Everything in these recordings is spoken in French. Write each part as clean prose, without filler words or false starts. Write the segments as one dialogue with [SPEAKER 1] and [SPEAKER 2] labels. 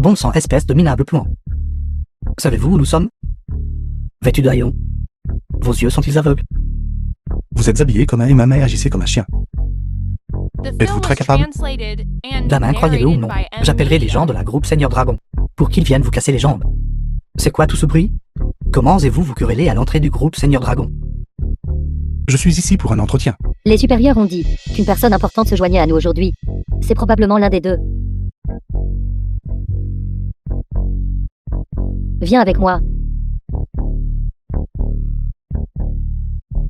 [SPEAKER 1] Bon sang, espèce de minable plouan. Savez-vous où nous sommes? Vêtus d'haillons. Vos yeux sont-ils aveugles?
[SPEAKER 2] Vous êtes habillé comme un MM et agissez comme un chien. Êtes-vous très capable?
[SPEAKER 1] Gamin, croyez-le ou non, j'appellerai les gens de la groupe Seigneur Dragon, pour qu'ils viennent vous casser les jambes. C'est quoi tout ce bruit? Comment osez-vous vous quereller à l'entrée du groupe Seigneur Dragon?
[SPEAKER 2] Je suis ici pour un entretien.
[SPEAKER 3] Les supérieurs ont dit qu'une personne importante se joignait à nous aujourd'hui. C'est probablement l'un des deux. Viens avec moi.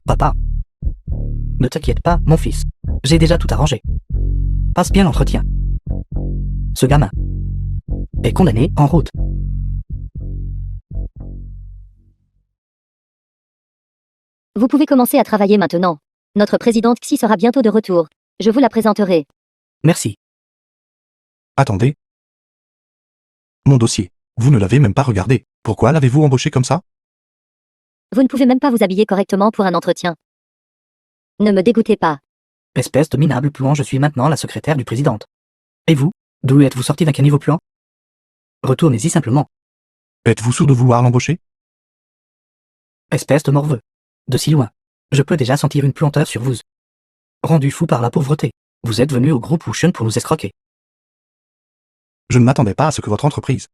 [SPEAKER 1] Papa. Ne t'inquiète pas, mon fils. J'ai déjà tout arrangé. Passe bien l'entretien. Ce gamin est condamné en route.
[SPEAKER 3] Vous pouvez commencer à travailler maintenant. Notre présidente Xi sera bientôt de retour. Je vous la présenterai.
[SPEAKER 1] Merci.
[SPEAKER 2] Attendez. Mon dossier. Vous ne l'avez même pas regardé. Pourquoi l'avez-vous embauché comme ça?
[SPEAKER 3] Vous ne pouvez même pas vous habiller correctement pour un entretien. Ne me dégoûtez pas.
[SPEAKER 1] Espèce de minable plouan, je suis maintenant la secrétaire du présidente. Et vous? D'où êtes-vous sorti d'un caniveau puant? Retournez-y simplement.
[SPEAKER 2] Êtes-vous sûr de vouloir l'embaucher?
[SPEAKER 1] Espèce de morveux. De si loin. Je peux déjà sentir une puanteur sur vous. Rendu fou par la pauvreté. Vous êtes venu au groupe Wushen pour nous escroquer.
[SPEAKER 2] Je ne m'attendais pas à ce que votre entreprise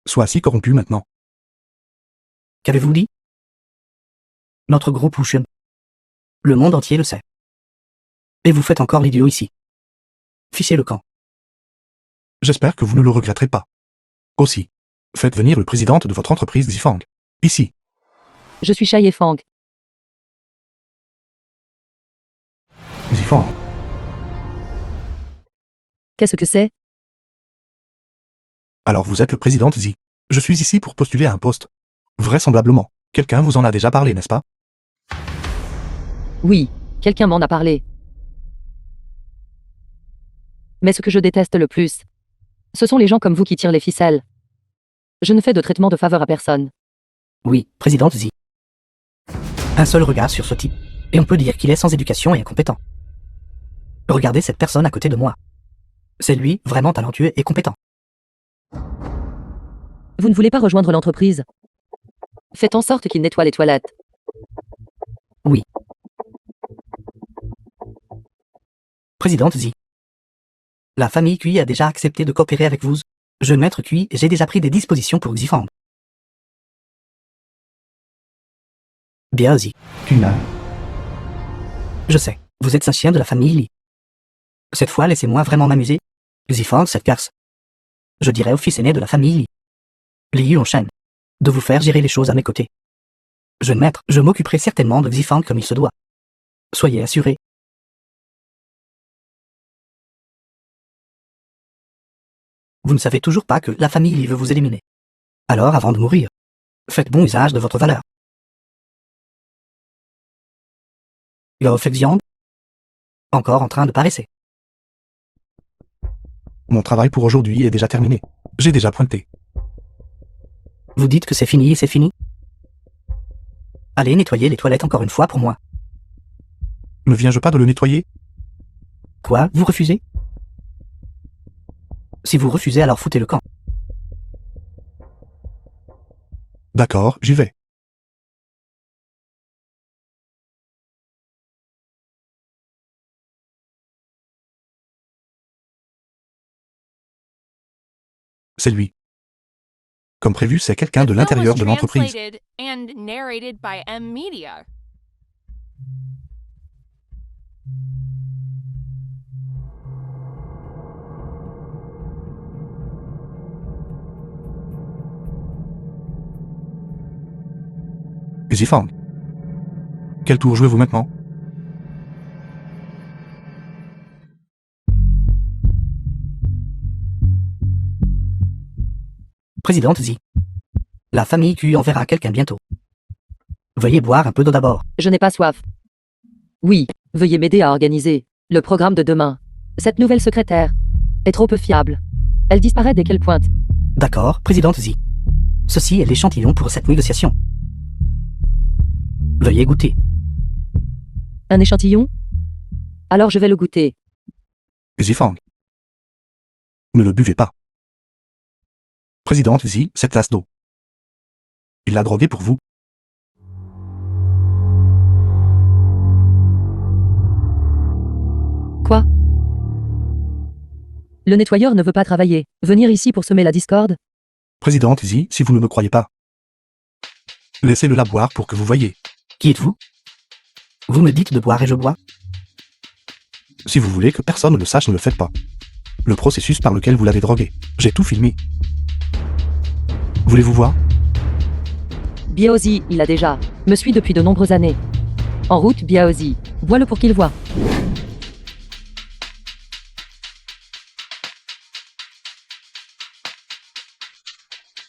[SPEAKER 2] soit si corrompue maintenant.
[SPEAKER 1] Qu'avez-vous dit? Notre groupe Wushen. Le monde entier le sait. Et vous faites encore l'idiot ici. Fichez le camp.
[SPEAKER 2] J'espère que vous ne le regretterez pas. Aussi, faites venir le président de votre entreprise Xifang. Ici.
[SPEAKER 4] Je suis Shai Fang.
[SPEAKER 2] Xifang.
[SPEAKER 4] Qu'est-ce que c'est?
[SPEAKER 2] Alors vous êtes le président Xi. Je suis ici pour postuler à un poste. Vraisemblablement, quelqu'un vous en a déjà parlé, n'est-ce pas?
[SPEAKER 4] Oui, quelqu'un m'en a parlé. Mais ce que je déteste le plus, ce sont les gens comme vous qui tirent les ficelles. Je ne fais de traitement de faveur à personne.
[SPEAKER 1] Oui, présidente Xi. Un seul regard sur ce type, et on peut dire qu'il est sans éducation et incompétent. Regardez cette personne à côté de moi. C'est lui, vraiment talentueux et compétent.
[SPEAKER 4] Vous ne voulez pas rejoindre l'entreprise? Faites en sorte qu'il nettoie les toilettes.
[SPEAKER 1] Oui. Présidente Xi. La famille Cui a déjà accepté de coopérer avec vous. Je, maître Cui, j'ai déjà pris des dispositions pour Xifang. Bien Xi. Je sais, vous êtes un chien de la famille Li. Cette fois, laissez-moi vraiment m'amuser. Xifang, cette garce. Je dirais au fils aîné de la famille Li. Li Yunshen. De vous faire gérer les choses à mes côtés. Jeune maître, je m'occuperai certainement de Xifang comme il se doit. Soyez assurés. Vous ne savez toujours pas que la famille Li veut vous éliminer. Alors, avant de mourir, faites bon usage de votre valeur. Gao Fexiang? Encore en train de paresser.
[SPEAKER 2] Mon travail pour aujourd'hui est déjà terminé. J'ai déjà pointé.
[SPEAKER 1] Vous dites que c'est fini et c'est fini? Allez nettoyer les toilettes encore une fois pour moi.
[SPEAKER 2] Ne viens-je pas de le nettoyer?
[SPEAKER 1] Quoi, vous refusez? Si vous refusez, alors foutez le camp.
[SPEAKER 2] D'accord, j'y vais. C'est lui. Comme prévu, c'est quelqu'un de l'intérieur de l'entreprise. Xifang. Quel tour jouez-vous maintenant?
[SPEAKER 1] Présidente Xi. La famille Q enverra quelqu'un bientôt. Veuillez boire un peu d'eau d'abord.
[SPEAKER 4] Je n'ai pas soif. Oui, veuillez m'aider à organiser le programme de demain. Cette nouvelle secrétaire est trop peu fiable. Elle disparaît dès qu'elle pointe.
[SPEAKER 1] D'accord, présidente Xi. Ceci est l'échantillon pour cette négociation. Veuillez goûter.
[SPEAKER 4] Un échantillon? Alors je vais le goûter.
[SPEAKER 2] Xifang. Ne le buvez pas. Présidente Xi, cette tasse d'eau. Il l'a droguée pour vous.
[SPEAKER 4] Quoi? Le nettoyeur ne veut pas travailler. Venir ici pour semer la discorde?
[SPEAKER 2] Présidente Xi, si vous ne me croyez pas, laissez-le la boire pour que vous voyez.
[SPEAKER 1] Qui êtes-vous? Vous me dites de boire et je bois?
[SPEAKER 2] Si vous voulez que personne ne le sache, ne le faites pas. Le processus par lequel vous l'avez drogué. J'ai tout filmé. Voulez-vous voir?
[SPEAKER 4] Biaozi, il a déjà. Me suit depuis de nombreuses années. En route, Biaozi. Vois-le pour qu'il voie.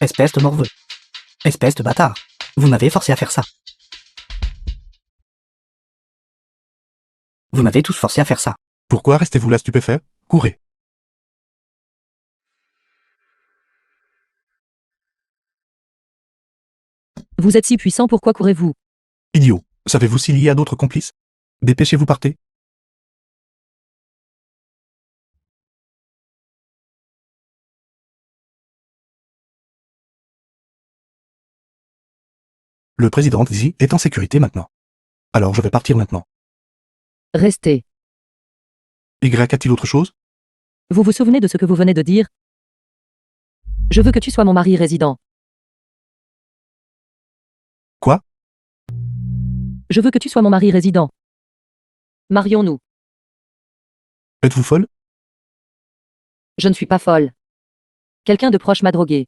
[SPEAKER 1] Espèce de morveux. Espèce de bâtard. Vous m'avez forcé à faire ça. Vous m'avez tous forcé à faire ça.
[SPEAKER 2] Pourquoi restez-vous là stupéfait? Courez.
[SPEAKER 4] Vous êtes si puissant, pourquoi courez-vous?
[SPEAKER 2] Idiot. Savez-vous s'il y a d'autres complices? Dépêchez-vous, partez. Le président Xi est en sécurité maintenant. Alors je vais partir maintenant.
[SPEAKER 4] Restez.
[SPEAKER 2] Y a-t-il autre chose?
[SPEAKER 4] Vous vous souvenez de ce que vous venez de dire? Je veux que tu sois mon mari résident.
[SPEAKER 2] Quoi?
[SPEAKER 4] Je veux que tu sois mon mari résident. Marions-nous.
[SPEAKER 2] Êtes-vous folle?
[SPEAKER 4] Je ne suis pas folle. Quelqu'un de proche m'a drogué.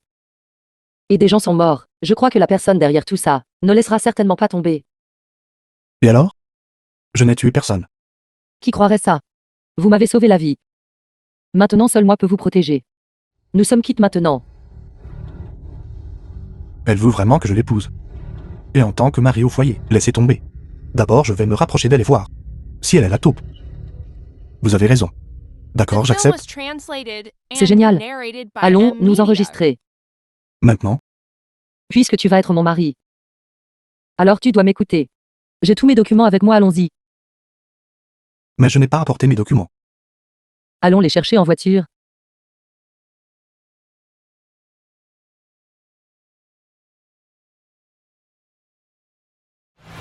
[SPEAKER 4] Et des gens sont morts. Je crois que la personne derrière tout ça ne laissera certainement pas tomber.
[SPEAKER 2] Et alors? Je n'ai tué personne.
[SPEAKER 4] Qui croirait ça? Vous m'avez sauvé la vie. Maintenant seul moi peux vous protéger. Nous sommes quittes maintenant.
[SPEAKER 2] Elle veut vraiment que je l'épouse. Et en tant que mari au foyer, laissez tomber. D'abord, je vais me rapprocher d'elle et voir. Si elle est la taupe. Vous avez raison. D'accord, j'accepte.
[SPEAKER 4] C'est génial. Allons nous enregistrer.
[SPEAKER 2] Maintenant,
[SPEAKER 4] Puisque tu vas être mon mari. Alors tu dois m'écouter. J'ai tous mes documents avec moi, allons-y.
[SPEAKER 2] mais je n'ai pas apporté mes documents.
[SPEAKER 4] Allons les chercher en voiture.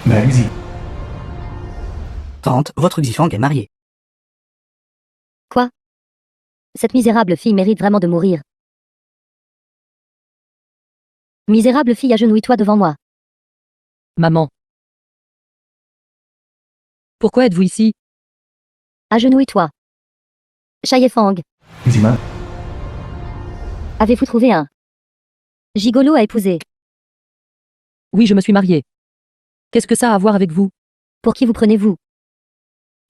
[SPEAKER 2] Mais Xi,
[SPEAKER 1] Tante, votre Xifang est mariée.
[SPEAKER 3] Quoi? Cette misérable fille mérite vraiment de mourir. Misérable fille, agenouille-toi devant moi.
[SPEAKER 4] Maman. Pourquoi êtes-vous ici?
[SPEAKER 3] Agenouille-toi. Fang,
[SPEAKER 2] Xima,
[SPEAKER 3] avez-vous trouvé un gigolo à épouser?
[SPEAKER 4] Oui, je me suis mariée. Qu'est-ce que ça a à voir avec vous?
[SPEAKER 3] Pour qui vous prenez-vous?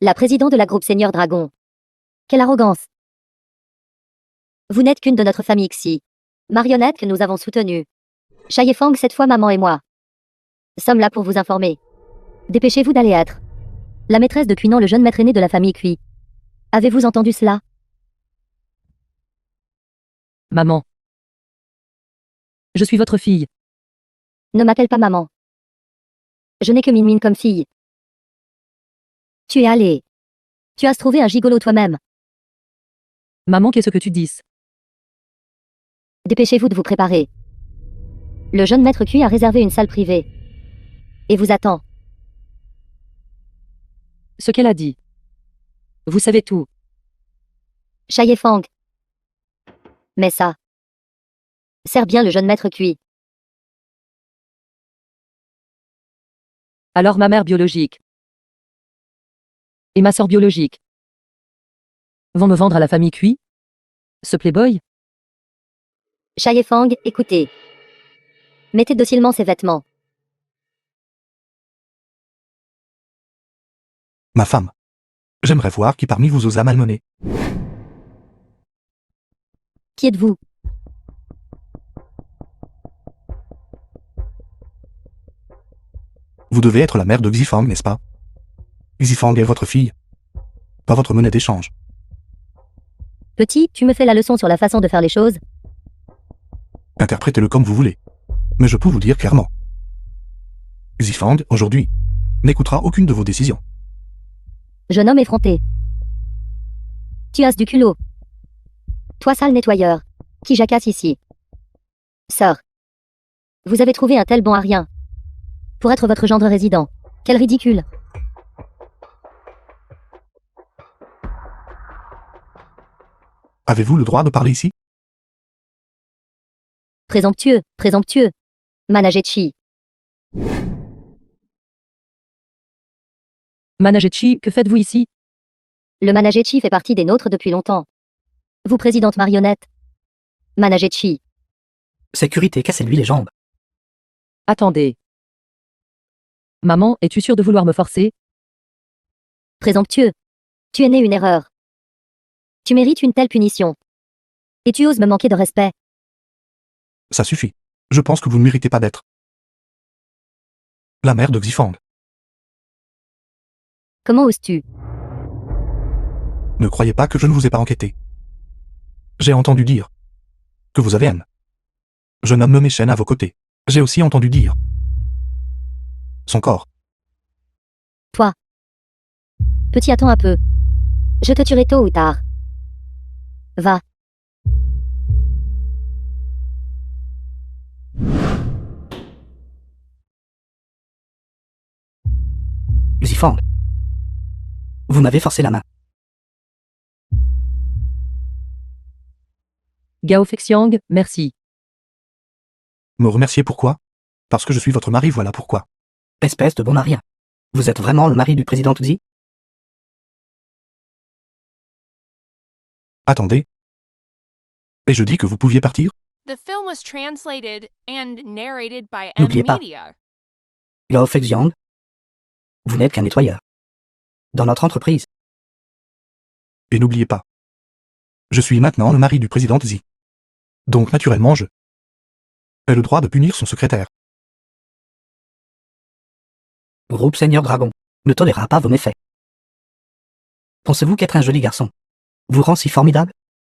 [SPEAKER 3] La présidente de la groupe Seigneur Dragon. Quelle arrogance! Vous n'êtes qu'une de notre famille Xi. Marionnette que nous avons soutenue. Fang, cette fois maman et moi sommes là pour vous informer. Dépêchez-vous d'aller être la maîtresse de Cuinan, le jeune maître aîné de la famille Cui. Avez-vous entendu cela?
[SPEAKER 4] Maman. Je suis votre fille.
[SPEAKER 3] Ne m'appelle pas maman. Je n'ai que Min comme fille. Tu es allé. Tu as trouvé un gigolo toi-même.
[SPEAKER 4] Maman, qu'est-ce que tu dis?
[SPEAKER 3] Dépêchez-vous de vous préparer. Le jeune maître Cui a réservé une salle privée. Et vous attend.
[SPEAKER 4] Ce qu'elle a dit. Vous savez tout.
[SPEAKER 3] Fang. Mais ça sert bien le jeune maître Cui.
[SPEAKER 4] Alors ma mère biologique et ma sœur biologique vont me vendre à la famille Cui? Ce playboy?
[SPEAKER 3] Fang, écoutez. Mettez docilement ces vêtements.
[SPEAKER 2] ma femme. J'aimerais voir qui parmi vous osa malmener.
[SPEAKER 3] Qui êtes-vous?
[SPEAKER 2] Vous devez être la mère de Xifang, n'est-ce pas? Xifang est votre fille. Pas votre monnaie d'échange.
[SPEAKER 3] Petit, tu me fais la leçon sur la façon de faire les choses?
[SPEAKER 2] Interprétez-le comme vous voulez. Mais je peux vous dire clairement. Xifang, aujourd'hui, n'écoutera aucune de vos décisions.
[SPEAKER 3] Jeune homme effronté. Tu as du culot. Toi sale nettoyeur. Qui jacasse ici? Sœur. Vous avez trouvé un tel bon à rien. Pour être votre gendre résident. Quel ridicule.
[SPEAKER 2] Avez-vous le droit de parler ici?
[SPEAKER 3] Présomptueux, présomptueux. Managetchi.
[SPEAKER 4] Managetchi, que faites-vous ici?
[SPEAKER 3] Le Managetchi fait partie des nôtres depuis longtemps. Vous, présidente marionnette. Managetchi.
[SPEAKER 1] Sécurité, cassez-lui les jambes.
[SPEAKER 4] Attendez. Maman, es-tu sûre de vouloir me forcer?
[SPEAKER 3] Présomptueux. Tu es né une erreur. Tu mérites une telle punition. Et tu oses me manquer de respect.
[SPEAKER 2] Ça suffit. Je pense que vous ne méritez pas d'être la mère de Xifang.
[SPEAKER 3] Comment oses-tu?
[SPEAKER 2] Ne croyez pas que je ne vous ai pas enquêté. J'ai entendu dire que vous avez un jeune homme nommé Shen à vos côtés. J'ai aussi entendu dire son corps.
[SPEAKER 3] Toi. Petit, attends un peu. Je te tuerai tôt ou tard. Va.
[SPEAKER 1] Xifang. Vous m'avez forcé la main.
[SPEAKER 4] Gao Fexiang, merci.
[SPEAKER 2] Me remercier pourquoi? Parce que je suis votre mari, voilà pourquoi.
[SPEAKER 1] Espèce de bon marien. Vous êtes vraiment le mari du président Xi?
[SPEAKER 2] Attendez. Et je dis que vous pouviez partir?
[SPEAKER 5] The film was translated and narrated by
[SPEAKER 1] N'oubliez pas.
[SPEAKER 5] Media.
[SPEAKER 1] Gao Fexiang. Vous n'êtes qu'un nettoyeur. Dans notre entreprise.
[SPEAKER 2] Et n'oubliez pas. Je suis maintenant le mari du président Xi. Donc naturellement je ai le droit de punir son secrétaire.
[SPEAKER 1] Groupe Seigneur Dragon ne tolérera pas vos méfaits. Pensez-vous qu'être un joli garçon vous rend si formidable?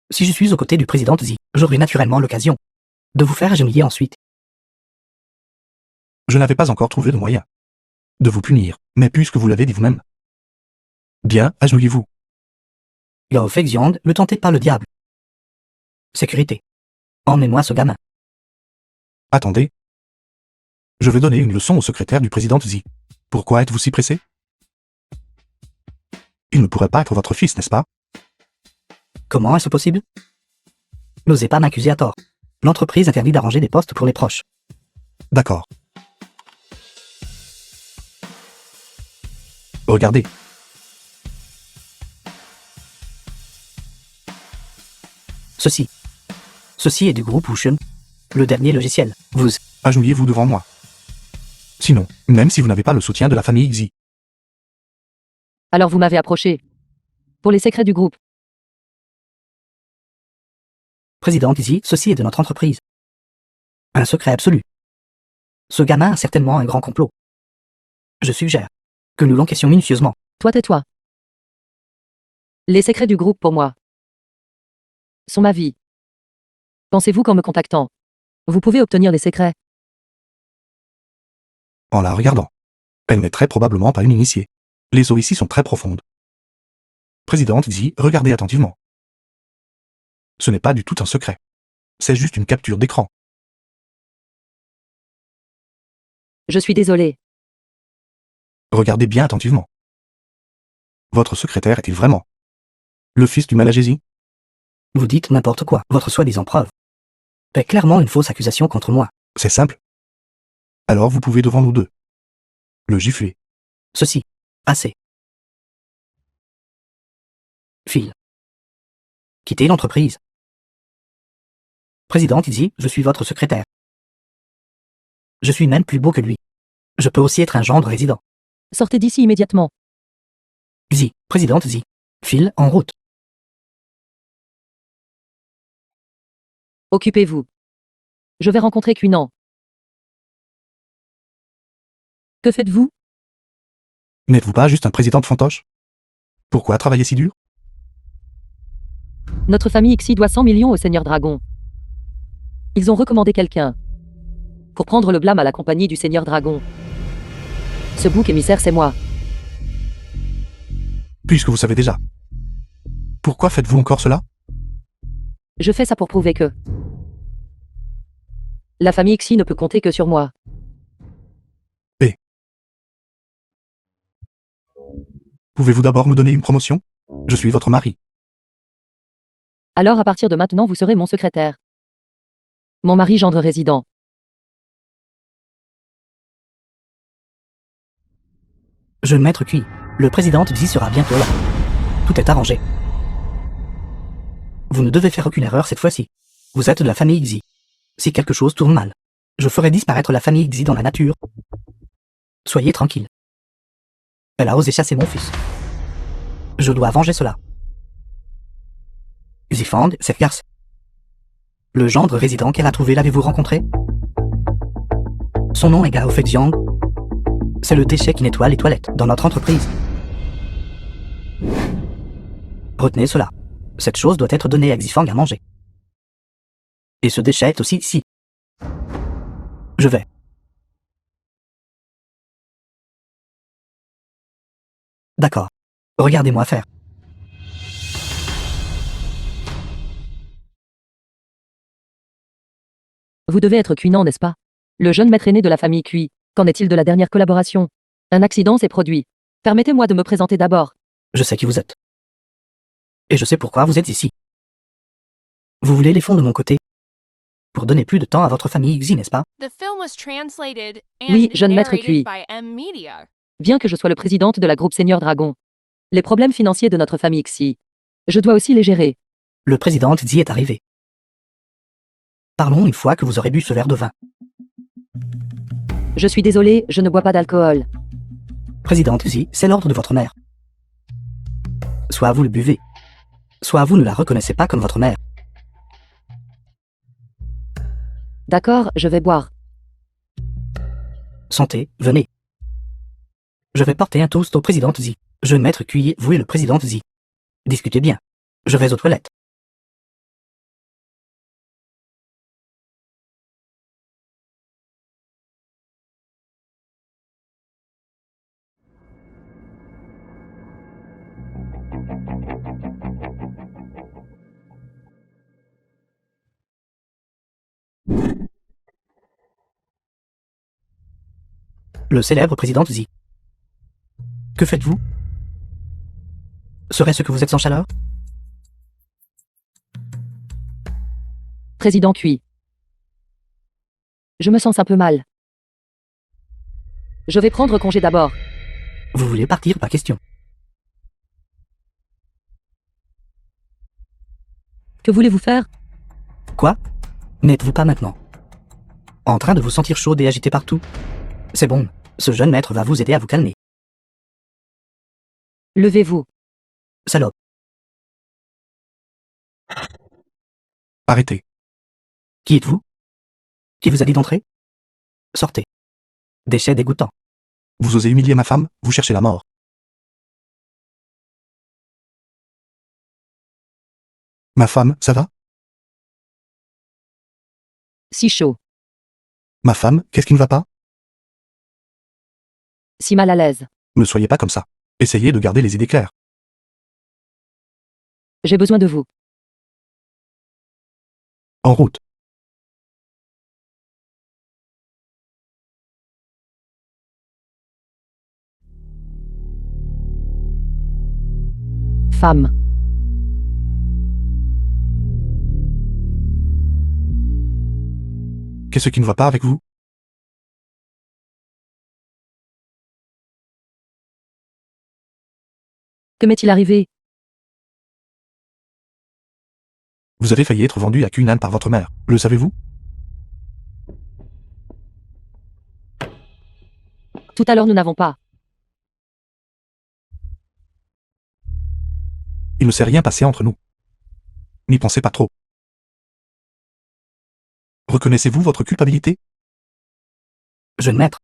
[SPEAKER 1] Si je suis aux côtés du président Xi, j'aurai naturellement l'occasion de vous faire humilier ensuite.
[SPEAKER 2] Je n'avais pas encore trouvé de moyen de vous punir, mais puisque vous l'avez dit vous-même. Bien, agenouillez-vous.
[SPEAKER 1] Gao Fexiang, ne tentez pas le diable. Sécurité. Emmenez-moi ce gamin.
[SPEAKER 2] Attendez. Je vais donner une leçon au secrétaire du président Xi. Pourquoi êtes-vous si pressé? Il ne pourrait pas être votre fils, n'est-ce pas?
[SPEAKER 1] Comment est-ce possible? N'osez pas m'accuser à tort. L'entreprise interdit d'arranger des postes pour les proches.
[SPEAKER 2] D'accord. Regardez.
[SPEAKER 1] Ceci est du groupe Wushun, le dernier logiciel. Vous,
[SPEAKER 2] Agenouillez-vous devant moi. Sinon, même si vous n'avez pas le soutien de la famille Xi,
[SPEAKER 4] Alors vous m'avez approché. Pour les secrets du groupe.
[SPEAKER 1] président Xi, ceci est de notre entreprise. Un secret absolu. Ce gamin a certainement un grand complot. Je suggère que nous l'enquêtions minutieusement.
[SPEAKER 4] Toi tais-toi. Les secrets du groupe pour moi sont ma vie. Pensez-vous qu'en me contactant, vous pouvez obtenir des secrets?
[SPEAKER 2] en la regardant. Elle n'est très probablement pas une initiée. Les eaux ici sont très profondes. Présidente Xi, regardez attentivement. Ce n'est pas du tout un secret. C'est juste une capture d'écran.
[SPEAKER 4] Je suis désolé.
[SPEAKER 2] Regardez bien attentivement. Votre secrétaire est-il vraiment le fils du Malagésie?
[SPEAKER 1] Vous dites n'importe quoi. Votre soi-disant preuve est clairement une fausse accusation contre moi.
[SPEAKER 2] C'est simple. Alors vous pouvez devant nous deux le gifler.
[SPEAKER 1] Ceci. Assez. File. Quittez l'entreprise. Président Xi, je suis votre secrétaire. Je suis même plus beau que lui. Je peux aussi être un gendre résident.
[SPEAKER 4] Sortez d'ici immédiatement.
[SPEAKER 1] Xi, président Xi. File en route.
[SPEAKER 4] Occupez-vous. Je vais rencontrer Quinnan. Que faites-vous?
[SPEAKER 2] N'êtes-vous pas juste un président de fantoche? Pourquoi travailler si dur?
[SPEAKER 4] Notre famille Xi doit 100 millions au Seigneur Dragon. Ils ont recommandé quelqu'un pour prendre le blâme à la compagnie du Seigneur Dragon. Ce bouc émissaire, c'est moi.
[SPEAKER 2] Puisque vous savez déjà. Pourquoi faites-vous encore cela?
[SPEAKER 4] Je fais ça pour prouver que La famille Xi ne peut compter que sur moi.
[SPEAKER 2] Pouvez-vous d'abord me donner une promotion? Je suis votre mari.
[SPEAKER 4] Alors à partir de maintenant vous serez mon secrétaire. Mon mari gendre résident.
[SPEAKER 1] Jeune maître Cui, le président Xi sera bientôt là. Tout est arrangé. Vous ne devez faire aucune erreur cette fois-ci. Vous êtes de la famille Xi. Si quelque chose tourne mal, je ferai disparaître la famille Xi dans la nature. Soyez tranquille. Elle a osé chasser mon fils. Je dois venger cela. Xifang, cette garce. Le gendre résident qu'elle a trouvé, l'avez-vous rencontré? Son nom est Gao Feijiang. C'est le déchet qui nettoie les toilettes dans notre entreprise. Retenez cela. Cette chose doit être donnée à Xifang à manger. Et ce déchet est aussi ici. Je vais. D'accord. Regardez-moi faire.
[SPEAKER 4] Vous devez être cuinant, n'est-ce pas? Le jeune maître aîné de la famille Cui. Qu'en est-il de la dernière collaboration? Un accident s'est produit. Permettez-moi de me présenter d'abord.
[SPEAKER 1] Je sais qui vous êtes. Et je sais pourquoi vous êtes ici. Vous voulez les fonds de mon côté? Pour donner plus de temps à votre famille Xi, n'est-ce pas?
[SPEAKER 5] The film was translated and
[SPEAKER 4] Oui, jeune maître
[SPEAKER 5] narrated
[SPEAKER 4] Cui.
[SPEAKER 5] by M Media.
[SPEAKER 4] Bien que je sois le présidente de la groupe Seigneur Dragon. Les problèmes financiers de notre famille Xi. Je dois aussi les gérer.
[SPEAKER 1] Le président Xi est arrivé. Parlons une fois que vous aurez bu ce verre de vin.
[SPEAKER 4] Je suis désolé, je ne bois pas d'alcool.
[SPEAKER 1] Président Xi, c'est l'ordre de votre mère. Soit vous le buvez, soit vous ne la reconnaissez pas comme votre mère.
[SPEAKER 4] D'accord, je vais boire.
[SPEAKER 1] Santé, venez. Je vais porter un toast au président Xi. Jeune maître Cui, vous et le président Xi. Discutez bien. Je vais aux toilettes. Le célèbre président Xi. Que faites-vous? Serait-ce que vous êtes en chaleur?
[SPEAKER 4] Président Cui. Je me sens un peu mal. Je vais prendre congé d'abord.
[SPEAKER 1] Vous voulez partir, pas question.
[SPEAKER 4] Que voulez-vous faire?
[SPEAKER 1] Quoi? N'êtes-vous pas maintenant en train de vous sentir chaude et agité partout? C'est bon, ce jeune maître va vous aider à vous calmer.
[SPEAKER 4] Levez-vous.
[SPEAKER 1] Salope.
[SPEAKER 2] Arrêtez.
[SPEAKER 1] Qui êtes-vous? Qui vous a dit d'entrer? Sortez. Déchet dégoûtant.
[SPEAKER 2] Vous osez humilier ma femme, vous cherchez la mort. Ma femme, ça va?
[SPEAKER 4] Si chaud.
[SPEAKER 2] Ma femme, qu'est-ce qui ne va pas?
[SPEAKER 4] Si mal à l'aise.
[SPEAKER 2] Ne soyez pas comme ça. Essayez de garder les idées claires.
[SPEAKER 4] J'ai besoin de vous.
[SPEAKER 2] En route.
[SPEAKER 4] Femme.
[SPEAKER 2] Qu'est-ce qui ne va pas avec vous?
[SPEAKER 4] Que m'est-il arrivé?
[SPEAKER 2] Vous avez failli être vendu à Queenan par votre mère. Le savez-vous?
[SPEAKER 4] Tout à l'heure nous n'avons pas.
[SPEAKER 2] Il ne s'est rien passé entre nous. N'y pensez pas trop. Reconnaissez-vous votre culpabilité?
[SPEAKER 1] Jeune maître.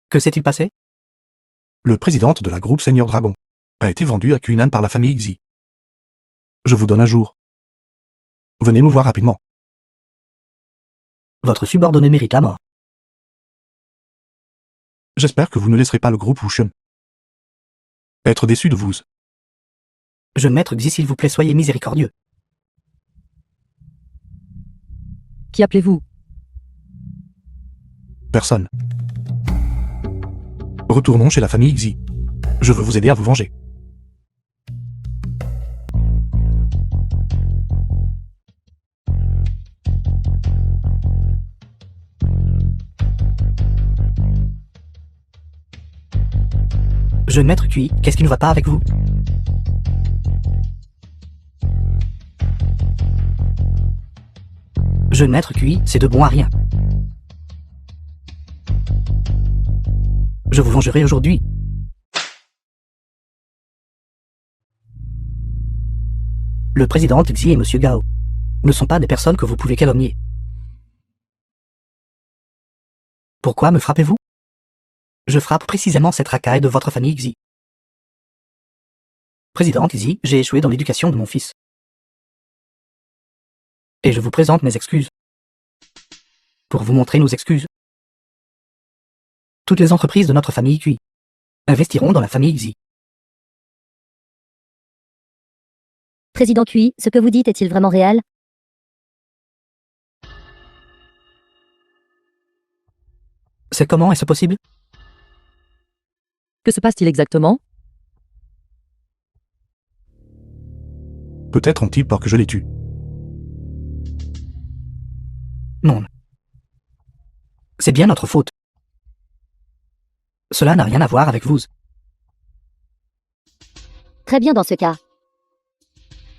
[SPEAKER 1] Que s'est-il passé?
[SPEAKER 2] Le président de la groupe Seigneur Dragon a été vendu à Queenan par la famille Xi. Je vous donne un jour. Venez nous voir rapidement.
[SPEAKER 1] Votre subordonné mérite la mort.
[SPEAKER 2] J'espère que vous ne laisserez pas le groupe Wushun être déçu de vous.
[SPEAKER 1] Jeune maître Xi, s'il vous plaît, soyez miséricordieux.
[SPEAKER 4] Qui appelez-vous?
[SPEAKER 2] Personne. Retournons chez la famille Xi. Je veux vous aider à vous venger.
[SPEAKER 1] Jeune maître QI, qu'est-ce qui ne va pas avec vous? Jeune maître QI, c'est de bon à rien. Je vous vengerai aujourd'hui. Le président Xi et Monsieur Gao ne sont pas des personnes que vous pouvez calomnier. Pourquoi me frappez-vous? Je frappe précisément cette racaille de votre famille Xi. Président Xi, j'ai échoué dans l'éducation de mon fils. Et je vous présente mes excuses. Pour vous montrer nos excuses, toutes les entreprises de notre famille QI investiront dans la famille Xi.
[SPEAKER 3] Président QI, ce que vous dites est-il vraiment réel?
[SPEAKER 1] C'est comment est-ce possible?
[SPEAKER 4] Que se passe-t-il exactement?
[SPEAKER 2] Peut-être ont-ils peur que je les tue.
[SPEAKER 1] Non. C'est bien notre faute. Cela n'a rien à voir avec vous.
[SPEAKER 3] Très bien dans ce cas.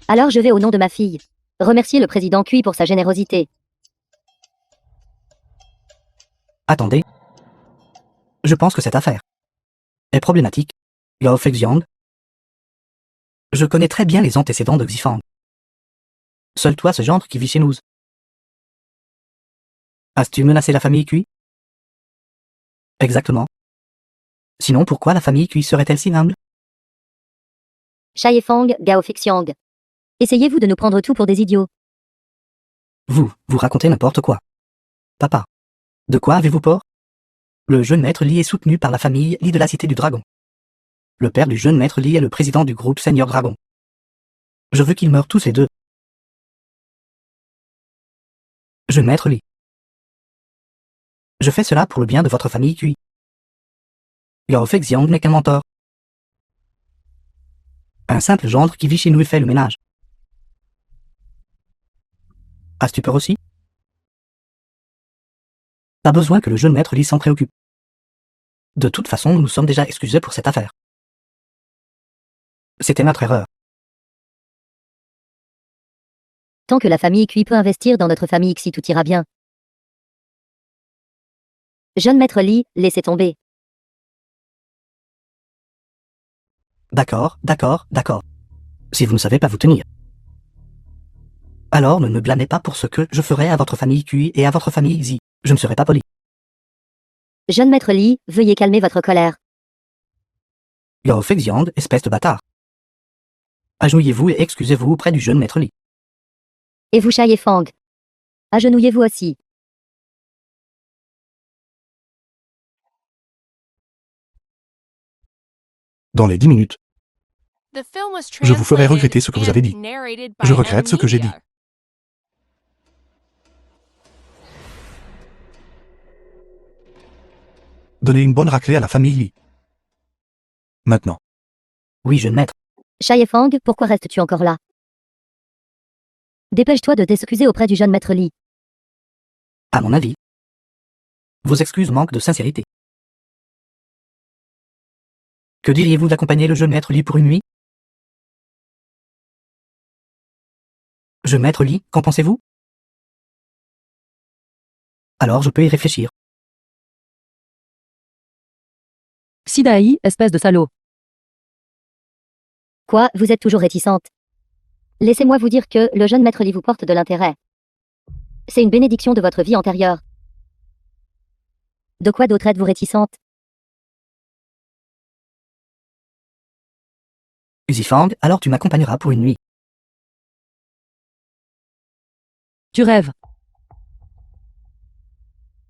[SPEAKER 3] Alors je vais au nom de ma fille remercier le président QI pour sa générosité.
[SPEAKER 1] Attendez. Je pense que cette affaire est problématique. Yao Feixiang. Je connais très bien les antécédents de Xifang. Seul toi, ce gendre qui vit chez nous. As-tu menacé la famille QI? Exactement. Sinon, pourquoi la famille QI serait-elle si humble?
[SPEAKER 3] Shai Fang, Gao Fixiang. Essayez-vous de nous prendre tout pour des idiots?
[SPEAKER 1] Vous racontez n'importe quoi. Papa. De quoi avez-vous peur? Le jeune maître Li est soutenu par la famille Li de la Cité du Dragon. Le père du jeune maître Li est le président du groupe Seigneur Dragon. Je veux qu'ils meurent tous les deux. Jeune maître Li. Je fais cela pour le bien de votre famille QI. Yao Feixiang n'est qu'un mentor. Un simple gendre qui vit chez nous et fait le ménage. As-tu peur aussi? Pas besoin que le jeune maître Li s'en préoccupe. De toute façon, nous nous sommes déjà excusés pour cette affaire. C'était notre erreur.
[SPEAKER 3] Tant que la famille QI peut investir dans notre famille Xi, tout ira bien. Jeune maître Li, laissez tomber.
[SPEAKER 1] D'accord. Si vous ne savez pas vous tenir. Alors ne me blâmez pas pour ce que je ferai à votre famille QI et à votre famille Xi. Je ne serai pas poli.
[SPEAKER 3] Jeune maître Li, veuillez calmer votre colère.
[SPEAKER 1] Yao Feixiang, espèce de bâtard. Agenouillez-vous et excusez-vous auprès du jeune maître Li.
[SPEAKER 3] Et vous Shai Fang. Agenouillez-vous aussi.
[SPEAKER 2] Dans les 10 minutes,
[SPEAKER 5] The film was
[SPEAKER 2] je vous ferai
[SPEAKER 5] translated
[SPEAKER 2] regretter ce que vous avez dit.
[SPEAKER 5] and narrated by
[SPEAKER 2] Je regrette ce que j'ai dit.
[SPEAKER 5] Amnesia.
[SPEAKER 2] Donnez une bonne raclée à la famille Li. Maintenant.
[SPEAKER 1] Oui, jeune maître.
[SPEAKER 3] Shai Fang, pourquoi restes-tu encore là? Dépêche-toi de t'excuser auprès du jeune maître Li.
[SPEAKER 1] À mon avis, vos excuses manquent de sincérité. Que diriez-vous d'accompagner le jeune maître Li pour une nuit? Jeune maître Li, qu'en pensez-vous? Alors je peux y réfléchir.
[SPEAKER 4] Sidaï, espèce de salaud.
[SPEAKER 3] Quoi, vous êtes toujours réticente? Laissez-moi vous dire que le jeune maître Li vous porte de l'intérêt. C'est une bénédiction de votre vie antérieure. De quoi d'autre êtes-vous réticente?
[SPEAKER 1] Xifang, alors tu m'accompagneras pour une nuit.
[SPEAKER 4] Tu rêves.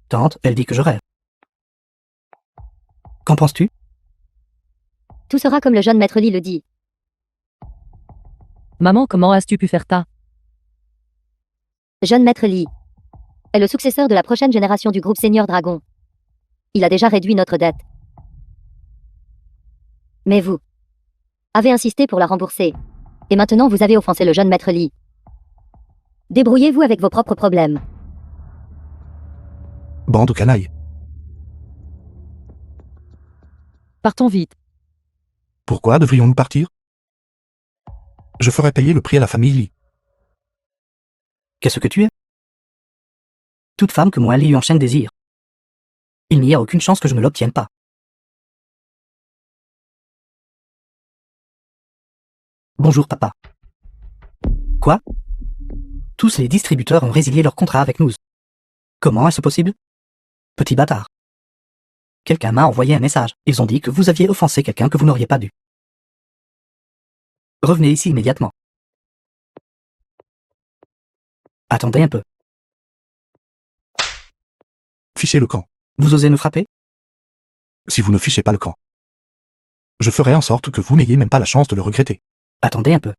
[SPEAKER 1] Tante, elle dit que je rêve. Qu'en penses-tu?
[SPEAKER 3] Tout sera comme le jeune maître Li le dit.
[SPEAKER 4] Maman, comment as-tu pu faire ça?
[SPEAKER 3] Jeune maître Li est le successeur de la prochaine génération du groupe Seigneur Dragon. Il a déjà réduit notre dette. Mais vous avez insisté pour la rembourser. Et maintenant vous avez offensé le jeune maître Lee. Débrouillez-vous avec vos propres problèmes.
[SPEAKER 2] Bande de canailles.
[SPEAKER 4] Partons vite.
[SPEAKER 2] Pourquoi devrions-nous partir? Je ferai payer le prix à la famille Lee.
[SPEAKER 1] Qu'est-ce que tu es? Toute femme que moi Li Yuansheng désire. Il n'y a aucune chance que je ne l'obtienne pas. Bonjour papa. Quoi? Tous les distributeurs ont résilié leur contrat avec nous. Comment est-ce possible? Petit bâtard. Quelqu'un m'a envoyé un message. Ils ont dit que vous aviez offensé quelqu'un que vous n'auriez pas dû. Revenez ici immédiatement. Attendez un peu.
[SPEAKER 2] Fichez le camp.
[SPEAKER 1] Vous osez nous frapper?
[SPEAKER 2] Si vous ne fichez pas le camp, je ferai en sorte que vous n'ayez même pas la chance de le regretter.
[SPEAKER 1] Attendez un peu.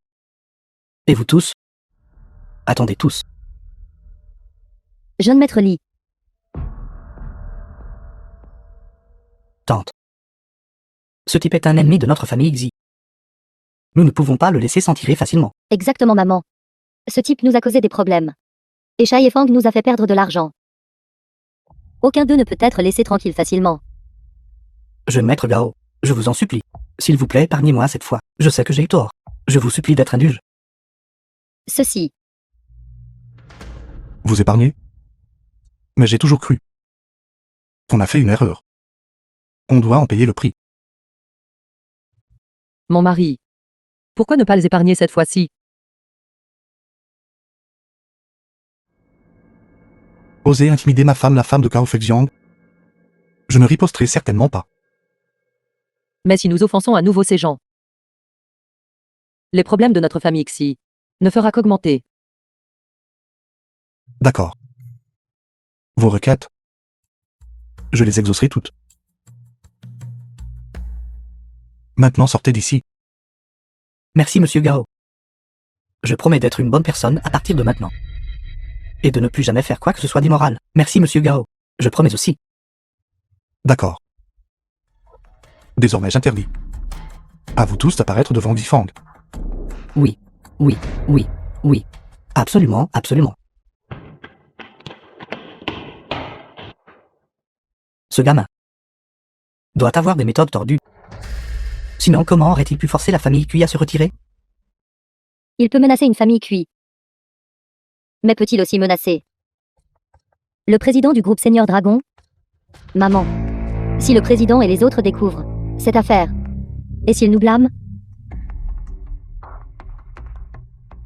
[SPEAKER 1] Et vous tous? Attendez tous.
[SPEAKER 3] Jeune maître Lee.
[SPEAKER 1] Tante. Ce type est un ennemi de notre famille Xi. Nous ne pouvons pas le laisser s'en tirer facilement.
[SPEAKER 3] Exactement maman. Ce type nous a causé des problèmes. Et Shai Fang nous a fait perdre de l'argent. Aucun d'eux ne peut être laissé tranquille facilement.
[SPEAKER 1] Jeune maître Gao, je vous en supplie. S'il vous plaît, épargnez-moi cette fois. Je sais que j'ai eu tort. Je vous supplie d'être indulge.
[SPEAKER 3] Ceci.
[SPEAKER 2] Vous épargnez? Mais j'ai toujours cru qu'on a fait une erreur. On doit en payer le prix.
[SPEAKER 4] Mon mari. Pourquoi ne pas les épargner cette fois-ci?
[SPEAKER 2] Oser intimider ma femme, la femme de Cao Feixiang? Je ne riposterai certainement pas.
[SPEAKER 4] Mais si nous offensons à nouveau ces gens, les problèmes de notre famille Xi ne fera qu'augmenter.
[SPEAKER 2] D'accord. Vos requêtes, je les exaucerai toutes. Maintenant sortez d'ici.
[SPEAKER 1] Merci monsieur Gao. Je promets d'être une bonne personne à partir de maintenant. Et de ne plus jamais faire quoi que ce soit d'immoral. Merci monsieur Gao. Je promets aussi.
[SPEAKER 2] D'accord. Désormais j'interdis à vous tous d'apparaître devant Xifang.
[SPEAKER 1] Oui, oui, oui, oui. Absolument, absolument. Ce gamin doit avoir des méthodes tordues. Sinon, comment aurait-il pu forcer la famille Cui à se retirer?
[SPEAKER 3] Il peut menacer une famille Cui. Mais peut-il aussi menacer le président du groupe Seigneur Dragon? Maman. Si le président et les autres découvrent cette affaire, et s'ils nous blâment?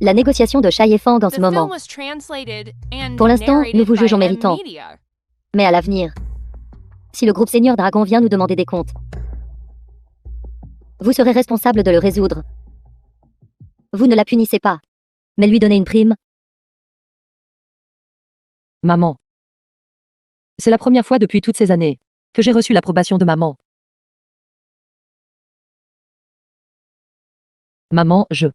[SPEAKER 3] La négociation de Shai Fang en ce moment. Pour l'instant, nous vous jugeons méritants. Mais à l'avenir, si le groupe Seigneur Dragon vient nous demander des comptes, vous serez responsable de le résoudre. Vous ne la punissez pas, mais lui donnez une prime.
[SPEAKER 4] Maman. C'est la première fois depuis toutes ces années que j'ai reçu l'approbation de maman. Maman, je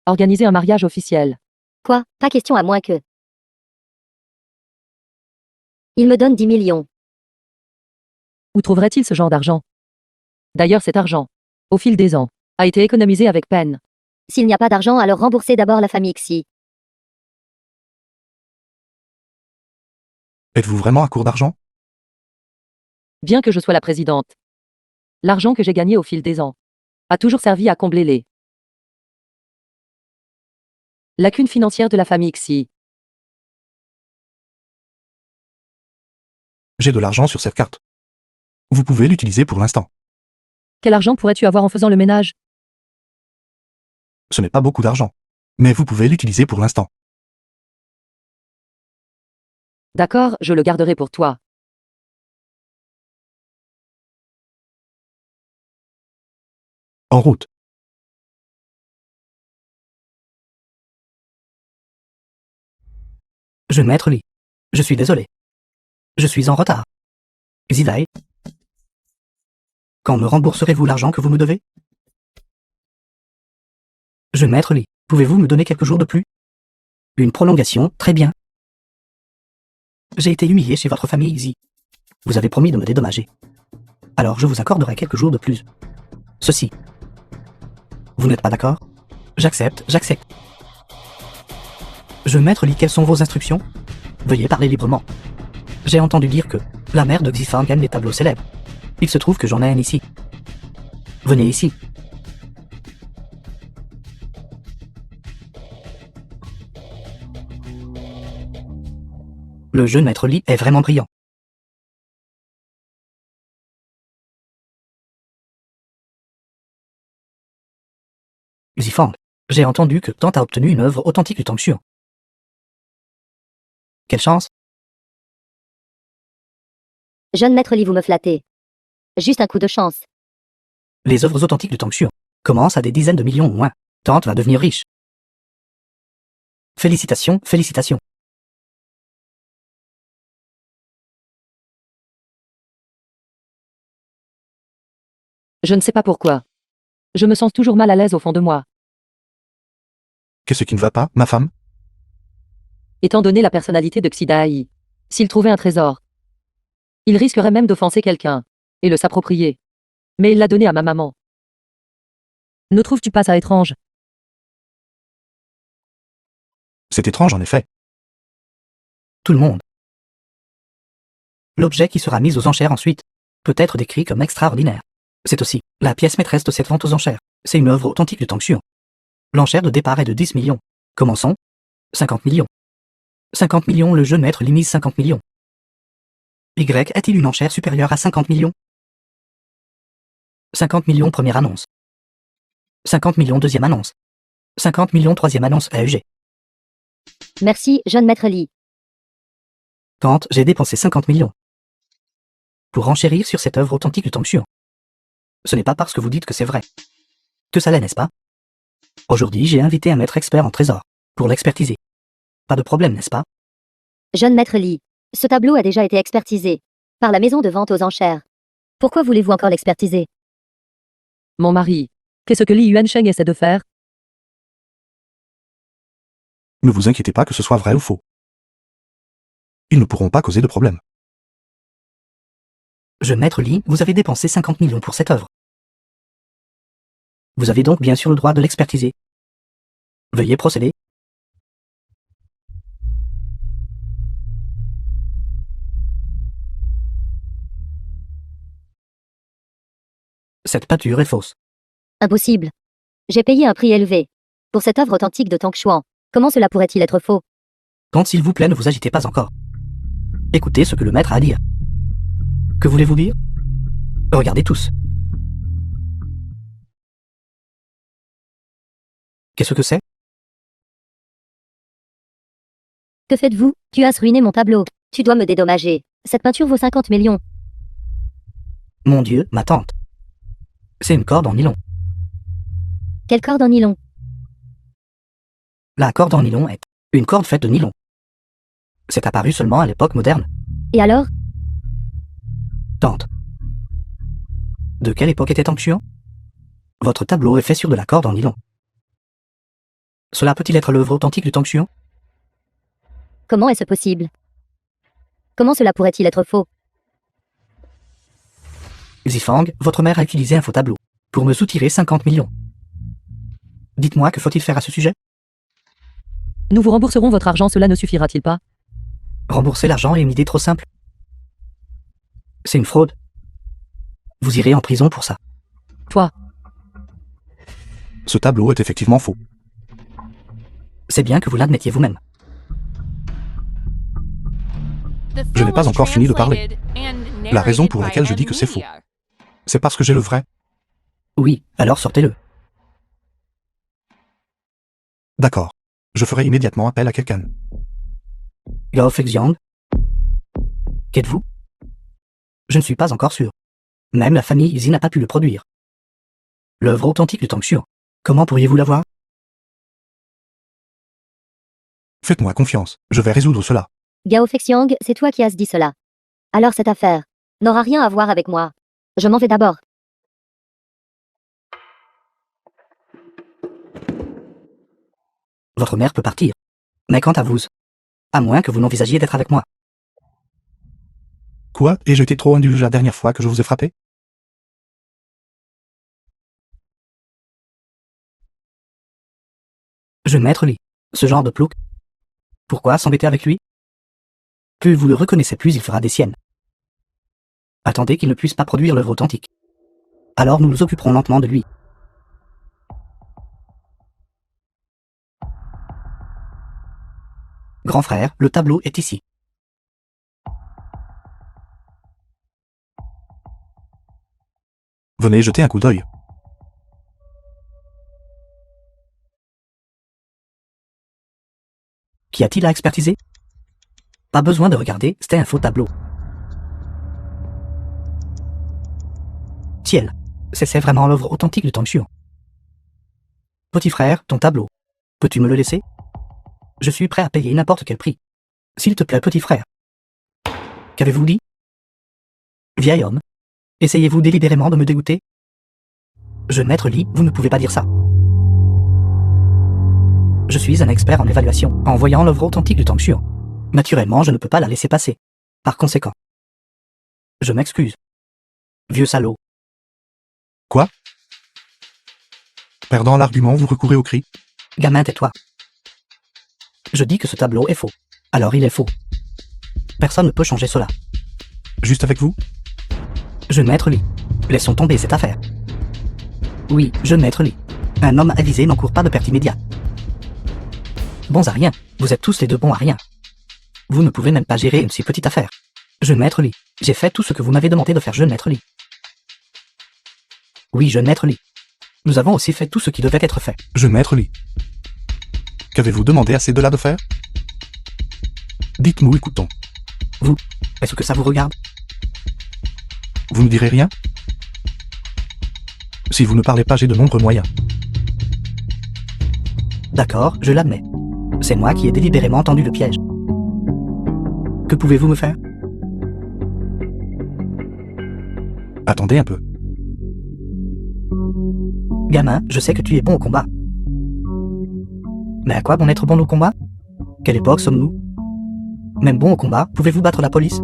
[SPEAKER 4] organiser un mariage officiel.
[SPEAKER 3] Quoi? Pas question à moins que... Il me donne 10 millions.
[SPEAKER 4] Où trouverait-il ce genre d'argent? D'ailleurs, cet argent, au fil des ans, a été économisé avec peine.
[SPEAKER 3] S'il n'y a pas d'argent, alors remboursez d'abord la famille Xi.
[SPEAKER 2] Êtes-vous vraiment à court d'argent?
[SPEAKER 4] Bien que je sois la présidente, l'argent que j'ai gagné au fil des ans a toujours servi à combler les lacunes financières de la famille Xi.
[SPEAKER 2] J'ai de l'argent sur cette carte. Vous pouvez l'utiliser pour l'instant.
[SPEAKER 4] Quel argent pourrais-tu avoir en faisant le ménage?
[SPEAKER 2] Ce n'est pas beaucoup d'argent. Mais vous pouvez l'utiliser pour l'instant.
[SPEAKER 4] D'accord, je le garderai pour toi.
[SPEAKER 2] En route.
[SPEAKER 1] Je maître Li. Je suis désolé. Je suis en retard. Xidai. Quand me rembourserez-vous l'argent que vous me devez? Je maître Li. Pouvez-vous me donner quelques jours de plus? Une prolongation, très bien. J'ai été humilié chez votre famille Xi. Vous avez promis de me dédommager. Alors je vous accorderai quelques jours de plus. Ceci. Vous n'êtes pas d'accord? J'accepte, j'accepte. Je maître Lee, quelles sont vos instructions? Veuillez parler librement. J'ai entendu dire que la mère de Xifang aime les tableaux célèbres. Il se trouve que j'en ai un ici. Venez ici. Le jeune maître Lee est vraiment brillant. Xifang, j'ai entendu que Tante a obtenu une œuvre authentique du Tangxuan. Quelle chance!
[SPEAKER 3] Jeune maître Lee, vous me flattez. Juste un coup de chance.
[SPEAKER 1] Les œuvres authentiques du Tangxuan commencent à des dizaines de millions au moins. Tante va devenir riche. Félicitations, félicitations.
[SPEAKER 4] Je ne sais pas pourquoi. Je me sens toujours mal à l'aise au fond de moi.
[SPEAKER 2] Qu'est-ce qui ne va pas, ma femme?
[SPEAKER 4] Étant donné la personnalité de Xidai, s'il trouvait un trésor, il risquerait même d'offenser quelqu'un et le s'approprier. Mais il l'a donné à ma maman. Ne trouves-tu pas ça étrange?
[SPEAKER 2] C'est étrange en effet.
[SPEAKER 1] Tout le monde. L'objet qui sera mis aux enchères ensuite peut être décrit comme extraordinaire. C'est aussi la pièce maîtresse de cette vente aux enchères. C'est une œuvre authentique du Tangxuan. L'enchère de départ est de 10 millions. Commençons. 50 millions. 50 millions, le jeune maître limite 50 millions. Y est-il une enchère supérieure à 50 millions? 50 millions première annonce. 50 millions deuxième annonce. 50 millions troisième annonce AEG.
[SPEAKER 3] Merci, jeune maître Lee.
[SPEAKER 1] Tante, j'ai dépensé 50 millions. Pour renchérir sur cette œuvre authentique du Tangxuan. Ce n'est pas parce que vous dites que c'est vrai. Que ça l'est, n'est-ce pas? Aujourd'hui, j'ai invité un maître expert en trésor. Pour l'expertiser. Pas de problème, n'est-ce pas?
[SPEAKER 3] Jeune maître Lee, ce tableau a déjà été expertisé par la maison de vente aux enchères. Pourquoi voulez-vous encore l'expertiser?
[SPEAKER 4] Mon mari, qu'est-ce que Li Yuansheng essaie de faire?
[SPEAKER 2] Ne vous inquiétez pas que ce soit vrai ou faux. Ils ne pourront pas causer de problème.
[SPEAKER 1] Jeune maître Lee, vous avez dépensé 50 millions pour cette œuvre. Vous avez donc bien sûr le droit de l'expertiser. Veuillez procéder. Cette peinture est fausse.
[SPEAKER 3] Impossible. J'ai payé un prix élevé pour cette œuvre authentique de Tangxuan. Comment cela pourrait-il être faux?
[SPEAKER 1] Tante, s'il vous plaît, ne vous agitez pas encore. Écoutez ce que le maître a à dire. Que voulez-vous dire? Regardez tous. Qu'est-ce que c'est?
[SPEAKER 3] Que faites-vous? Tu as ruiné mon tableau. Tu dois me dédommager. Cette peinture vaut 50 millions.
[SPEAKER 1] Mon Dieu, ma tante. C'est une corde en nylon.
[SPEAKER 3] Quelle corde en nylon?
[SPEAKER 1] La corde en nylon est une corde faite de nylon. C'est apparu seulement à l'époque moderne.
[SPEAKER 3] Et alors?
[SPEAKER 1] Tante. De quelle époque était Tangxuan? Votre tableau est fait sur de la corde en nylon. Cela peut-il être l'œuvre authentique du Tangxuan?
[SPEAKER 3] Comment est-ce possible? Comment cela pourrait-il être faux?
[SPEAKER 1] Xifang, votre mère a utilisé un faux tableau pour me soutirer 50 millions. Dites-moi, que faut-il faire à ce sujet?
[SPEAKER 4] Nous vous rembourserons votre argent, cela ne suffira-t-il pas?
[SPEAKER 1] Rembourser l'argent est une idée trop simple. C'est une fraude. Vous irez en prison pour ça.
[SPEAKER 4] Toi,
[SPEAKER 2] Ce tableau est effectivement faux.
[SPEAKER 1] C'est bien que vous l'admettiez vous-même.
[SPEAKER 2] Je n'ai pas encore fini de parler. La raison pour laquelle je dis que c'est faux. C'est parce que j'ai le vrai.
[SPEAKER 1] Oui, alors sortez-le.
[SPEAKER 2] D'accord. Je ferai immédiatement appel à quelqu'un.
[SPEAKER 1] Gao Feixiang? Qu'êtes-vous? Je ne suis pas encore sûr. Même la famille Zi n'a pas pu le produire. L'œuvre authentique du Tangxuan. Comment pourriez-vous l'avoir?
[SPEAKER 2] Faites-moi confiance, je vais résoudre cela.
[SPEAKER 3] Gao Feixiang, c'est toi qui as dit cela. Alors cette affaire n'aura rien à voir avec moi. Je m'en vais d'abord.
[SPEAKER 1] Votre mère peut partir. Mais quant à vous, à moins que vous n'envisagiez d'être avec moi.
[SPEAKER 2] Quoi, ai-je été trop indulgent la dernière fois que je vous ai frappé?
[SPEAKER 1] Jeune maître Lee. Ce genre de plouc. Pourquoi s'embêter avec lui? Plus vous le reconnaissez, plus il fera des siennes. Attendez qu'il ne puisse pas produire l'œuvre authentique. Alors nous nous occuperons lentement de lui. Grand frère, le tableau est ici.
[SPEAKER 2] Venez jeter un coup d'œil.
[SPEAKER 1] Qu'y a-t-il à expertiser? Pas besoin de regarder, c'était un faux tableau. Ciel, c'est vraiment l'œuvre authentique de Tang Xuan. Petit frère, ton tableau. Peux-tu me le laisser? Je suis prêt à payer n'importe quel prix. S'il te plaît, petit frère. Qu'avez-vous dit? Vieil homme. Essayez-vous délibérément de me dégoûter? Jeune maître Lee, vous ne pouvez pas dire ça. Je suis un expert en évaluation, en voyant l'œuvre authentique du Tang Xuan. Naturellement, je ne peux pas la laisser passer. Par conséquent, je m'excuse. Vieux salaud.
[SPEAKER 2] Quoi? Perdant l'argument, vous recourez au cri?
[SPEAKER 1] Gamin, tais-toi. Je dis que ce tableau est faux. Alors il est faux. Personne ne peut changer cela.
[SPEAKER 2] Juste avec vous?
[SPEAKER 1] Jeune maître Lee, laissons tomber cette affaire. Oui, jeune maître Lee. Un homme avisé n'encourt pas de perte immédiate. Bons à rien, vous êtes tous les deux bons à rien. Vous ne pouvez même pas gérer une si petite affaire. Jeune maître Lee, j'ai fait tout ce que vous m'avez demandé de faire, jeune maître Lee. Oui, jeune maître Lee. Nous avons aussi fait tout ce qui devait être fait.
[SPEAKER 2] Jeune maître Lee. Qu'avez-vous demandé à ces deux-là de faire? Dites-nous, écoutons.
[SPEAKER 1] Est-ce que ça vous regarde?
[SPEAKER 2] Vous ne direz rien? Si vous ne parlez pas, j'ai de nombreux moyens.
[SPEAKER 1] D'accord, je l'admets. C'est moi qui ai délibérément tendu le piège. Que pouvez-vous me faire?
[SPEAKER 2] Attendez un peu.
[SPEAKER 1] Gamin, je sais que tu es bon au combat. Mais à quoi bon être bon au combat? Quelle époque sommes-nous? Même bon au combat, pouvez-vous battre la police?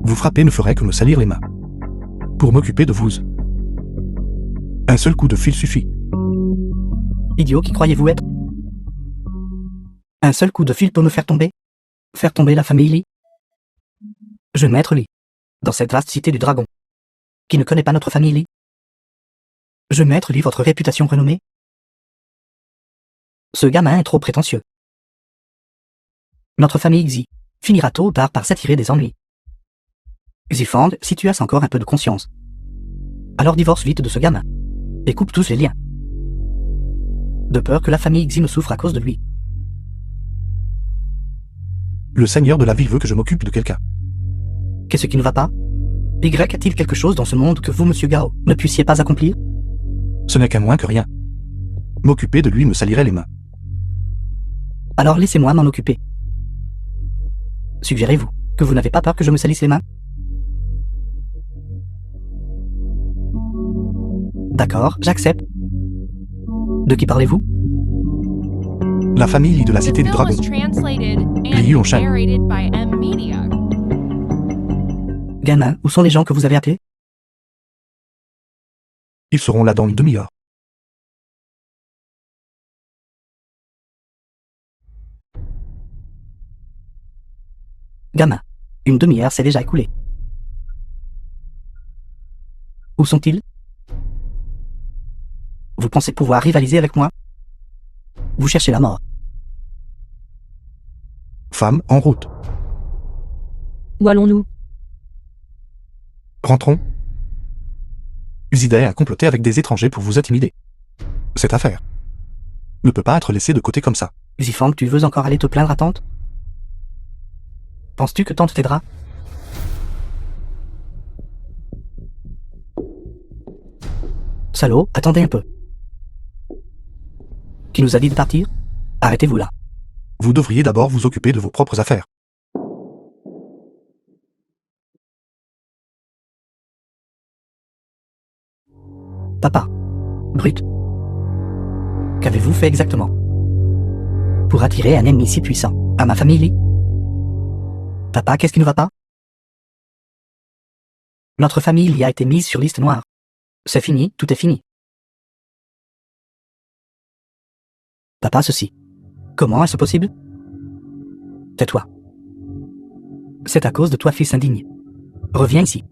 [SPEAKER 2] Vous frapper ne ferait que me salir les mains. Pour m'occuper de vous. Un seul coup de fil suffit.
[SPEAKER 1] Idiot qui croyez-vous être? Un seul coup de fil peut me faire tomber? Faire tomber la famille Lee? Jeune maître Lee. Dans cette vaste cité du dragon. Qui ne connaît pas notre famille Lee? Jeune maître Lee, votre réputation renommée? Ce gamin est trop prétentieux. Notre famille Xi finira tôt ou tard par s'attirer des ennuis. Xifang, si tu as encore un peu de conscience, alors divorce vite de ce gamin, et coupe tous les liens. De peur que la famille Xi ne souffre à cause de lui.
[SPEAKER 2] Le seigneur de la ville veut que je m'occupe de quelqu'un.
[SPEAKER 1] Qu'est-ce qui ne va pas? Y a-t-il quelque chose dans ce monde que vous, monsieur Gao, ne puissiez pas accomplir?
[SPEAKER 2] Ce n'est qu'un moins que rien. M'occuper de lui me salirait les mains.
[SPEAKER 1] Alors laissez-moi m'en occuper. Suggérez-vous que vous n'avez pas peur que je me salisse les mains? D'accord, j'accepte. De qui parlez-vous?
[SPEAKER 2] La famille Lee de la cité du
[SPEAKER 5] The
[SPEAKER 2] dragon.
[SPEAKER 5] film was translated
[SPEAKER 2] Liu
[SPEAKER 5] and
[SPEAKER 2] Yongsheng.
[SPEAKER 5] narrated by M Media.
[SPEAKER 1] Gamin, où sont les gens que vous avez appelés?
[SPEAKER 2] Ils seront là dans une demi-heure.
[SPEAKER 1] Gamin, une demi-heure s'est déjà écoulée. Où sont-ils? Vous pensez pouvoir rivaliser avec moi? Vous cherchez la mort.
[SPEAKER 2] Femme, en route.
[SPEAKER 4] Où allons-nous?
[SPEAKER 2] Rentrons. Usidai a comploté avec des étrangers pour vous intimider. Cette affaire ne peut pas être laissée de côté comme ça.
[SPEAKER 1] Xifang, tu veux encore aller te plaindre à tante? Penses-tu que tante t'aidera? Salaud, attendez un peu. Qui nous a dit de partir? Arrêtez-vous là.
[SPEAKER 2] Vous devriez d'abord vous occuper de vos propres affaires.
[SPEAKER 1] Papa. Brut. Qu'avez-vous fait exactement? Pour attirer un ennemi si puissant à ma famille Lee? Papa, qu'est-ce qui ne va pas? Notre famille y a été mise sur liste noire. C'est fini, tout est fini. Papa, ceci. Comment est-ce possible? Tais-toi. C'est à cause de toi, fils indigne. Reviens ici.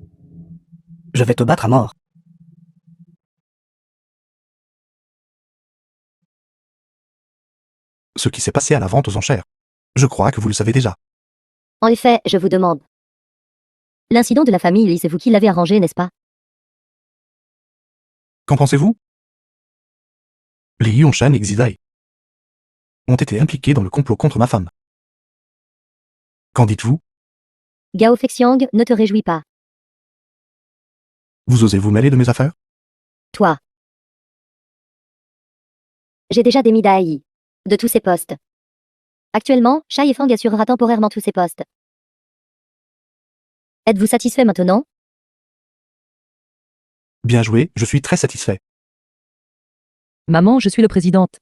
[SPEAKER 1] Je vais te battre à mort.
[SPEAKER 2] Ce qui s'est passé à la vente aux enchères. Je crois que vous le savez déjà.
[SPEAKER 3] En effet, je vous demande. L'incident de la famille Lee, c'est vous qui l'avez arrangé, n'est-ce pas?
[SPEAKER 2] Qu'en pensez-vous? Les Yunshan et Xidai ont été impliqués dans le complot contre ma femme. Qu'en dites-vous?
[SPEAKER 3] Gao Fexiang, ne te réjouis pas.
[SPEAKER 2] Vous osez vous mêler de mes affaires?
[SPEAKER 3] Toi. J'ai déjà démis Dai de tous ses postes. Actuellement, Shai Fang assurera temporairement tous ses postes. Êtes-vous satisfait maintenant?
[SPEAKER 2] Bien joué, je suis très satisfait.
[SPEAKER 4] Maman, je suis le présidente.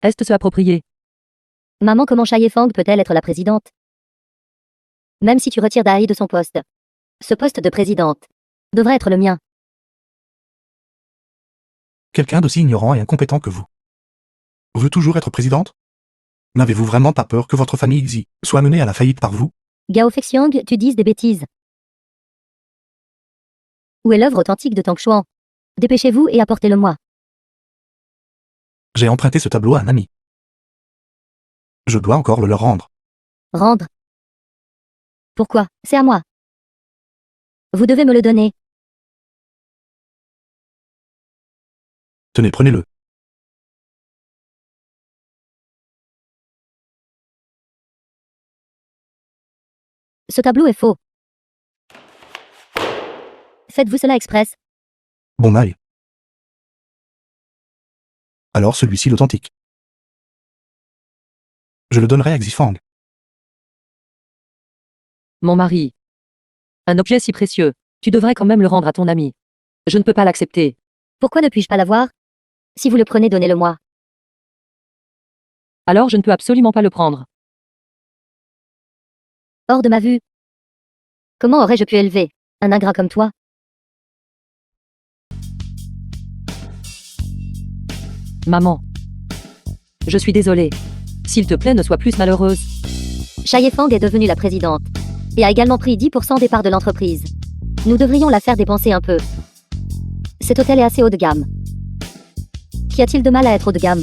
[SPEAKER 4] Est-ce se approprier?
[SPEAKER 3] Maman, comment Shai Fang peut-elle être la présidente? Même si tu retires Dai de son poste. Ce poste de présidente devrait être le mien.
[SPEAKER 2] Quelqu'un d'aussi ignorant et incompétent que vous veut toujours être présidente? N'avez-vous vraiment pas peur que votre famille Xi soit menée à la faillite par vous?
[SPEAKER 3] Gao Fexiang, tu dises des bêtises. Où est l'œuvre authentique de Tang Xuan? Dépêchez-vous et apportez-le-moi.
[SPEAKER 2] J'ai emprunté ce tableau à un ami. Je dois encore le leur rendre.
[SPEAKER 3] Rendre. Pourquoi? C'est à moi. Vous devez me le donner.
[SPEAKER 2] Tenez, prenez-le.
[SPEAKER 3] Ce tableau est faux. Faites-vous cela express?
[SPEAKER 2] Bon maille. Alors celui-ci l'authentique. Je le donnerai à Xifang.
[SPEAKER 4] Mon mari. Un objet si précieux. Tu devrais quand même le rendre à ton ami. Je ne peux pas l'accepter.
[SPEAKER 3] Pourquoi ne puis-je pas l'avoir? Si vous le prenez, donnez-le-moi.
[SPEAKER 4] Alors je ne peux absolument pas le prendre.
[SPEAKER 3] Hors de ma vue. Comment aurais-je pu élever un ingrat comme toi?
[SPEAKER 4] Maman. Je suis désolée. S'il te plaît, ne sois plus malheureuse.
[SPEAKER 3] Shai Fang est devenue la présidente et a également pris 10% des parts de l'entreprise. Nous devrions la faire dépenser un peu. Cet hôtel est assez haut de gamme. Qu'y a-t-il de mal à être haut de gamme?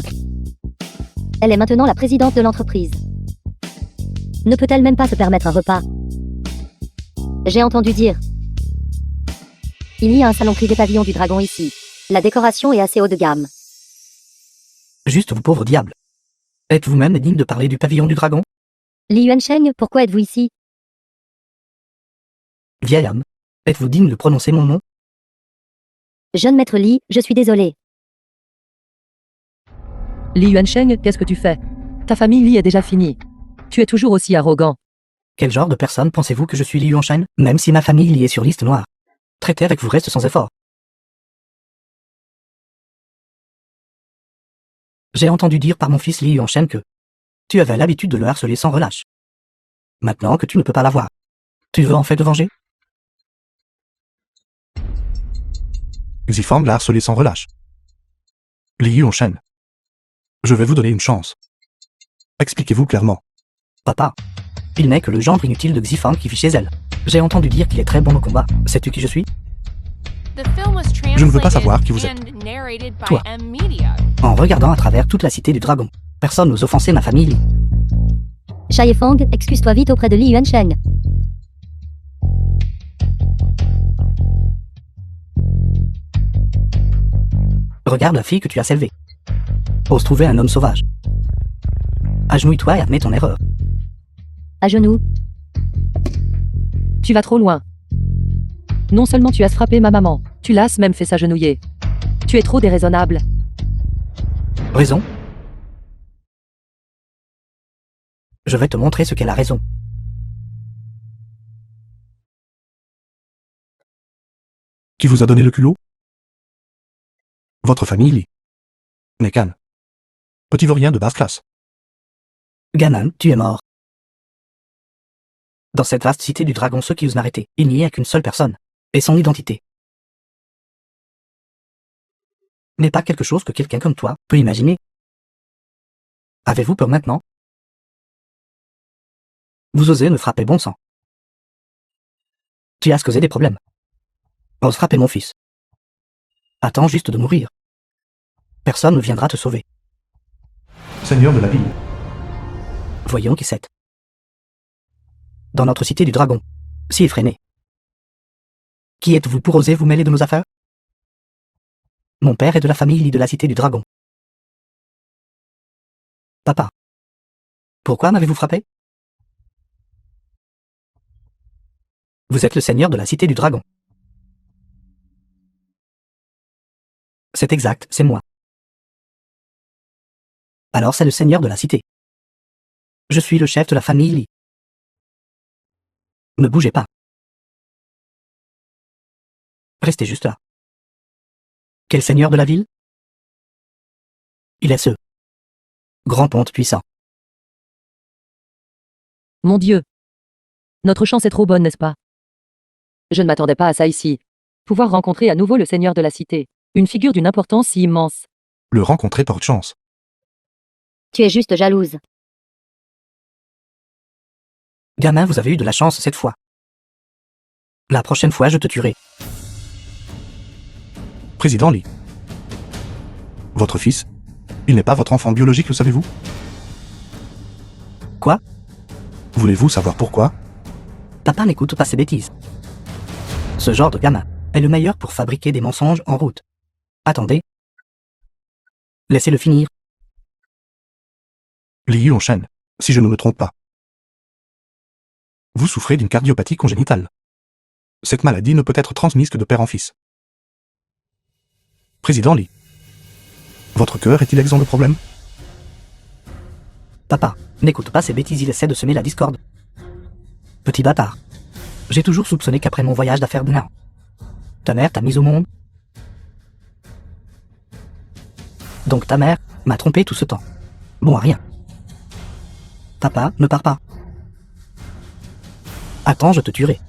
[SPEAKER 3] Elle est maintenant la présidente de l'entreprise. Ne peut-elle même pas se permettre un repas? J'ai entendu dire. Il y a un salon privé pavillon du dragon ici. La décoration est assez haut de gamme.
[SPEAKER 1] Juste vous pauvres diables. Êtes-vous même digne de parler du pavillon du dragon?
[SPEAKER 3] Li Yuansheng, pourquoi êtes-vous ici?
[SPEAKER 1] Vieil âme. Êtes-vous digne de prononcer mon nom?
[SPEAKER 3] Jeune maître Li, je suis désolé.
[SPEAKER 4] Li Yuansheng, qu'est-ce que tu fais? Ta famille Li est déjà finie. Tu es toujours aussi arrogant.
[SPEAKER 1] Quel genre de personne pensez-vous que je suis Li Yuanshan? Même si ma famille y est sur liste noire. Traiter avec vous reste sans effort. J'ai entendu dire par mon fils Li Yuanshan que tu avais l'habitude de le harceler sans relâche. Maintenant que tu ne peux pas l'avoir, tu veux en fait te venger?
[SPEAKER 2] Xifang l'a harcelé sans relâche. Li Yunshan. Je vais vous donner une chance. Expliquez-vous clairement.
[SPEAKER 1] Papa, il n'est que le gendre inutile de Xifang qui vit chez elle. J'ai entendu dire qu'il est très bon au combat. Sais-tu qui je suis?
[SPEAKER 2] Je ne veux pas savoir qui vous êtes.
[SPEAKER 1] Toi. En regardant à travers toute la cité du dragon, personne n'ose offenser ma famille.
[SPEAKER 3] Shai Fang, excuse-toi vite auprès de Li Yuansheng.
[SPEAKER 1] Regarde la fille que tu as élevée. Ose trouver un homme sauvage. Agenouille-toi et admets ton erreur.
[SPEAKER 3] À genoux.
[SPEAKER 4] Tu vas trop loin. Non seulement tu as frappé ma maman, tu l'as même fait s'agenouiller. Tu es trop déraisonnable.
[SPEAKER 1] Raison? Je vais te montrer ce qu'est la raison.
[SPEAKER 2] Qui vous a donné le culot? Votre famille Li. Nekan. Petit vaurien de basse classe.
[SPEAKER 1] Ganon, tu es mort. Dans cette vaste cité du dragon, ceux qui osent m'arrêter, il n'y a qu'une seule personne. Et son identité n'est pas quelque chose que quelqu'un comme toi peut imaginer. Avez-vous peur maintenant? Vous osez me frapper, bon sang. Tu as causé des problèmes. Ose frapper mon fils. Attends juste de mourir. Personne ne viendra te sauver.
[SPEAKER 2] Seigneur de la ville.
[SPEAKER 1] Voyons qui c'est. Dans notre cité du dragon, si effréné. Qui êtes-vous pour oser vous mêler de nos affaires? Mon père est de la famille Lee de la cité du dragon. Papa. Pourquoi m'avez-vous frappé? Vous êtes le seigneur de la cité du dragon. C'est exact, c'est moi. Alors c'est le seigneur de la cité. Je suis le chef de la famille Lee. Ne bougez pas. Restez juste là. Quel seigneur de la ville? Il est ce grand ponte puissant.
[SPEAKER 4] Mon Dieu. Notre chance est trop bonne, n'est-ce pas? Je ne m'attendais pas à ça ici. Pouvoir rencontrer à nouveau le seigneur de la cité. Une figure d'une importance si immense.
[SPEAKER 2] Le rencontrer porte chance.
[SPEAKER 3] Tu es juste jalouse.
[SPEAKER 1] Gamin, vous avez eu de la chance cette fois. La prochaine fois, je te tuerai.
[SPEAKER 2] Président Lee. Votre fils, il n'est pas votre enfant biologique, le savez-vous?
[SPEAKER 1] Quoi?
[SPEAKER 2] Voulez-vous savoir pourquoi?
[SPEAKER 1] Papa n'écoute pas ces bêtises. Ce genre de gamin est le meilleur pour fabriquer des mensonges en route. Attendez. Laissez-le finir.
[SPEAKER 2] Li Yunshen, si je ne me trompe pas. Vous souffrez d'une cardiopathie congénitale. Cette maladie ne peut être transmise que de père en fils. Président Lee. Votre cœur est-il exempt de problème?
[SPEAKER 1] Papa, n'écoute pas ces bêtises, il essaie de semer la discorde. Petit bâtard. J'ai toujours soupçonné qu'après mon voyage d'affaires de nain, ta mère t'a mise au monde. Donc ta mère m'a trompé tout ce temps. Bon à rien. Papa, ne pars pas. Attends, je te tuerai.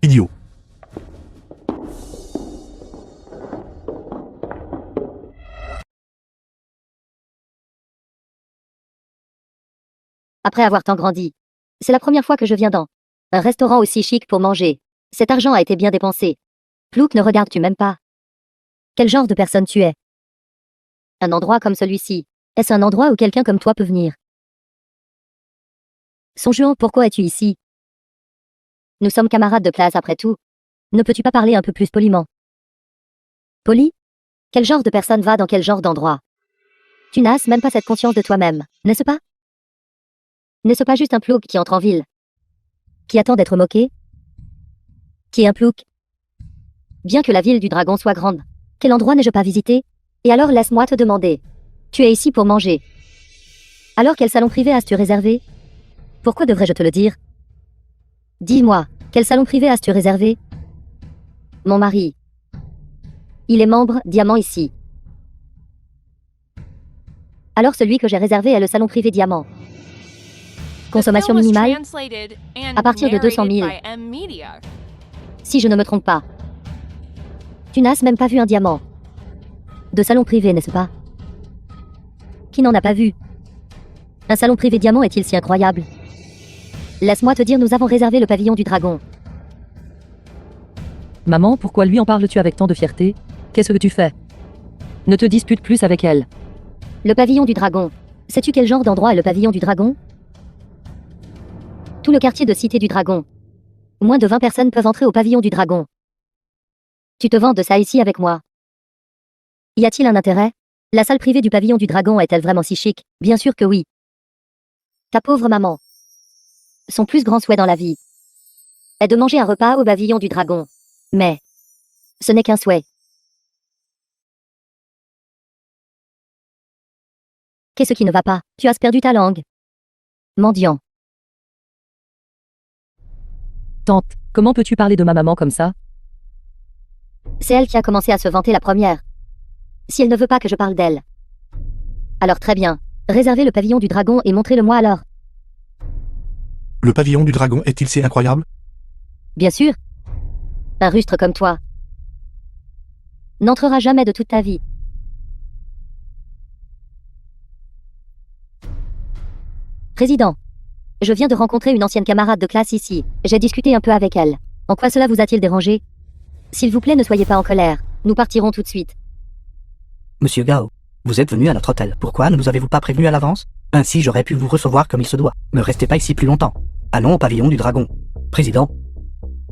[SPEAKER 2] Idiot.
[SPEAKER 3] Après avoir tant grandi. C'est la première fois que je viens dans un restaurant aussi chic pour manger. Cet argent a été bien dépensé. Plouk, ne regardes-tu même pas? Quel genre de personne tu es? Un endroit comme celui-ci, est-ce un endroit où quelqu'un comme toi peut venir? Songeons, pourquoi es-tu ici? Nous sommes camarades de classe après tout. Ne peux-tu pas parler un peu plus poliment? Poli? Quel genre de personne va dans quel genre d'endroit? Tu n'as même pas cette conscience de toi-même, n'est-ce pas? N'est-ce pas juste un plouk qui entre en ville? Qui attend d'être moqué? Qui est un plouk? Bien que la ville du dragon soit grande, quel endroit n'ai-je pas visité? Et alors laisse-moi te demander. Tu es ici pour manger. Alors quel salon privé as-tu réservé? Pourquoi devrais-je te le dire? Dis-moi, quel salon privé as-tu réservé? Mon mari. Il est membre Diamant ici. Alors celui que j'ai réservé est le salon privé Diamant. Consommation minimale à partir de 200 000. Si je ne me trompe pas. Tu n'as même pas vu un diamant. De salon privé, n'est-ce pas? Qui n'en a pas vu? Un salon privé diamant est-il si incroyable? Laisse-moi te dire, nous avons réservé le pavillon du dragon.
[SPEAKER 4] Maman, pourquoi lui en parles-tu avec tant de fierté? Qu'est-ce que tu fais? Ne te dispute plus avec elle.
[SPEAKER 3] Le pavillon du dragon. Sais-tu quel genre d'endroit est le pavillon du dragon? Tout le quartier de Cité du Dragon. Moins de 20 personnes peuvent entrer au pavillon du dragon. Tu te vantes de ça ici avec moi? Y a-t-il un intérêt? La salle privée du pavillon du dragon est-elle vraiment si chic? Bien sûr que oui. Ta pauvre maman. Son plus grand souhait dans la vie est de manger un repas au pavillon du dragon. Mais ce n'est qu'un souhait. Qu'est-ce qui ne va pas? Tu as perdu ta langue. Mendiant.
[SPEAKER 4] Tante, comment peux-tu parler de ma maman comme ça?
[SPEAKER 3] C'est elle qui a commencé à se vanter la première. Si elle ne veut pas que je parle d'elle. Alors très bien. Réservez le pavillon du dragon et montrez-le-moi alors.
[SPEAKER 2] Le pavillon du dragon est-il si incroyable?
[SPEAKER 3] Bien sûr. Un rustre comme toi n'entrera jamais de toute ta vie. Président, je viens de rencontrer une ancienne camarade de classe ici. J'ai discuté un peu avec elle. En quoi cela vous a-t-il dérangé? S'il vous plaît, ne soyez pas en colère. Nous partirons tout de suite.
[SPEAKER 1] Monsieur Gao, vous êtes venu à notre hôtel. Pourquoi ne nous avez-vous pas prévenu à l'avance? Ainsi j'aurais pu vous recevoir comme il se doit. Ne restez pas ici plus longtemps. Allons au pavillon du dragon. Président,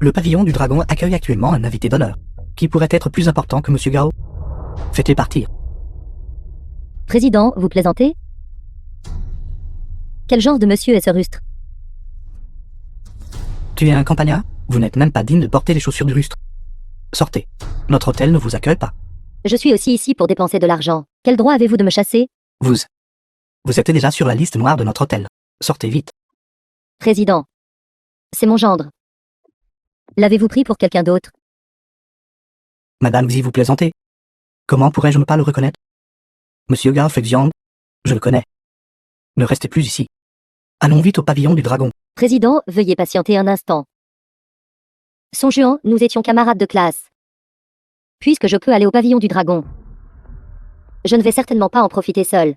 [SPEAKER 1] le pavillon du dragon accueille actuellement un invité d'honneur. Qui pourrait être plus important que Monsieur Gao? Faites-les partir.
[SPEAKER 3] Président, vous plaisantez? Quel genre de monsieur est ce rustre?
[SPEAKER 1] Tu es un campagnard? Vous n'êtes même pas digne de porter les chaussures du rustre. Sortez. Notre hôtel ne vous accueille pas.
[SPEAKER 3] Je suis aussi ici pour dépenser de l'argent. Quel droit avez-vous de me chasser?
[SPEAKER 1] Vous êtes déjà sur la liste noire de notre hôtel. Sortez vite.
[SPEAKER 3] Président, c'est mon gendre. L'avez-vous pris pour quelqu'un d'autre?
[SPEAKER 1] Madame Xi, vous plaisantez? Comment pourrais-je ne pas le reconnaître? Monsieur Gao Feixiang, je le connais. Ne restez plus ici. Allons vite au pavillon du dragon.
[SPEAKER 3] Président, veuillez patienter un instant. Songeons, nous étions camarades de classe. Puisque je peux aller au pavillon du dragon, je ne vais certainement pas en profiter seul.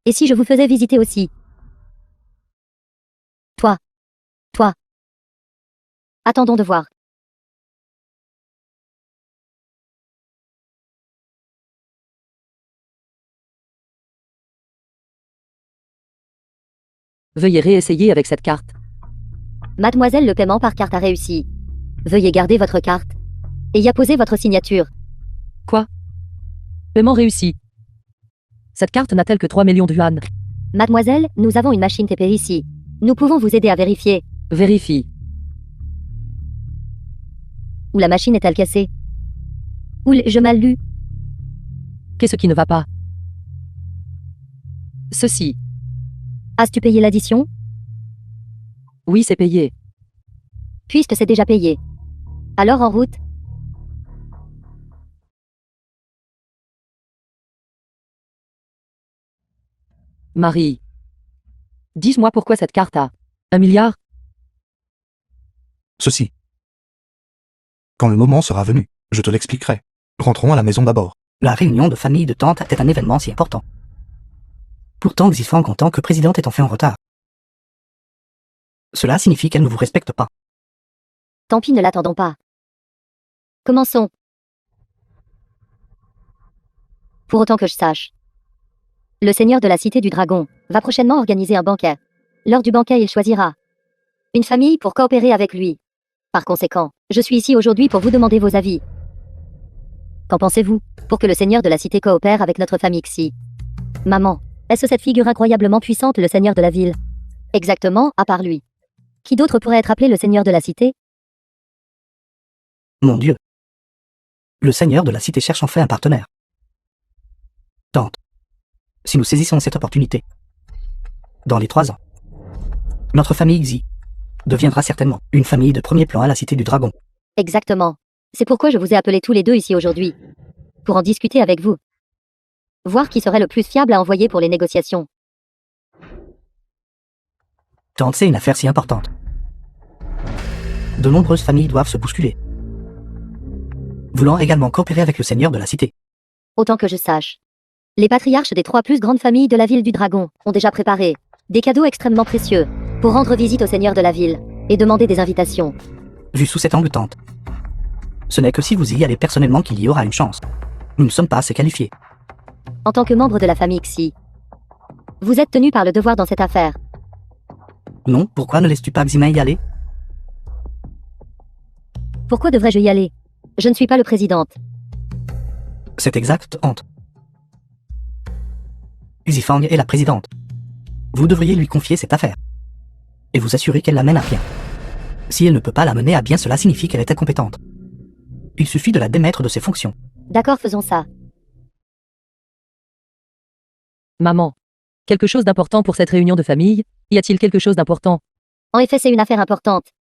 [SPEAKER 3] Et si je vous faisais visiter aussi? Toi. Attendons de voir.
[SPEAKER 4] Veuillez réessayer avec cette carte.
[SPEAKER 3] Mademoiselle, le paiement par carte a réussi. Veuillez garder votre carte et y apposer votre signature.
[SPEAKER 4] Quoi? Paiement réussi. Cette carte n'a-t-elle que 3 millions de yuan?
[SPEAKER 3] Mademoiselle, nous avons une machine TP ici. Nous pouvons vous aider à vérifier.
[SPEAKER 4] Vérifie.
[SPEAKER 3] Ou la machine est-elle cassée? Ou je mal lu?
[SPEAKER 4] Qu'est-ce qui ne va pas? Ceci.
[SPEAKER 3] As-tu payé l'addition?
[SPEAKER 4] Oui, c'est payé.
[SPEAKER 3] Puisque c'est déjà payé. Alors en route.
[SPEAKER 4] Marie. Dis-moi pourquoi cette carte a 1 milliard?
[SPEAKER 2] Ceci. Quand le moment sera venu, je te l'expliquerai. Rentrons à la maison d'abord.
[SPEAKER 1] La réunion de famille de tante est un événement si important. Pourtant Xifang en tant que présidente est enfin en retard. Cela signifie qu'elle ne vous respecte pas.
[SPEAKER 3] Tant pis, ne l'attendons pas. Commençons. Pour autant que je sache, le seigneur de la Cité du Dragon va prochainement organiser un banquet. Lors du banquet, il choisira une famille pour coopérer avec lui. Par conséquent, je suis ici aujourd'hui pour vous demander vos avis. Qu'en pensez-vous, pour que le seigneur de la Cité coopère avec notre famille Xi? Maman, est-ce cette figure incroyablement puissante, le seigneur de la ville? Exactement, à part lui. Qui d'autre pourrait être appelé le seigneur de la Cité?
[SPEAKER 1] Mon Dieu. Le seigneur de la cité cherche enfin un partenaire. Tante, si nous saisissons cette opportunité, dans les 3 ans, notre famille Xi deviendra certainement une famille de premier plan à la Cité du Dragon.
[SPEAKER 3] Exactement. C'est pourquoi je vous ai appelés tous les deux ici aujourd'hui. Pour en discuter avec vous. Voir qui serait le plus fiable à envoyer pour les négociations.
[SPEAKER 1] Tante, c'est une affaire si importante. De nombreuses familles doivent se bousculer. Voulant également coopérer avec le seigneur de la cité.
[SPEAKER 3] Autant que je sache. Les patriarches des 3 plus grandes familles de la ville du Dragon ont déjà préparé des cadeaux extrêmement précieux pour rendre visite au seigneur de la ville et demander des invitations.
[SPEAKER 1] Vu sous cet angle, tante, ce n'est que si vous y allez personnellement qu'il y aura une chance. Nous ne sommes pas assez qualifiés.
[SPEAKER 3] En tant que membre de la famille Xi, vous êtes tenu par le devoir dans cette affaire.
[SPEAKER 1] Non, pourquoi ne laisses-tu pas Ximei y aller?
[SPEAKER 3] Pourquoi devrais-je y aller? Je ne suis pas le présidente.
[SPEAKER 1] C'est exact, tante. Xifang est la présidente. Vous devriez lui confier cette affaire. Et vous assurer qu'elle l'amène à bien. Si elle ne peut pas la mener à bien, cela signifie qu'elle est incompétente. Il suffit de la démettre de ses fonctions.
[SPEAKER 3] D'accord, faisons ça.
[SPEAKER 4] Maman. Quelque chose d'important pour cette réunion de famille? Y a-t-il quelque chose d'important?
[SPEAKER 3] En effet, c'est une affaire importante.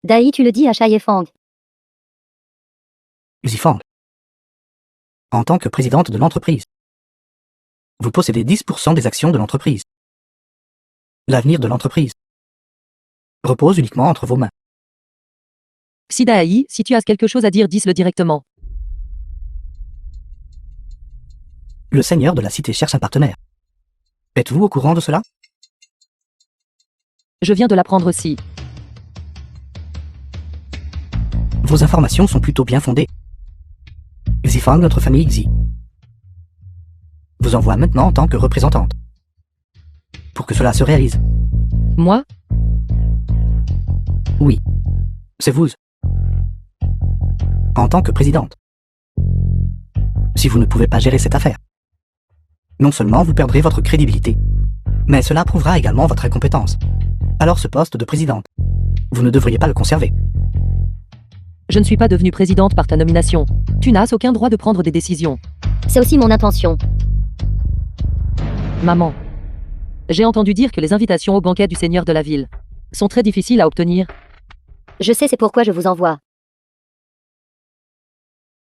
[SPEAKER 3] Dai, tu le dis à Shai Fang.
[SPEAKER 1] Xifang, en tant que présidente de l'entreprise, Vous possédez 10% des actions de l'entreprise. L'avenir de l'entreprise repose uniquement entre vos mains.
[SPEAKER 4] Xidaï, si tu as quelque chose à dire, dis-le directement.
[SPEAKER 1] Le seigneur de la cité cherche un partenaire. Êtes-vous au courant de cela?
[SPEAKER 4] Je viens de l'apprendre aussi.
[SPEAKER 1] Vos informations sont plutôt bien fondées. Xifang, notre famille Xi, vous envoie maintenant en tant que représentante. Pour que cela se réalise.
[SPEAKER 4] Moi?
[SPEAKER 1] Oui. C'est vous. En tant que présidente. Si vous ne pouvez pas gérer cette affaire, non seulement vous perdrez votre crédibilité, mais cela prouvera également votre incompétence. Alors ce poste de présidente, vous ne devriez pas le conserver.
[SPEAKER 4] Je ne suis pas devenue présidente par ta nomination. Tu n'as aucun droit de prendre des décisions.
[SPEAKER 3] C'est aussi mon intention.
[SPEAKER 4] Maman. J'ai entendu dire que les invitations au banquet du seigneur de la ville sont très difficiles à obtenir.
[SPEAKER 3] Je sais, c'est pourquoi je vous envoie.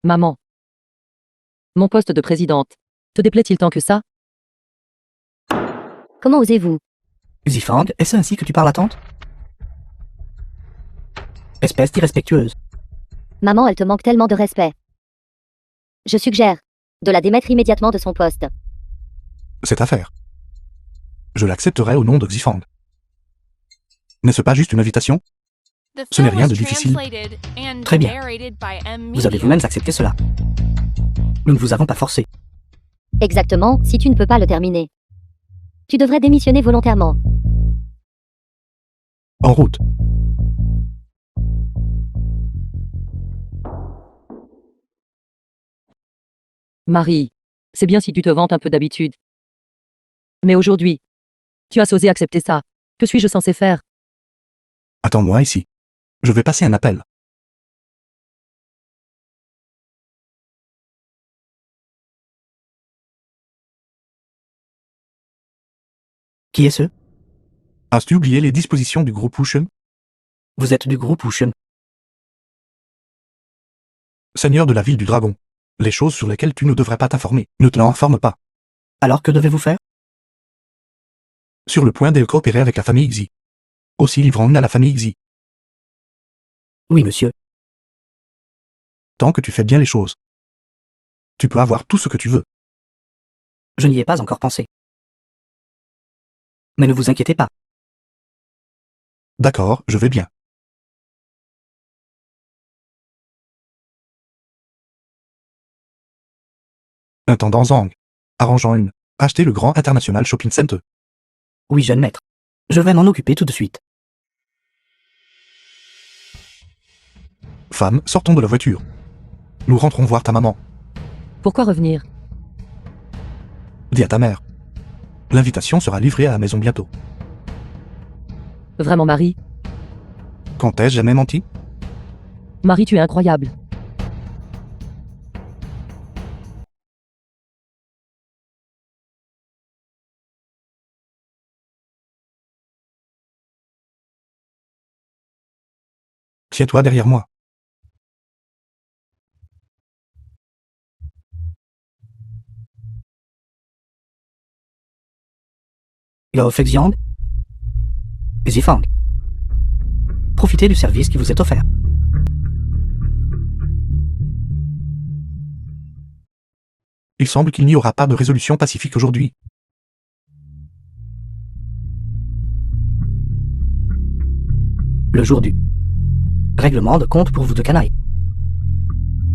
[SPEAKER 4] Maman. Mon poste de présidente te déplaît-il tant que ça?
[SPEAKER 3] Comment osez-vous?
[SPEAKER 1] Xifang, est-ce ainsi que tu parles à tante? Espèce d'irrespectueuse.
[SPEAKER 3] Maman, elle te manque tellement de respect. Je suggère de la démettre immédiatement de son poste.
[SPEAKER 2] Cette affaire. Je l'accepterai au nom de Xifang. N'est-ce pas juste une invitation?
[SPEAKER 5] The
[SPEAKER 2] Ce n'est
[SPEAKER 5] film
[SPEAKER 2] rien
[SPEAKER 5] was
[SPEAKER 2] de difficile.
[SPEAKER 5] translated and
[SPEAKER 1] Très bien.
[SPEAKER 5] narrated by M.
[SPEAKER 1] Vous avez
[SPEAKER 5] Media.
[SPEAKER 1] vous-même accepté cela. Nous ne vous avons pas forcé.
[SPEAKER 3] Exactement, si tu ne peux pas le terminer. Tu devrais démissionner volontairement.
[SPEAKER 2] En route.
[SPEAKER 4] Marie. C'est bien si tu te vantes un peu d'habitude. Mais aujourd'hui, tu as osé accepter ça. Que suis-je censé faire?
[SPEAKER 2] Attends-moi ici. Je vais passer un appel.
[SPEAKER 1] Qui est ce?
[SPEAKER 2] As-tu oublié les dispositions du groupe Wushen?
[SPEAKER 1] Vous êtes du groupe Wushen.
[SPEAKER 2] Seigneur de la ville du dragon. Les choses sur lesquelles tu ne devrais pas t'informer, ne te informe pas.
[SPEAKER 1] Alors que devez-vous faire?
[SPEAKER 2] Sur le point de coopérer avec la famille Xi. Aussi livrons-nous à la famille Xi.
[SPEAKER 1] Oui, monsieur.
[SPEAKER 2] Tant que tu fais bien les choses. Tu peux avoir tout ce que tu veux.
[SPEAKER 1] Je n'y ai pas encore pensé. Mais ne vous inquiétez pas.
[SPEAKER 2] D'accord, je vais bien. Intendant Zhang. Arrangeant une. Acheter le grand International Shopping Center.
[SPEAKER 1] Oui, jeune maître. Je vais m'en occuper tout de suite.
[SPEAKER 2] Femme, sortons de la voiture. Nous rentrons voir ta maman.
[SPEAKER 4] Pourquoi revenir?
[SPEAKER 2] Dis à ta mère. L'invitation sera livrée à la maison bientôt.
[SPEAKER 4] Vraiment, Marie?
[SPEAKER 2] Quand ai-je jamais menti?
[SPEAKER 4] Marie, tu es incroyable.
[SPEAKER 2] Tiens-toi derrière moi.
[SPEAKER 1] Gao Feixiang, Xifang. Profitez du service qui vous est offert.
[SPEAKER 2] Il semble qu'il n'y aura pas de résolution pacifique aujourd'hui.
[SPEAKER 1] Le jour du règlement de compte pour vous deux canailles.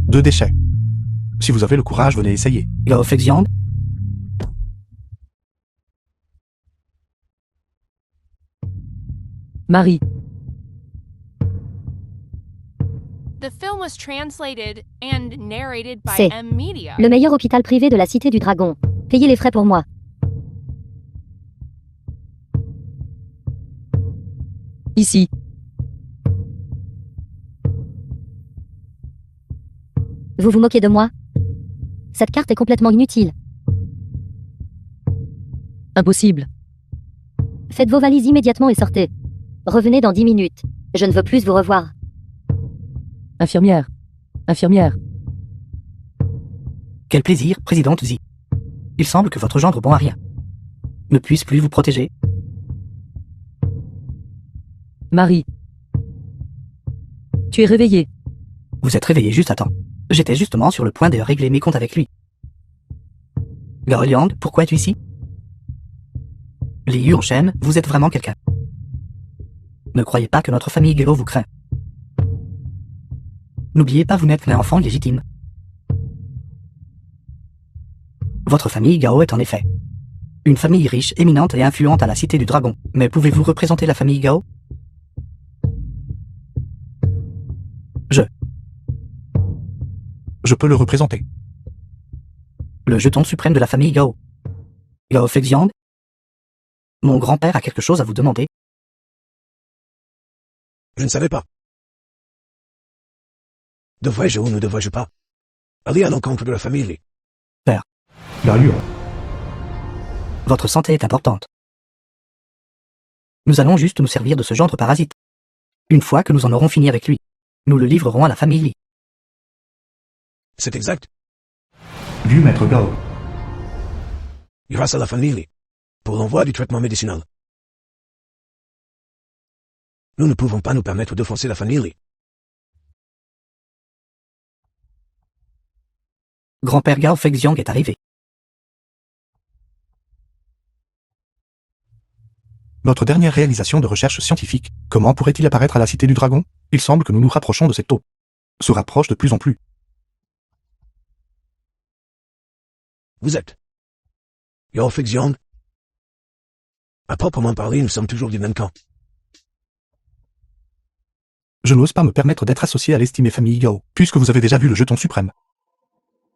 [SPEAKER 2] 2 déchets. Si vous avez le courage, venez essayer.
[SPEAKER 1] Gao Feixiang,
[SPEAKER 4] Marie.
[SPEAKER 5] The film was translated and narrated by
[SPEAKER 3] C'est
[SPEAKER 5] M. Media.
[SPEAKER 3] le meilleur hôpital privé de la Cité du Dragon. Payez les frais pour moi.
[SPEAKER 4] Ici.
[SPEAKER 3] Vous vous moquez de moi? Cette carte est complètement inutile.
[SPEAKER 4] Impossible.
[SPEAKER 3] Faites vos valises immédiatement et sortez. Revenez dans 10 minutes. Je ne veux plus vous revoir.
[SPEAKER 4] Infirmière. Infirmière.
[SPEAKER 1] quel plaisir, présidente Xi. Il semble que votre gendre bon à rien ne puisse plus vous protéger.
[SPEAKER 4] Marie. Tu es réveillée.
[SPEAKER 1] Vous êtes réveillé juste à temps. J'étais justement sur le point de régler mes comptes avec lui. Gao Liang, pourquoi es-tu ici? Li Yuanshen, vous êtes vraiment quelqu'un. Ne croyez pas que notre famille Gao vous craint. N'oubliez pas, vous n'êtes qu'un enfant légitime. Votre famille Gao est en effet une famille riche, éminente et influente à la Cité du Dragon. Mais pouvez-vous représenter la famille Gao?
[SPEAKER 2] Je peux le représenter.
[SPEAKER 1] Le jeton suprême de la famille Gao. Gao Feixiang? Mon grand-père a quelque chose à vous demander.
[SPEAKER 6] Je ne savais pas. Devrais-je ou ne devrais-je pas aller à l'encontre de la famille?
[SPEAKER 2] Gao Liang.
[SPEAKER 1] Votre santé est importante. Nous allons juste nous servir de ce gendre parasite. Une fois que nous en aurons fini avec lui, nous le livrerons à la famille Li.
[SPEAKER 6] C'est exact.
[SPEAKER 2] Liu Maître Gao.
[SPEAKER 6] Grâce à la famille, pour l'envoi du traitement médicinal. Nous ne pouvons pas nous permettre d'offenser la famille.
[SPEAKER 1] Grand-père Gao Feixiang est arrivé.
[SPEAKER 2] Notre dernière réalisation de recherche scientifique, comment pourrait-il apparaître à la Cité du Dragon? Il semble que nous nous rapprochons de cette eau. Se rapproche de plus en plus.
[SPEAKER 6] Vous êtes Gao Feixiang. À proprement parler, nous sommes toujours du même camp.
[SPEAKER 2] Je n'ose pas me permettre d'être associé à l'estimée famille Gao, puisque vous avez déjà vu le jeton suprême.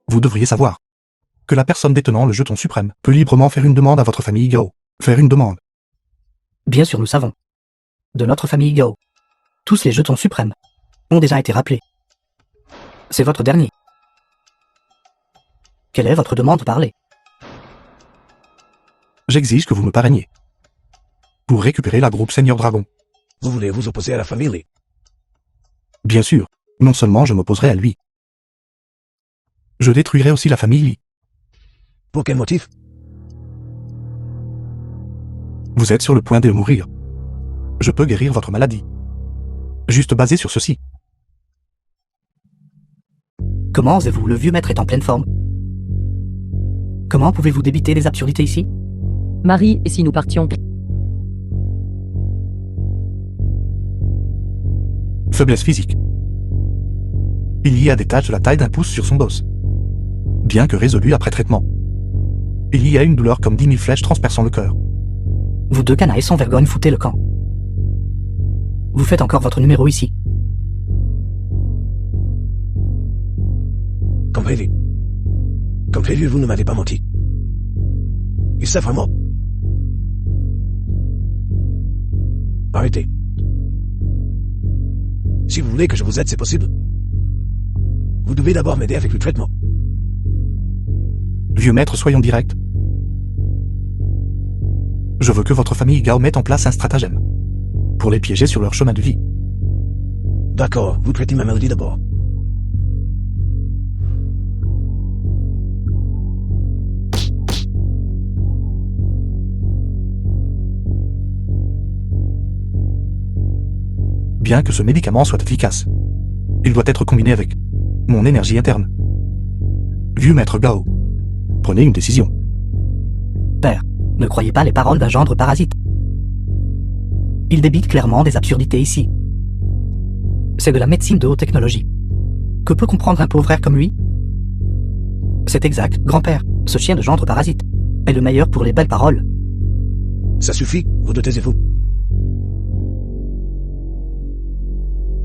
[SPEAKER 2] Vous devriez savoir que la personne détenant le jeton suprême peut librement faire une demande à votre famille Gao. Faire une demande.
[SPEAKER 1] Bien sûr, nous savons. De notre famille Gao, tous les jetons suprêmes ont déjà été rappelés. C'est votre dernier. Quelle est votre demande? Parlez.
[SPEAKER 2] J'exige que vous me parrainiez. Pour récupérer la groupe Seigneur Dragon.
[SPEAKER 6] Vous voulez vous opposer à la famille?
[SPEAKER 2] Bien sûr, non seulement je m'opposerai à lui. Je détruirai aussi la famille Li.
[SPEAKER 6] Pour quel motif?
[SPEAKER 2] Vous êtes sur le point de mourir. Je peux guérir votre maladie. Juste basé sur ceci.
[SPEAKER 1] Comment osez-vous? Le vieux maître est en pleine forme. Comment pouvez-vous débiter les absurdités ici?
[SPEAKER 4] Marie, et si nous partions?
[SPEAKER 2] Faiblesse physique. Il y a des taches de la taille d'un pouce sur son dos. Bien que résolues après traitement. Il y a une douleur comme 10 000 flèches transperçant le cœur.
[SPEAKER 1] Vous deux canailles sans vergogne, foutez le camp. Vous faites encore votre numéro ici.
[SPEAKER 6] Comme prévu. Comme prévu, vous ne m'avez pas menti. Et ça vraiment. Arrêtez. Si vous voulez que je vous aide, c'est possible. Vous devez d'abord m'aider avec le traitement.
[SPEAKER 2] Vieux maître, soyons directs. Je veux que votre famille Gao mette en place un stratagème. Pour les piéger sur leur chemin de vie.
[SPEAKER 6] D'accord, vous traitez ma maladie d'abord.
[SPEAKER 2] Bien que ce médicament soit efficace, il doit être combiné avec mon énergie interne. Vieux maître Gao, prenez une décision.
[SPEAKER 1] Père, ne croyez pas les paroles d'un gendre parasite. Il débite clairement des absurdités ici. C'est de la médecine de haute technologie. Que peut comprendre un pauvre air comme lui? C'est exact, grand-père. Ce chien de gendre parasite est le meilleur pour les belles paroles.
[SPEAKER 6] Ça suffit, vous deux taisez-vous.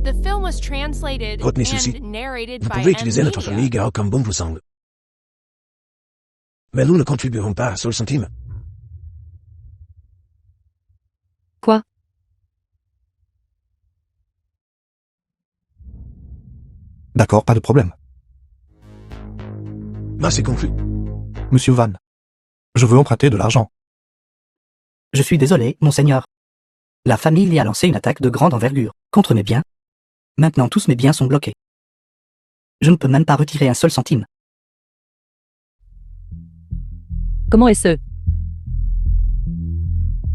[SPEAKER 5] The film was translated
[SPEAKER 6] Retenez ceci.
[SPEAKER 5] and narrated
[SPEAKER 6] Vous
[SPEAKER 5] by
[SPEAKER 6] pouvez utiliser
[SPEAKER 5] M.
[SPEAKER 6] notre
[SPEAKER 5] Media.
[SPEAKER 6] famille Gao comme bon vous semble. Mais nous ne contribuerons pas un seul centime.
[SPEAKER 4] Quoi?
[SPEAKER 2] D'accord, pas de problème.
[SPEAKER 6] Bah, c'est conclu.
[SPEAKER 2] Monsieur Van, je veux emprunter de l'argent.
[SPEAKER 1] Je suis désolé, monseigneur. La famille y a lancé une attaque de grande envergure contre mes biens. Maintenant tous mes biens sont bloqués. Je ne peux même pas retirer un seul centime.
[SPEAKER 4] Comment est-ce?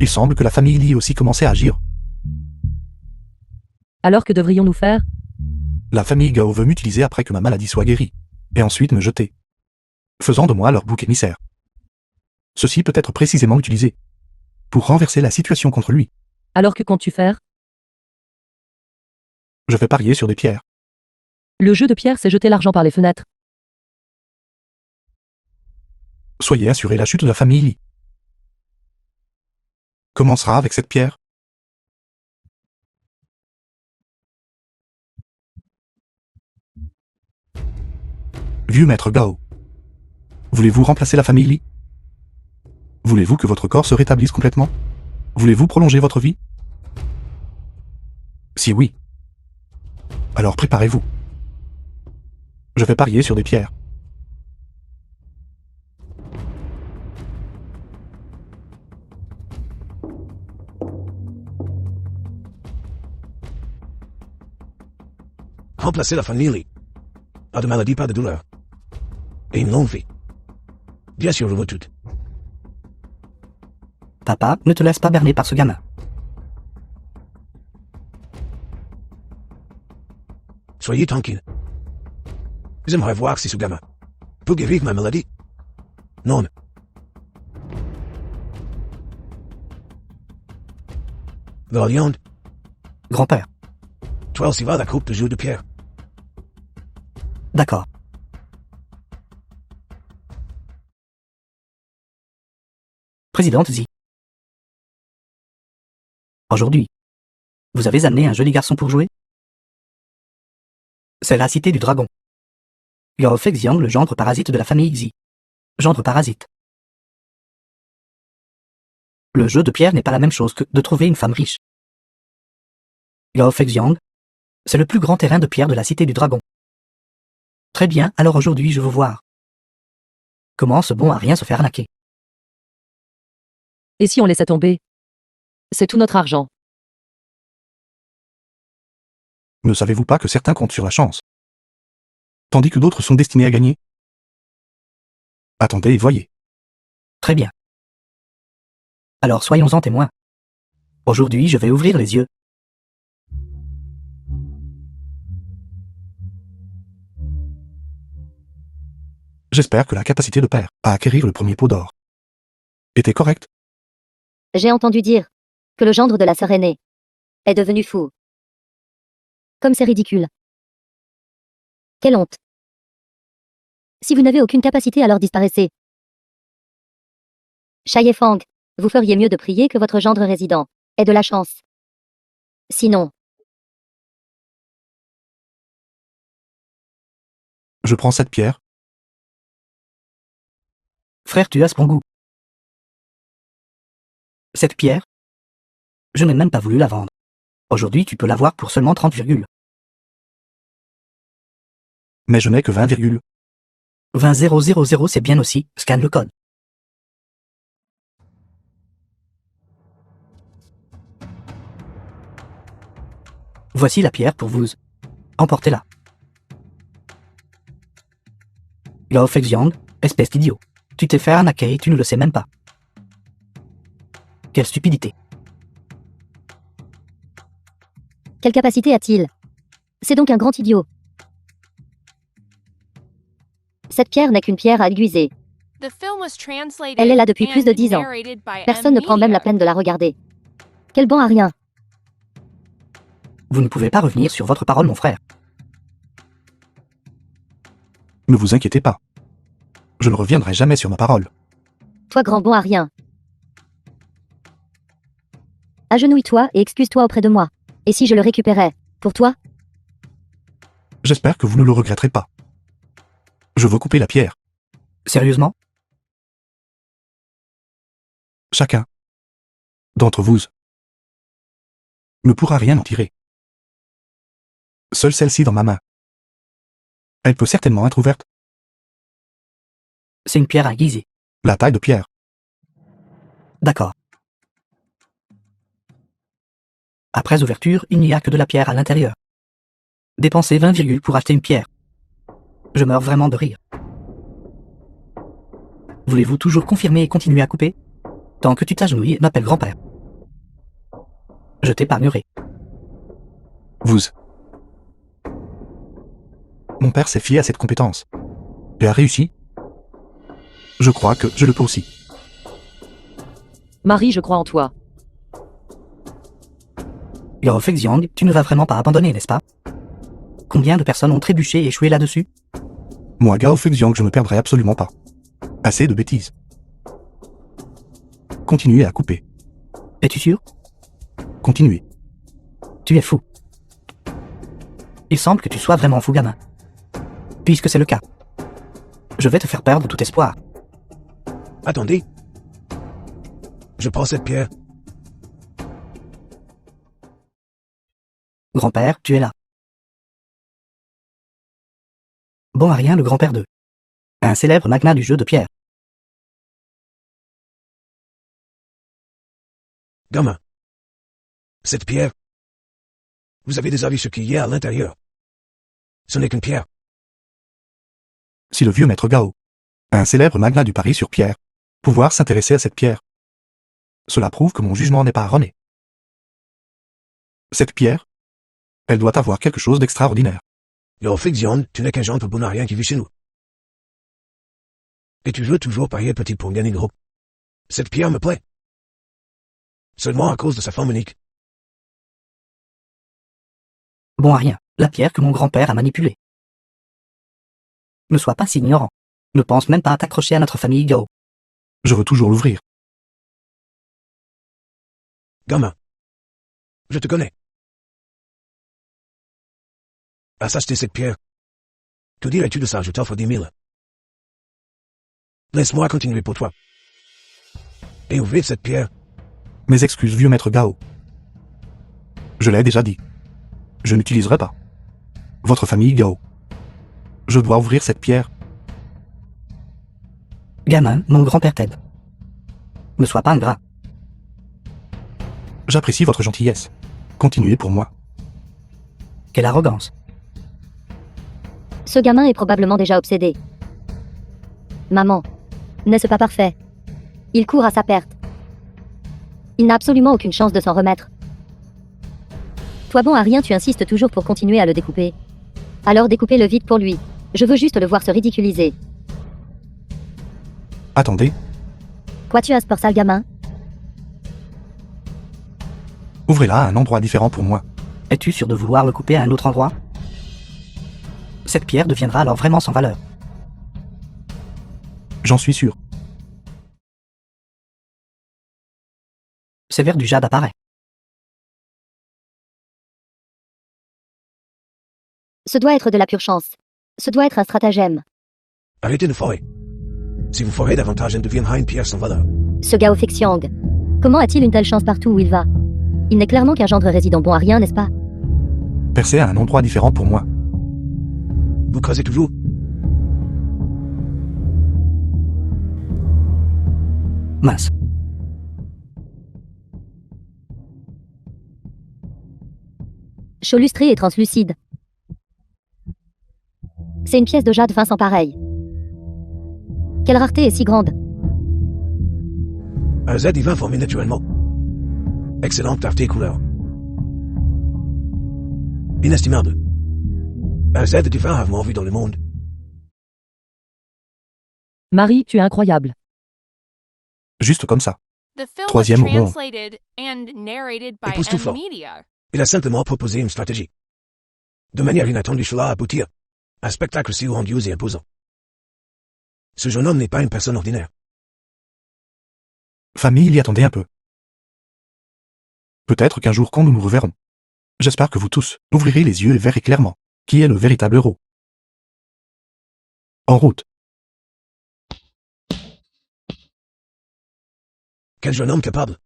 [SPEAKER 2] Il semble que la famille Lee aussi commençait à agir.
[SPEAKER 4] Alors que devrions-nous faire?
[SPEAKER 2] La famille Gao veut m'utiliser après que ma maladie soit guérie, et ensuite me jeter, faisant de moi leur bouc émissaire. Ceci peut être précisément utilisé pour renverser la situation contre lui.
[SPEAKER 4] Alors que comptes-tu faire?
[SPEAKER 2] Je vais parier sur des pierres.
[SPEAKER 4] Le jeu de pierre, c'est jeter l'argent par les fenêtres.
[SPEAKER 2] Soyez assurés, la chute de la famille Lee commencera avec cette pierre. Vieux maître Gao, voulez-vous remplacer la famille Lee? Voulez-vous que votre corps se rétablisse complètement? Voulez-vous prolonger votre vie? Si oui, alors préparez-vous. Je vais parier sur des pierres.
[SPEAKER 6] Remplacer la famille. Pas de maladie, pas de douleur. Et une longue vie. Bien sûr, je veux tout.
[SPEAKER 1] Papa, ne te laisse pas berner par ce gamin.
[SPEAKER 6] Soyez tranquille. J'aimerais voir si ce gamin peut guérir ma maladie. Non. Valiant,
[SPEAKER 1] Grand-père.
[SPEAKER 6] toi aussi va à la coupe de jeu de pierre.
[SPEAKER 1] D'accord. Présidente Zi. Aujourd'hui, vous avez amené un joli garçon pour jouer? C'est la cité du dragon. Gao Feixiang, le gendre parasite de la famille Zi. Gendre parasite. Le jeu de pierre n'est pas la même chose que de trouver une femme riche. Gao Feixiang, c'est le plus grand terrain de pierre de la cité du dragon. Très bien, alors aujourd'hui je veux voir. Comment ce bon à rien se faire arnaquer?
[SPEAKER 4] Et si on laissait tomber? C'est tout notre argent.
[SPEAKER 2] Ne savez-vous pas que certains comptent sur la chance, tandis que d'autres sont destinés à gagner? Attendez et voyez.
[SPEAKER 1] Très bien. Alors soyons-en témoins. Aujourd'hui je vais ouvrir les yeux.
[SPEAKER 2] J'espère que la capacité de père à acquérir le premier pot d'or était correcte.
[SPEAKER 3] J'ai entendu dire que le gendre de la sœur aînée est devenu fou. Comme c'est ridicule. Quelle honte. Si vous n'avez aucune capacité, alors disparaissez. Shai Fang, vous feriez mieux de prier que votre gendre résident ait de la chance. Sinon,
[SPEAKER 2] Je prends cette pierre.
[SPEAKER 1] Frère, tu as bon goût. Cette pierre, je n'ai même pas voulu la vendre. Aujourd'hui tu peux l'avoir pour seulement 30,
[SPEAKER 2] Mais je n'ai que 20,
[SPEAKER 1] 20 000, c'est bien aussi, scanne le code. Voici la pierre pour vous. Emportez-la. Gao Feixiang, espèce d'idiot. Tu t'es fait arnaquer et tu ne le sais même pas. Quelle stupidité.
[SPEAKER 3] quelle capacité a-t-il? C'est donc un grand idiot. Cette pierre n'est qu'une pierre à aiguiser. Elle est là depuis plus de 10 ans. Personne ne prend même la peine de la regarder. Quel bon à rien.
[SPEAKER 1] Vous ne pouvez pas revenir sur votre parole, mon frère.
[SPEAKER 2] Ne vous inquiétez pas. Je ne reviendrai jamais sur ma parole.
[SPEAKER 3] Toi grand bon à rien. Agenouille-toi et excuse-toi auprès de moi. Et si je le récupérais, pour toi?
[SPEAKER 2] J'espère que vous ne le regretterez pas. Je veux couper la pierre.
[SPEAKER 1] Sérieusement?
[SPEAKER 2] Chacun d'entre vous ne pourra rien en tirer. Seule celle-ci dans ma main. Elle peut certainement être ouverte.
[SPEAKER 1] C'est une pierre aiguisée.
[SPEAKER 2] La taille de pierre.
[SPEAKER 1] D'accord. Après ouverture, il n'y a que de la pierre à l'intérieur. Dépensez 20, pour acheter une pierre. Je meurs vraiment de rire. Voulez-vous toujours confirmer et continuer à couper? Tant que tu t'agenouilles, m'appelle grand-père. Je t'épargnerai.
[SPEAKER 2] Vous. Mon père s'est fié à cette compétence. Et a réussi. Je crois que je le peux aussi.
[SPEAKER 4] Marie, je crois en toi.
[SPEAKER 1] Yao Feixiang, tu ne vas vraiment pas abandonner, n'est-ce pas? Combien de personnes ont trébuché et échoué là-dessus?
[SPEAKER 2] Moi, Gao Feixiang, je ne perdrai absolument pas. Assez de bêtises. Continuez à couper.
[SPEAKER 1] Es-tu sûr?
[SPEAKER 2] Continuez.
[SPEAKER 1] Tu es fou. Il semble que tu sois vraiment fou, gamin. Puisque c'est le cas, je vais te faire perdre tout espoir.
[SPEAKER 6] Attendez. Je prends cette pierre.
[SPEAKER 1] Grand-père, tu es là. Bon à rien, le grand-père d'eux. Un célèbre magnat du jeu de pierre.
[SPEAKER 6] Gamin. Cette pierre. Vous avez des avis sur qui y a à l'intérieur. Ce n'est qu'une pierre.
[SPEAKER 2] Si le vieux maître Gao, un célèbre magnat du pari sur pierre, pouvoir s'intéresser à cette pierre, cela prouve que mon jugement n'est pas erroné. Cette pierre, elle doit avoir quelque chose d'extraordinaire.
[SPEAKER 6] Yao Feixiang, tu n'es qu'un gentil bonarien qui vit chez nous. Et tu veux toujours parier petit pour gagner gros. Cette pierre me plaît. Seulement à cause de sa forme unique.
[SPEAKER 1] Bon à rien, la pierre que mon grand-père a manipulée. Ne sois pas si ignorant. Ne pense même pas à t'accrocher à notre famille Gao.
[SPEAKER 2] Je veux toujours l'ouvrir.
[SPEAKER 6] Gamin. Je te connais. À s'acheter cette pierre. Que dirais-tu de ça? Je t'offre 10 000. Laisse-moi continuer pour toi. Et ouvrir cette pierre.
[SPEAKER 2] Mes excuses, vieux maître Gao. Je l'ai déjà dit. Je n'utiliserai pas votre famille Gao. Je dois ouvrir cette pierre.
[SPEAKER 1] Gamin, mon grand-père t'aide. Ne sois pas ingrat.
[SPEAKER 2] J'apprécie votre gentillesse. Continuez pour moi.
[SPEAKER 1] Quelle arrogance.
[SPEAKER 3] Ce gamin est probablement déjà obsédé. Maman, n'est-ce pas parfait? Il court à sa perte. Il n'a absolument aucune chance de s'en remettre. Toi bon à rien, tu insistes toujours pour continuer à le découper. Alors découpez-le vite pour lui. Je veux juste le voir se ridiculiser.
[SPEAKER 2] Attendez,
[SPEAKER 3] Quoi tu as ce pour sale gamin?
[SPEAKER 2] ouvrez-la à un endroit différent pour moi.
[SPEAKER 1] Es-tu sûr de vouloir le couper à un autre endroit? Cette pierre deviendra alors vraiment sans valeur.
[SPEAKER 2] J'en suis sûr.
[SPEAKER 1] C'est vers du jade apparaît.
[SPEAKER 3] Ce doit être de la pure chance. Ce doit être un stratagème.
[SPEAKER 6] Arrêtez de forer. Si vous forez davantage, elle deviendra une pierre sans valeur.
[SPEAKER 3] Ce Gao Feixiang. Comment a-t-il une telle chance partout où il va? Il n'est clairement qu'un gendre résident bon à rien, n'est-ce pas?
[SPEAKER 2] Percez à un endroit différent pour moi.
[SPEAKER 6] Vous creusez toujours.
[SPEAKER 1] Mince.
[SPEAKER 3] Chaud lustré et translucide. C'est une pièce de jade fin sans pareil. Quelle rareté est si grande.
[SPEAKER 6] Un Z divin formé naturellement. Excellente clarté et couleur. Inestimable. Un Z divin rarement vu dans le monde.
[SPEAKER 4] Marie, tu es incroyable.
[SPEAKER 2] Juste comme ça.
[SPEAKER 5] The film was
[SPEAKER 2] Troisième au monde.
[SPEAKER 5] translated and narrated by
[SPEAKER 6] Époustouflant.
[SPEAKER 5] Media.
[SPEAKER 6] Il a simplement proposé une stratégie. De manière inattendue, cela a abouti à un spectacle si grandiose et imposant. Ce jeune homme n'est pas une personne ordinaire.
[SPEAKER 2] Famille, il y attendait un peu. Peut-être qu'un jour quand nous nous reverrons. J'espère que vous tous ouvrirez les yeux et verrez clairement qui est le véritable héros. En route.
[SPEAKER 6] Quel jeune homme capable.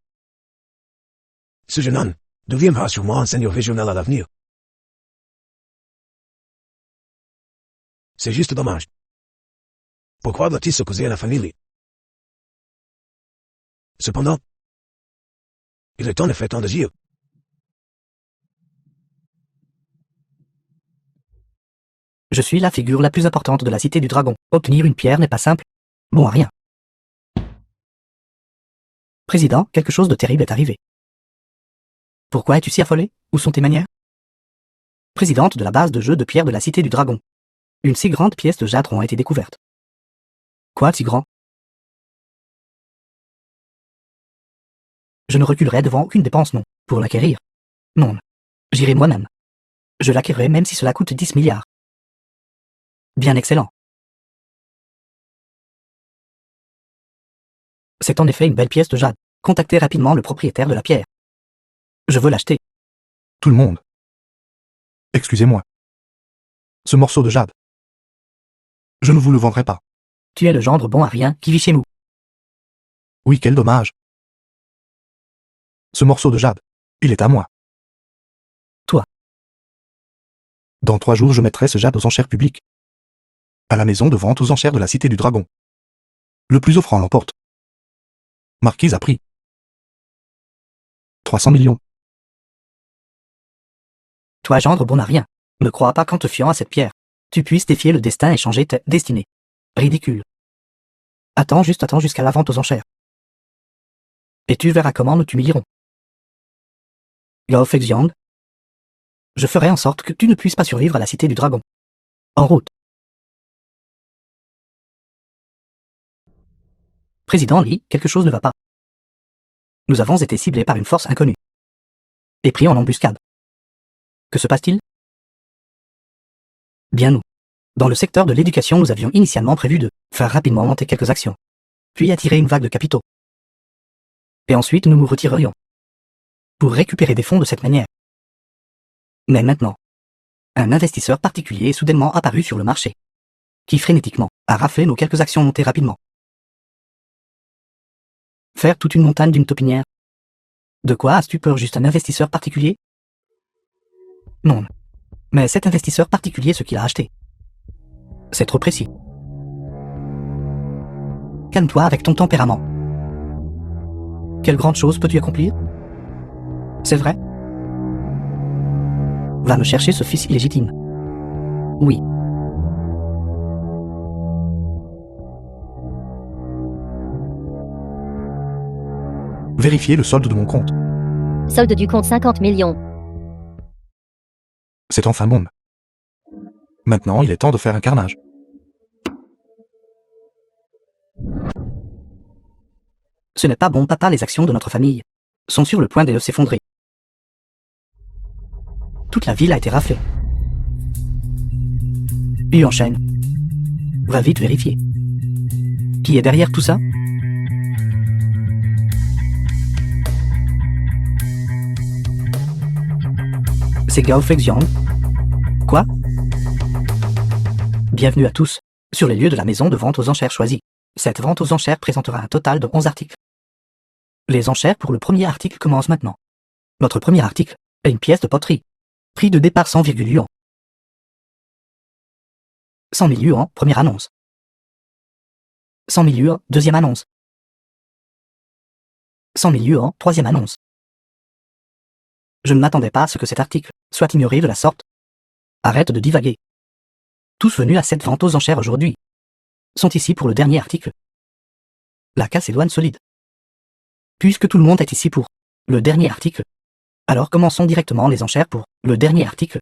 [SPEAKER 6] Ce jeune homme deviendra sûrement un seigneur régional à l'avenir. C'est juste dommage. Pourquoi doit-il s'opposer à la famille? Cependant, il est en effet temps d'agir.
[SPEAKER 1] Je suis la figure la plus importante de la cité du dragon. Obtenir une pierre n'est pas simple. Bon à rien. Président, quelque chose de terrible est arrivé. Pourquoi es-tu si affolé? Où sont tes manières? Présidente de la base de jeu de pierre de la Cité du Dragon. Une si grande pièce de jade ont été découvertes. Quoi, si grand? Je ne reculerai devant aucune dépense, non, pour l'acquérir. Non, j'irai moi-même. Je l'acquerrai même si cela coûte 10 milliards. Bien excellent. C'est en effet une belle pièce de jade. Contactez rapidement le propriétaire de la pierre. Je veux l'acheter.
[SPEAKER 2] Tout le monde. Excusez-moi. Ce morceau de jade. Je ne vous le vendrai pas.
[SPEAKER 1] Tu es le gendre bon à rien qui vit chez nous.
[SPEAKER 2] Oui, quel dommage. Ce morceau de jade, il est à moi.
[SPEAKER 1] Toi.
[SPEAKER 2] Dans 3 jours, je mettrai ce jade aux enchères publiques. À la maison de vente aux enchères de la Cité du Dragon. Le plus offrant l'emporte. Marquise a pris 300 millions.
[SPEAKER 1] Toi, gendre bon à rien. Ne crois pas qu'en te fiant à cette pierre, tu puisses défier le destin et changer ta destinée. Ridicule. Attends jusqu'à la vente aux enchères. Et tu verras comment nous t'humilierons. Gao Feixiang, je ferai en sorte que tu ne puisses pas survivre à la Cité du Dragon. En route. Président Li, quelque chose ne va pas. Nous avons été ciblés par une force inconnue. Et pris en embuscade. Que se passe-t-il? Bien nous. Dans le secteur de l'éducation, nous avions initialement prévu de faire rapidement monter quelques actions, puis attirer une vague de capitaux. Et ensuite nous nous retirerions. Pour récupérer des fonds de cette manière. Mais maintenant, un investisseur particulier est soudainement apparu sur le marché, qui frénétiquement a raflé nos quelques actions montées rapidement. Faire toute une montagne d'une taupinière? De quoi as-tu peur? Juste un investisseur particulier? Non. Mais cet investisseur particulier, ce qu'il a acheté, c'est trop précis. Calme-toi avec ton tempérament. Quelle grande chose peux-tu accomplir? C'est vrai? Va me chercher ce fils illégitime. Oui.
[SPEAKER 2] Vérifiez le solde de mon compte.
[SPEAKER 3] Solde du compte 50 millions.
[SPEAKER 2] C'est enfin bon. Maintenant, il est temps de faire un carnage.
[SPEAKER 1] Ce n'est pas bon, papa, les actions de notre famille sont sur le point de s'effondrer. Toute la ville a été raflée. Yuan Shen, va vite vérifier. Qui est derrière tout ça? C'est Gao Feixiang. Quoi? Bienvenue à tous, sur les lieux de la maison de vente aux enchères choisie. Cette vente aux enchères présentera un total de 11 articles. Les enchères pour le premier article commencent maintenant. Notre premier article est une pièce de poterie. Prix de départ 100,000 yuan. 100 000 yuan, première annonce. 100 000 yuan, deuxième annonce. 100 000 yuan, troisième annonce. Je ne m'attendais pas à ce que cet article soit ignoré de la sorte. Arrête de divaguer. Tous venus à cette vente aux enchères aujourd'hui sont ici pour le dernier article. La Calcédoine solide. Puisque tout le monde est ici pour le dernier article, alors commençons directement les enchères pour le dernier article.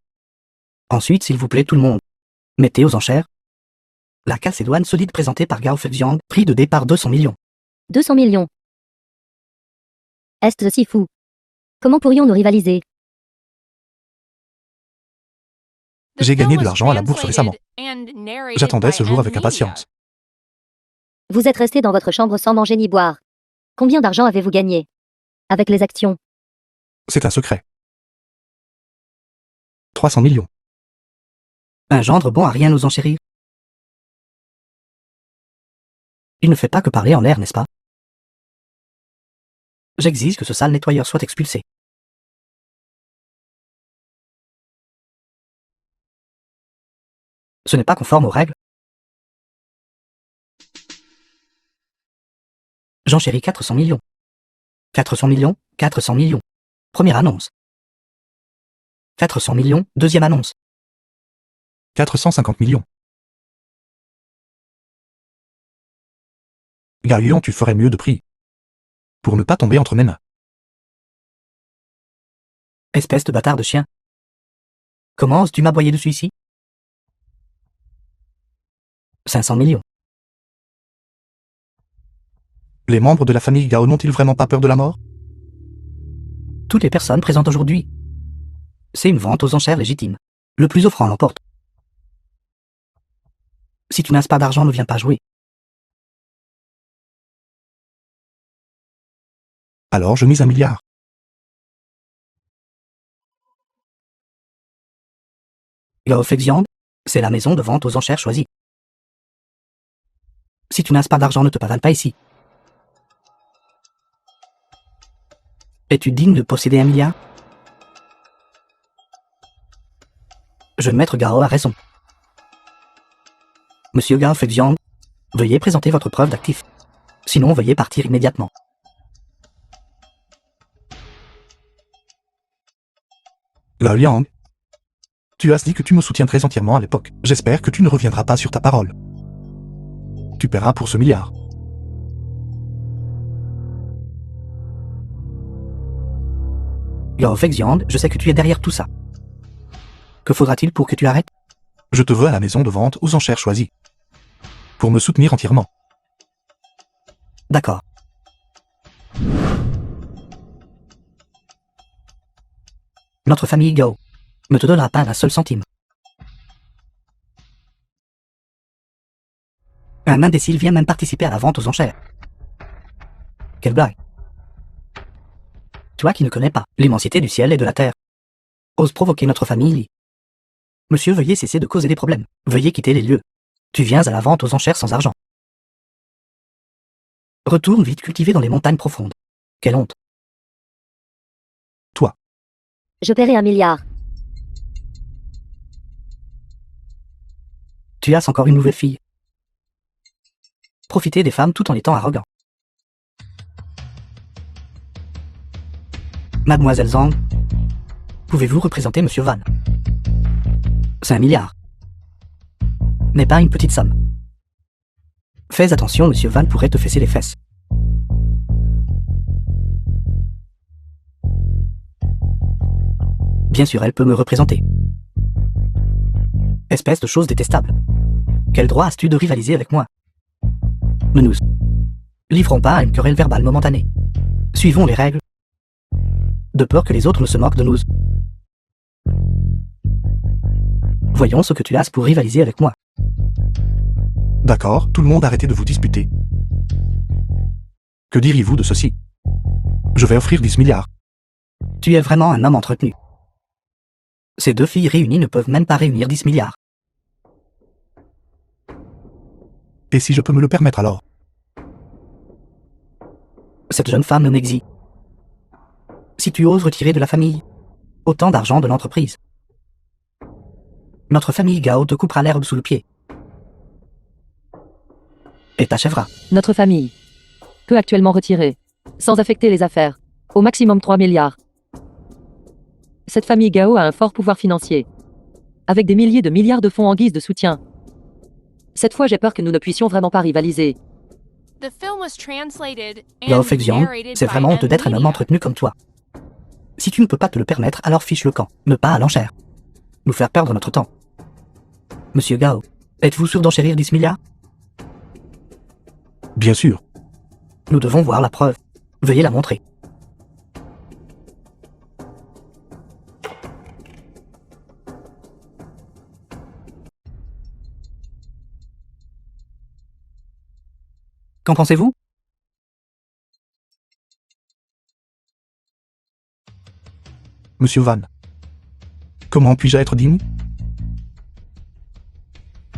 [SPEAKER 1] Ensuite, s'il vous plaît tout le monde, mettez aux enchères la Calcédoine solide présentée par Gao Feixiang, prix de départ 200 millions.
[SPEAKER 3] 200 millions. Est-ce si fou? Comment pourrions-nous rivaliser?
[SPEAKER 2] J'ai gagné de l'argent à la bourse récemment. J'attendais ce jour avec impatience.
[SPEAKER 3] Vous êtes resté dans votre chambre sans manger ni boire. Combien d'argent avez-vous gagné? Avec les actions?
[SPEAKER 2] C'est un secret. 300 millions.
[SPEAKER 1] Un gendre bon à rien nous enchérir. Il ne fait pas que parler en l'air, n'est-ce pas? J'exige que ce sale nettoyeur soit expulsé. Ce n'est pas conforme aux règles. J'enchéris 400 millions. 400 millions, 400 millions. Première annonce. 400 millions, deuxième annonce.
[SPEAKER 2] 450 millions. Galion, tu ferais mieux de prix. pour ne pas tomber entre mes mains.
[SPEAKER 1] Espèce de bâtard de chien. Comment oses-tu m'aboyer dessus ici? 500 millions.
[SPEAKER 2] Les membres de la famille Gao n'ont-ils vraiment pas peur de la mort?
[SPEAKER 1] Toutes les personnes présentes aujourd'hui. C'est une vente aux enchères légitime. Le plus offrant l'emporte. Si tu n'as pas d'argent, ne viens pas jouer.
[SPEAKER 2] Alors je mise 1 milliard.
[SPEAKER 1] Gao Fexiang, c'est la maison de vente aux enchères choisie. Si tu n'as pas d'argent, ne te pavane pas ici. Es-tu digne de posséder 1 milliard? Jeune maître Gao a raison. Monsieur Gao Fexiang, veuillez présenter votre preuve d'actif. Sinon, veuillez partir immédiatement.
[SPEAKER 2] Gao Liang, tu as dit que tu me soutiendrais entièrement à l'époque. J'espère que tu ne reviendras pas sur ta parole. Tu paieras pour ce milliard.
[SPEAKER 1] Gao Fexiang, je sais que tu es derrière tout ça. Que faudra-t-il pour que tu arrêtes?
[SPEAKER 2] Je te veux à la maison de vente aux enchères choisies. Pour me soutenir entièrement.
[SPEAKER 1] D'accord. Notre famille Gao ne te donnera pas un seul centime. Un imbécile vient même participer à la vente aux enchères. Quelle blague. Toi qui ne connais pas l'immensité du ciel et de la terre, ose provoquer notre famille. Monsieur, veuillez cesser de causer des problèmes. Veuillez quitter les lieux. Tu viens à la vente aux enchères sans argent. Retourne vite cultiver dans les montagnes profondes. Quelle honte.
[SPEAKER 2] Toi,
[SPEAKER 3] Je paierai 1 milliard.
[SPEAKER 1] Tu as encore une nouvelle fille. Profiter des femmes tout en étant arrogant. Mademoiselle Zhang, pouvez-vous représenter Monsieur Van? C'est 1 milliard. N'est pas une petite somme. Fais attention, Monsieur Van pourrait te fesser les fesses. Bien sûr, elle peut me représenter. Espèce de chose détestable. Quel droit as-tu de rivaliser avec moi? Ne nous livrons pas à une querelle verbale momentanée. Suivons les règles. De peur que les autres ne se moquent de nous. Voyons ce que tu as pour rivaliser avec moi.
[SPEAKER 2] d'accord, tout le monde arrêtez de vous disputer. Que diriez-vous de ceci? Je vais offrir 10 milliards.
[SPEAKER 1] Tu es vraiment un homme entretenu. Ces deux filles réunies ne peuvent même pas réunir 10 milliards.
[SPEAKER 2] Et si je peux me le permettre alors?
[SPEAKER 1] Cette jeune femme m'exige. Si tu oses retirer de la famille autant d'argent de l'entreprise, notre famille Gao te coupera l'herbe sous le pied. Et t'achèvera.
[SPEAKER 4] Notre famille peut actuellement retirer, sans affecter les affaires, au maximum 3 milliards. Cette famille Gao a un fort pouvoir financier, avec des milliers de milliards de fonds en guise de soutien. Cette fois, j'ai peur que nous ne puissions vraiment pas rivaliser.
[SPEAKER 5] The film was translated
[SPEAKER 1] Gao
[SPEAKER 5] and
[SPEAKER 1] Fexiang,
[SPEAKER 5] narrated
[SPEAKER 1] c'est
[SPEAKER 5] by
[SPEAKER 1] vraiment honteux d'être un homme
[SPEAKER 5] Media.
[SPEAKER 1] entretenu comme toi. Si tu ne peux pas te le permettre, alors fiche le camp, ne pas à l'enchère. Nous faire perdre notre temps. Monsieur Gao, êtes-vous sûr d'enchérir 10 milliards?
[SPEAKER 2] Bien sûr.
[SPEAKER 1] Nous devons voir la preuve. Veuillez la montrer. Qu'en pensez-vous?
[SPEAKER 2] Monsieur Van. Comment puis-je être digne?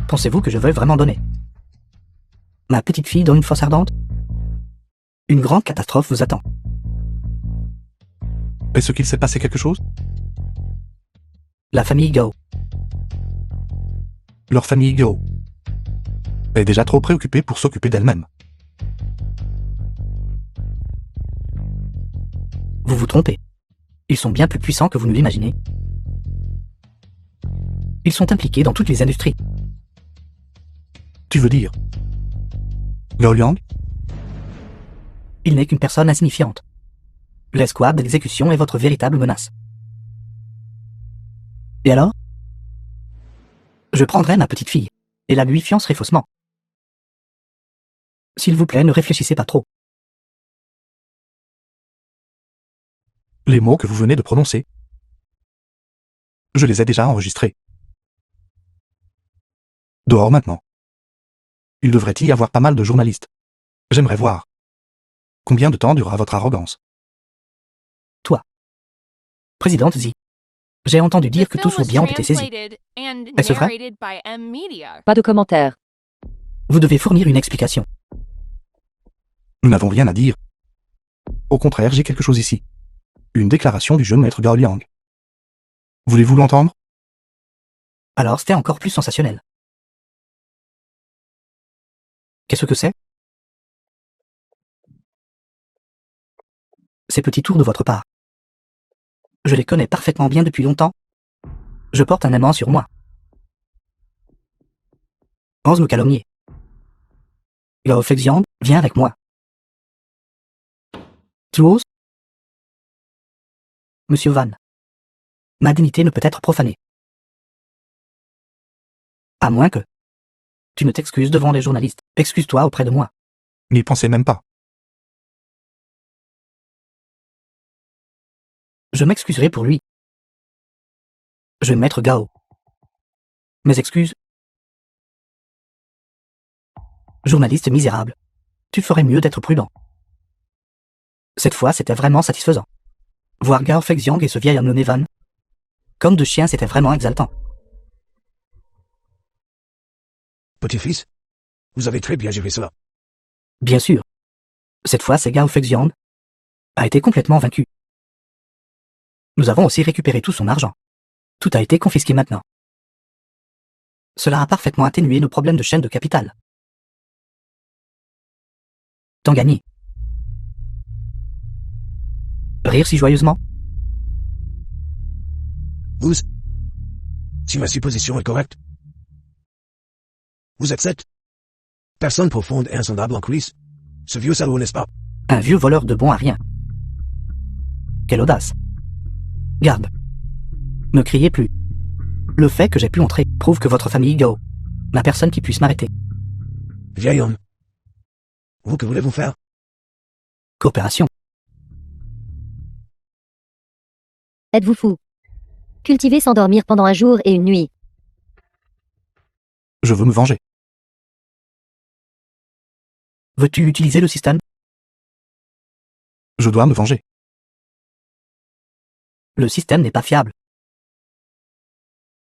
[SPEAKER 1] Pensez-vous que je veuille vraiment donner? Ma petite fille dans une fosse ardente? Une grande catastrophe vous attend.
[SPEAKER 2] Est-ce qu'il s'est passé quelque chose?
[SPEAKER 1] La famille Gao.
[SPEAKER 2] Leur famille Gao est déjà trop préoccupée pour s'occuper d'elle-même.
[SPEAKER 1] Vous vous trompez. Ils sont bien plus puissants que vous ne l'imaginez. Ils sont impliqués dans toutes les industries.
[SPEAKER 2] Tu veux dire Gao Liang?
[SPEAKER 1] Il n'est qu'une personne insignifiante. L'escouade d'exécution est votre véritable menace. Et alors? Je prendrai ma petite fille, et la lui fiancerai faussement. S'il vous plaît, ne réfléchissez pas trop.
[SPEAKER 2] Les mots que vous venez de prononcer, je les ai déjà enregistrés. Dehors maintenant. Il devrait y avoir pas mal de journalistes. J'aimerais voir. Combien de temps durera votre arrogance?
[SPEAKER 1] Présidente Zi, j'ai entendu dire
[SPEAKER 5] The
[SPEAKER 1] que tous
[SPEAKER 5] film
[SPEAKER 1] vos
[SPEAKER 5] was
[SPEAKER 1] biens ont été saisis.
[SPEAKER 5] translated and
[SPEAKER 1] Est-ce vrai?
[SPEAKER 5] narrated by M Media.
[SPEAKER 4] Pas de commentaires.
[SPEAKER 1] Vous devez fournir une explication.
[SPEAKER 2] Nous n'avons rien à dire. Au contraire, j'ai quelque chose ici. Une déclaration du jeune maître Gao Liang. Voulez-vous l'entendre?
[SPEAKER 1] Alors c'était encore plus sensationnel. Qu'est-ce que c'est? Ces petits tours de votre part. Je les connais parfaitement bien depuis longtemps. Je porte un aimant sur moi. Ose me calomnier. Gao Feixiang, viens avec moi. Tu oses? Monsieur Van. Ma dignité ne peut être profanée. À moins que... Tu ne t'excuses devant les journalistes. Excuse-toi auprès de moi.
[SPEAKER 2] N'y pensez même pas.
[SPEAKER 1] Je m'excuserai pour lui. Je vais maître Gao. Mes excuses. Journaliste misérable. Tu ferais mieux d'être prudent. Cette fois, c'était vraiment satisfaisant. Voir Gao Feixiang et ce vieil homme nommé Van. Comme deux chiens, c'était vraiment exaltant.
[SPEAKER 6] Petit-fils, vous avez très bien géré cela.
[SPEAKER 1] Bien sûr. Cette fois, c'est Gao Feixiang a été complètement vaincu. Nous avons aussi récupéré tout son argent. Tout a été confisqué maintenant. Cela a parfaitement atténué nos problèmes de chaîne de capital. Tant gagné. Rire si joyeusement?
[SPEAKER 6] Vous, si ma supposition est correcte, vous êtes cette personne profonde et insondable en coulisses. Ce vieux salaud, n'est-ce pas?
[SPEAKER 1] Un vieux voleur de bon à rien. Quelle audace. Garde. Ne criez plus. Le fait que j'ai pu entrer prouve que votre famille Gao n'a personne qui puisse m'arrêter.
[SPEAKER 6] Vieil homme. Vous, que voulez-vous faire?
[SPEAKER 1] Coopération.
[SPEAKER 3] Êtes-vous fou? Cultiver sans dormir pendant un jour et une nuit.
[SPEAKER 2] Je veux me venger.
[SPEAKER 1] Veux-tu utiliser le système?
[SPEAKER 2] Je dois me venger.
[SPEAKER 1] Le système n'est pas fiable.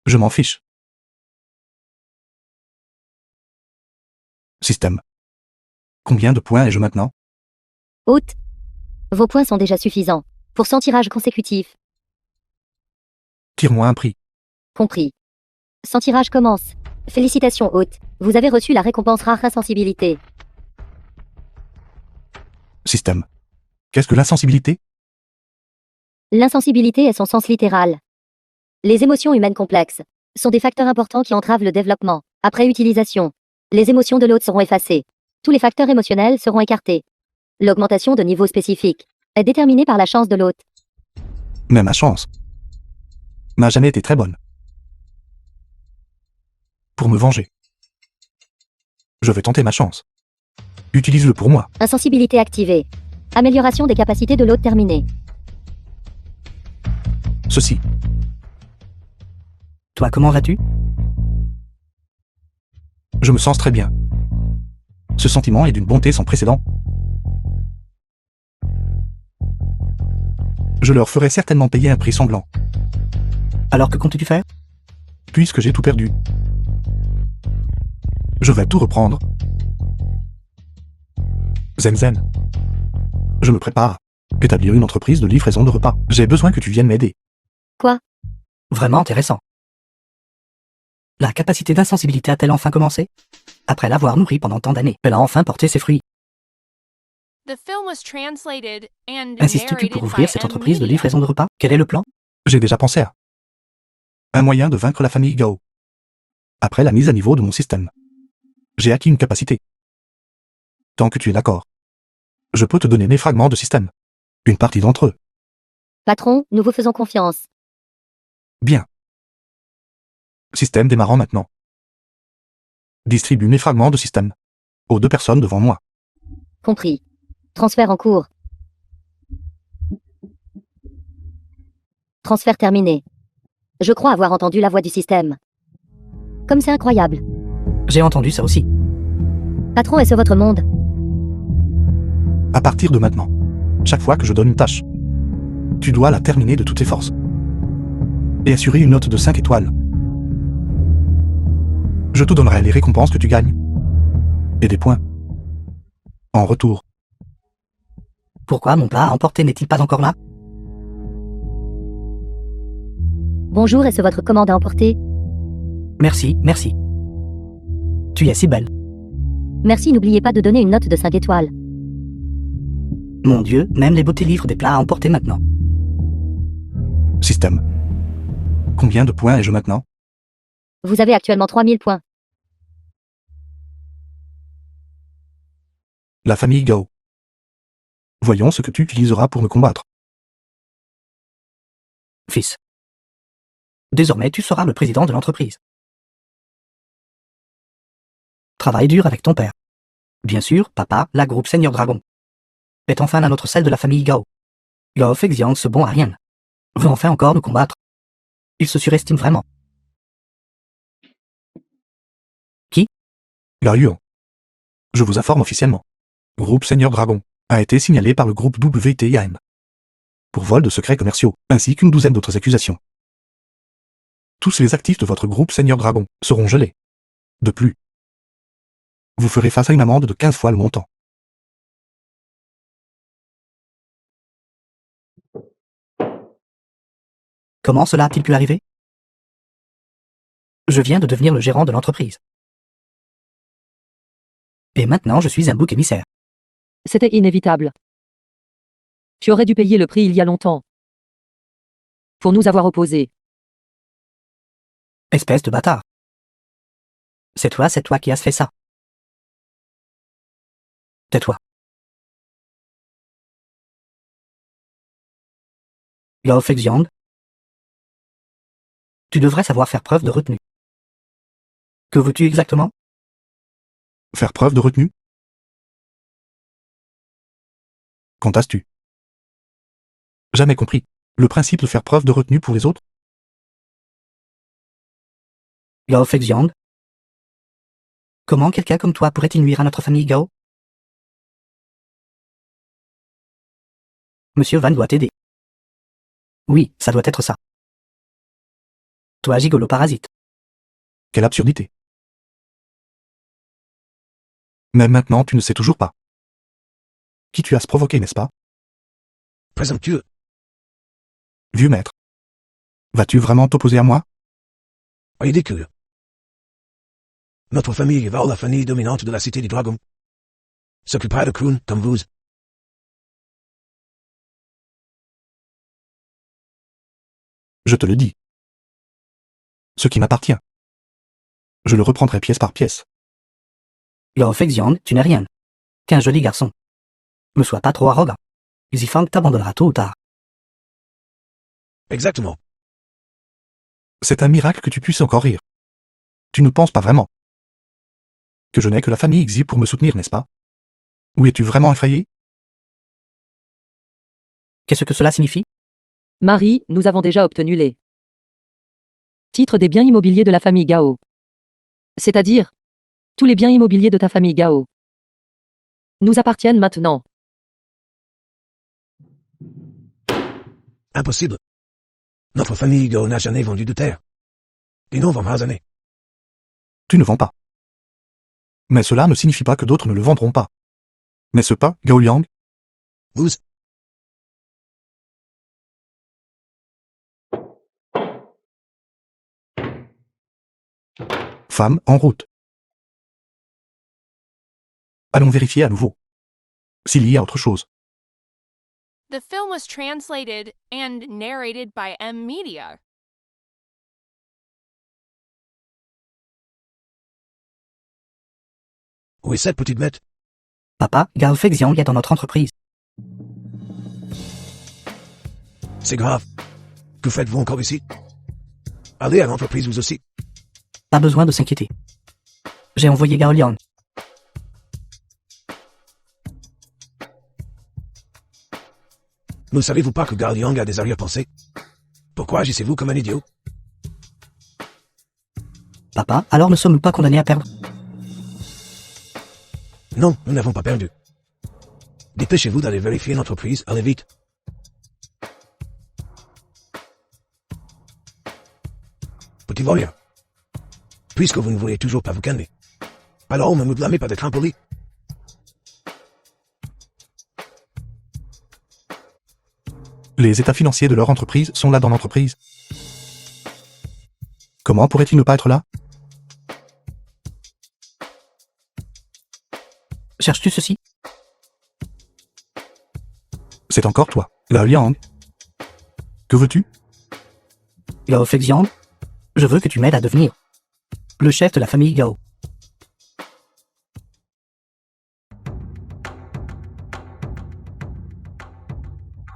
[SPEAKER 2] Je m'en fiche. Système. Combien de points ai-je maintenant?
[SPEAKER 3] Hôte. Vos points sont déjà suffisants. Pour 100 tirages consécutifs.
[SPEAKER 2] Tire-moi un prix.
[SPEAKER 3] Compris. 100 tirages commence. Félicitations, hôte. Vous avez reçu la récompense rare insensibilité.
[SPEAKER 2] Système. Qu'est-ce que l'insensibilité?
[SPEAKER 3] L'insensibilité est son sens littéral. Les émotions humaines complexes sont des facteurs importants qui entravent le développement. Après utilisation, les émotions de l'hôte seront effacées. Tous les facteurs émotionnels seront écartés. L'augmentation de niveau spécifique est déterminée par la chance de l'hôte.
[SPEAKER 2] Mais ma chance n'a jamais été très bonne. Pour me venger, je vais tenter ma chance. Utilise-le pour moi.
[SPEAKER 3] Insensibilité activée. Amélioration des capacités de l'hôte terminée.
[SPEAKER 2] Ceci.
[SPEAKER 1] Toi, comment vas-tu?
[SPEAKER 2] Je me sens très bien. Ce sentiment est d'une bonté sans précédent. Je leur ferai certainement payer un prix sanglant,
[SPEAKER 1] Alors que comptes-tu faire?
[SPEAKER 2] puisque j'ai tout perdu. Je vais tout reprendre. Zen Zen. Je me prépare. Établir une entreprise de livraison de repas. J'ai besoin que tu viennes m'aider.
[SPEAKER 1] Vraiment intéressant. La capacité d'insensibilité a-t-elle enfin commencé? Après l'avoir nourrie pendant tant d'années, elle a enfin porté ses fruits.
[SPEAKER 5] The film was translated and
[SPEAKER 1] Insistes-tu
[SPEAKER 5] narrated
[SPEAKER 1] pour
[SPEAKER 5] by
[SPEAKER 1] ouvrir cette
[SPEAKER 5] M
[SPEAKER 1] entreprise de
[SPEAKER 5] Media.
[SPEAKER 1] livraison de repas? Quel est le plan?
[SPEAKER 2] J'ai déjà pensé à un moyen de vaincre la famille Gao. Après la mise à niveau de mon système, j'ai acquis une capacité. Tant que tu es d'accord, Je peux te donner mes fragments de système. Une partie d'entre eux.
[SPEAKER 3] Patron, nous vous faisons confiance.
[SPEAKER 2] Bien. Système démarrant maintenant. Distribue mes fragments de système. Aux 2 personnes devant moi.
[SPEAKER 3] Compris. Transfert en cours. Transfert terminé. Je crois avoir entendu la voix du système. Comme c'est incroyable.
[SPEAKER 1] J'ai entendu ça aussi.
[SPEAKER 3] Patron, est-ce votre monde?
[SPEAKER 2] À partir de maintenant, chaque fois que je donne une tâche, tu dois la terminer de toutes tes forces. Et assurer une note de 5 étoiles. Je te donnerai les récompenses que tu gagnes. Et des points. En retour.
[SPEAKER 1] Pourquoi mon plat à emporter n'est-il pas encore là?
[SPEAKER 3] Bonjour, est-ce votre commande à emporter?
[SPEAKER 1] Merci, merci. Tu es si belle.
[SPEAKER 3] Merci, n'oubliez pas de donner une note de 5 étoiles.
[SPEAKER 1] Mon Dieu, même les beautés livrent des plats à emporter maintenant.
[SPEAKER 2] Système. Combien de points ai-je maintenant?
[SPEAKER 3] Vous avez actuellement 3000 points.
[SPEAKER 2] La famille Gao. Voyons ce que tu utiliseras pour me combattre.
[SPEAKER 1] Fils. Désormais, tu seras le président de l'entreprise. Travaille dur avec ton père. Bien sûr, papa, la groupe Seigneur Dragon. Est enfin la nôtre, celle de la famille Gao. Gao Feixiang, ce bon à rien. Veut enfin encore nous combattre. Il se surestime vraiment. Qui?
[SPEAKER 2] Gao Yuan. Je vous informe officiellement. Groupe Seigneur Dragon a été signalé par le groupe WTIAM pour vol de secrets commerciaux, ainsi qu'une douzaine d'autres accusations. Tous les actifs de votre groupe Seigneur Dragon seront gelés. De plus, vous ferez face à une amende de 15 fois le montant.
[SPEAKER 1] Comment cela a-t-il pu arriver? Je viens de devenir le gérant de l'entreprise. Et maintenant je suis un bouc émissaire.
[SPEAKER 4] C'était inévitable. Tu aurais dû payer le prix il y a longtemps. Pour nous avoir opposés.
[SPEAKER 1] Espèce de bâtard. C'est toi qui as fait ça. Tais-toi. Gao Feixiang. Tu devrais savoir faire preuve de retenue. Que veux-tu exactement?
[SPEAKER 2] Faire preuve de retenue? Qu'entends-tu? Jamais compris. Le principe de faire preuve de retenue pour les autres?
[SPEAKER 1] Gao Feixiang. Comment quelqu'un comme toi pourrait-il nuire à notre famille Gao? Monsieur Van doit t'aider. Oui, ça doit être ça. Toi, gigolo parasite.
[SPEAKER 2] Quelle absurdité. Même maintenant, tu ne sais toujours pas. Qui tu as provoqué, n'est-ce pas?
[SPEAKER 6] Présomptueux.
[SPEAKER 2] Vieux maître. Vas-tu vraiment t'opposer à moi?
[SPEAKER 6] Ridicule. Notre famille va la famille dominante de la cité des dragons. S'occupera de Kroon comme vous.
[SPEAKER 2] Je te le dis. Ce qui m'appartient. Je le reprendrai pièce par pièce.
[SPEAKER 1] Gao Feixiang, tu n'es rien. Qu'un joli garçon. Ne sois pas trop arrogant. Xifang t'abandonnera tôt ou tard.
[SPEAKER 6] Exactement.
[SPEAKER 2] C'est un miracle que tu puisses encore rire. Tu ne penses pas vraiment que je n'ai que la famille Xi pour me soutenir, n'est-ce pas? Ou es-tu vraiment effrayé?
[SPEAKER 1] Qu'est-ce que cela signifie?
[SPEAKER 4] Marie, nous avons déjà obtenu les titres des biens immobiliers de la famille Gao. C'est-à-dire, tous les biens immobiliers de ta famille Gao nous appartiennent maintenant.
[SPEAKER 6] Impossible. Notre famille Gao n'a jamais vendu de terre. Et non vendra jamais.
[SPEAKER 2] Tu ne vends pas. Mais cela ne signifie pas que d'autres ne le vendront pas. N'est-ce pas, Gao Liang?
[SPEAKER 6] Vous.
[SPEAKER 2] Femme en route. Allons vérifier à nouveau. S'il y a autre chose.
[SPEAKER 5] The film was translated and narrated by M Media.
[SPEAKER 6] Où est cette petite bête?
[SPEAKER 1] Papa, Gao Feixiang est dans notre entreprise.
[SPEAKER 6] C'est grave. Que faites-vous encore ici? Allez à l'entreprise vous aussi.
[SPEAKER 1] Pas besoin de s'inquiéter. J'ai envoyé Gao Liang.
[SPEAKER 6] Ne savez-vous pas que Gao Liang a des arrière-pensées? Pourquoi agissez-vous comme un idiot?
[SPEAKER 1] Papa, alors ne sommes-nous pas condamnés à perdre?
[SPEAKER 6] Non, nous n'avons pas perdu. Dépêchez-vous d'aller vérifier l'entreprise, allez vite. Petit voleur. Puisque vous ne voulez toujours pas vous calmer. Alors ne me blâmez pas d'être impoli.
[SPEAKER 2] Les états financiers de leur entreprise sont là dans l'entreprise. Comment pourrait-il ne pas être là?
[SPEAKER 1] Cherches-tu ceci?
[SPEAKER 2] C'est encore toi, Gao Liang. Que veux-tu?
[SPEAKER 1] Gao Feixiang, je veux que tu m'aides à devenir le chef de la famille Gao.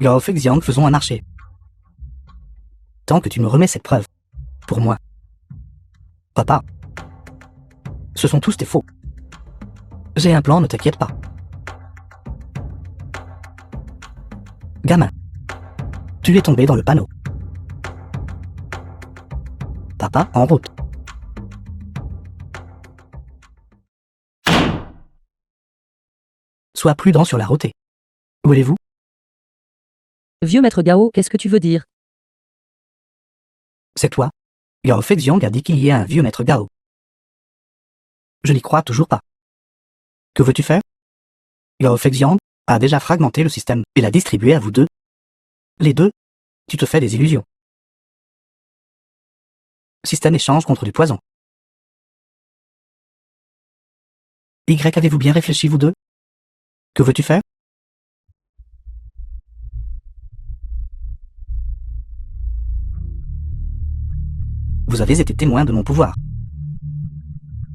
[SPEAKER 1] Gao Feixiang, faisons un marché. Tant que tu me remets cette preuve, pour moi. Papa, ce sont tous tes faux. J'ai un plan, ne t'inquiète pas. Gamin, tu es tombé dans le panneau. Papa, en route. Sois prudent sur la route. Où voulez-vous?
[SPEAKER 4] Vieux maître Gao, qu'est-ce que tu veux dire?
[SPEAKER 1] C'est toi. Gao Feixiang a dit qu'il y a un vieux maître Gao. Je n'y crois toujours pas. Que veux-tu faire? Gao Feixiang a déjà fragmenté le système et l'a distribué à vous deux. Les deux, tu te fais des illusions. Système échange contre du poison. Y, avez-vous bien réfléchi vous deux? Que veux-tu faire? Vous avez été témoin de mon pouvoir.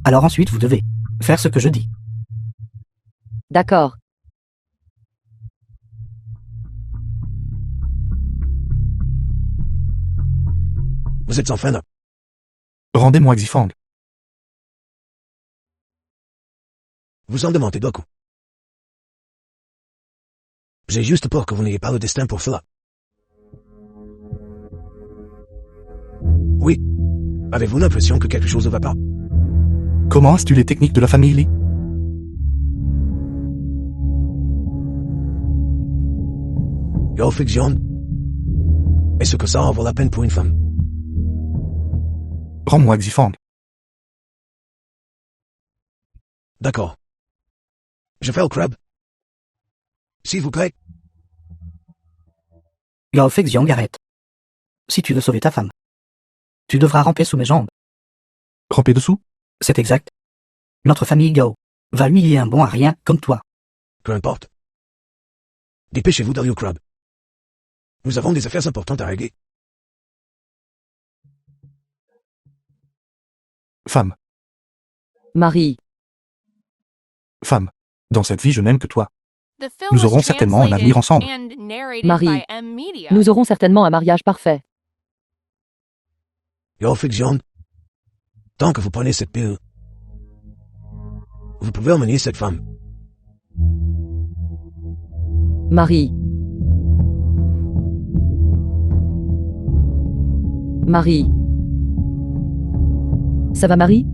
[SPEAKER 1] Alors ensuite vous devez faire ce que je dis.
[SPEAKER 4] D'accord.
[SPEAKER 6] Vous êtes enfin là.
[SPEAKER 2] Rendez-moi Xifang.
[SPEAKER 6] Vous en demandez beaucoup. J'ai juste peur que vous n'ayez pas le destin pour cela. Oui. Avez-vous l'impression que quelque chose ne va pas?
[SPEAKER 2] Comment as-tu les techniques de la famille Li?
[SPEAKER 6] Gao Feixiang. Est-ce que ça en vaut la peine pour une femme?
[SPEAKER 2] Rends-moi Xifang.
[SPEAKER 6] D'accord. Je fais le crabe. S'il vous plaît.
[SPEAKER 1] Gao Feixiang, arrête. Si tu veux sauver ta femme, tu devras ramper sous mes jambes.
[SPEAKER 2] Ramper dessous?
[SPEAKER 1] C'est exact. Notre famille Gao va humilier un bon à rien comme toi.
[SPEAKER 6] Peu importe. Dépêchez-vous d'aller au crabe. Nous avons des affaires importantes à régler.
[SPEAKER 2] Femme.
[SPEAKER 4] Marie.
[SPEAKER 2] Femme. Dans cette vie, je n'aime que toi.
[SPEAKER 5] The film
[SPEAKER 2] Nous
[SPEAKER 5] was
[SPEAKER 2] aurons certainement un avenir ensemble.
[SPEAKER 5] translated and narrated
[SPEAKER 4] Marie.
[SPEAKER 5] by M Media.
[SPEAKER 4] Nous aurons certainement un mariage parfait.
[SPEAKER 6] Gao Feixiang. Tant que vous prenez cette pilule, vous pouvez emmener cette femme.
[SPEAKER 4] Marie. Marie. Ça va, Marie?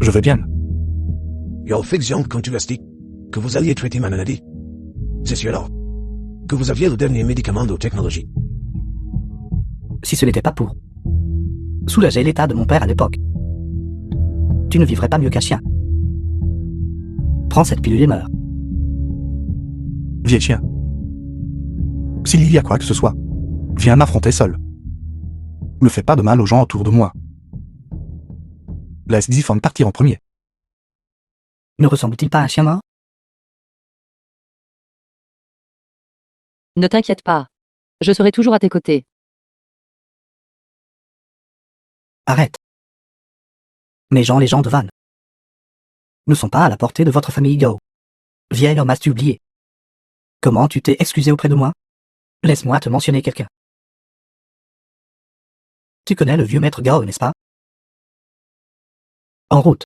[SPEAKER 2] Je vais bien.
[SPEAKER 6] Gao Feixiang, quand tu as dit que vous alliez traiter ma maladie, c'est sûr alors que vous aviez le dernier médicament de technologie.
[SPEAKER 1] Si ce n'était pas pour soulager l'état de mon père à l'époque, tu ne vivrais pas mieux qu'un chien. Prends cette pilule et meurs.
[SPEAKER 2] Vieil chien. S'il y a quoi que ce soit, viens m'affronter seul. Ne fais pas de mal aux gens autour de moi. Laisse Xifang partir en premier.
[SPEAKER 1] Ne ressemble-t-il pas à un chien mort?
[SPEAKER 4] Ne t'inquiète pas. Je serai toujours à tes côtés.
[SPEAKER 1] Arrête. Les gens de vanne. ne sont pas à la portée de votre famille Gao. Vieil homme, as-tu oublié? Comment tu t'es excusé auprès de moi? Laisse-moi te mentionner quelqu'un. Tu connais le vieux maître Gao, n'est-ce pas? En route.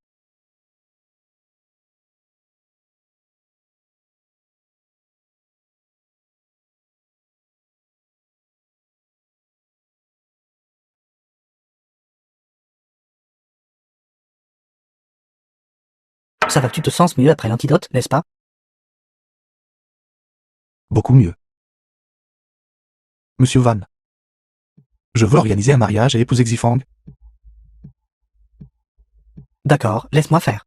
[SPEAKER 1] Ça va, tu te sens mieux après l'antidote, n'est-ce pas?
[SPEAKER 2] Beaucoup mieux. Monsieur Van. Je veux organiser un mariage et épouser Xifang.
[SPEAKER 1] D'accord, laisse-moi faire.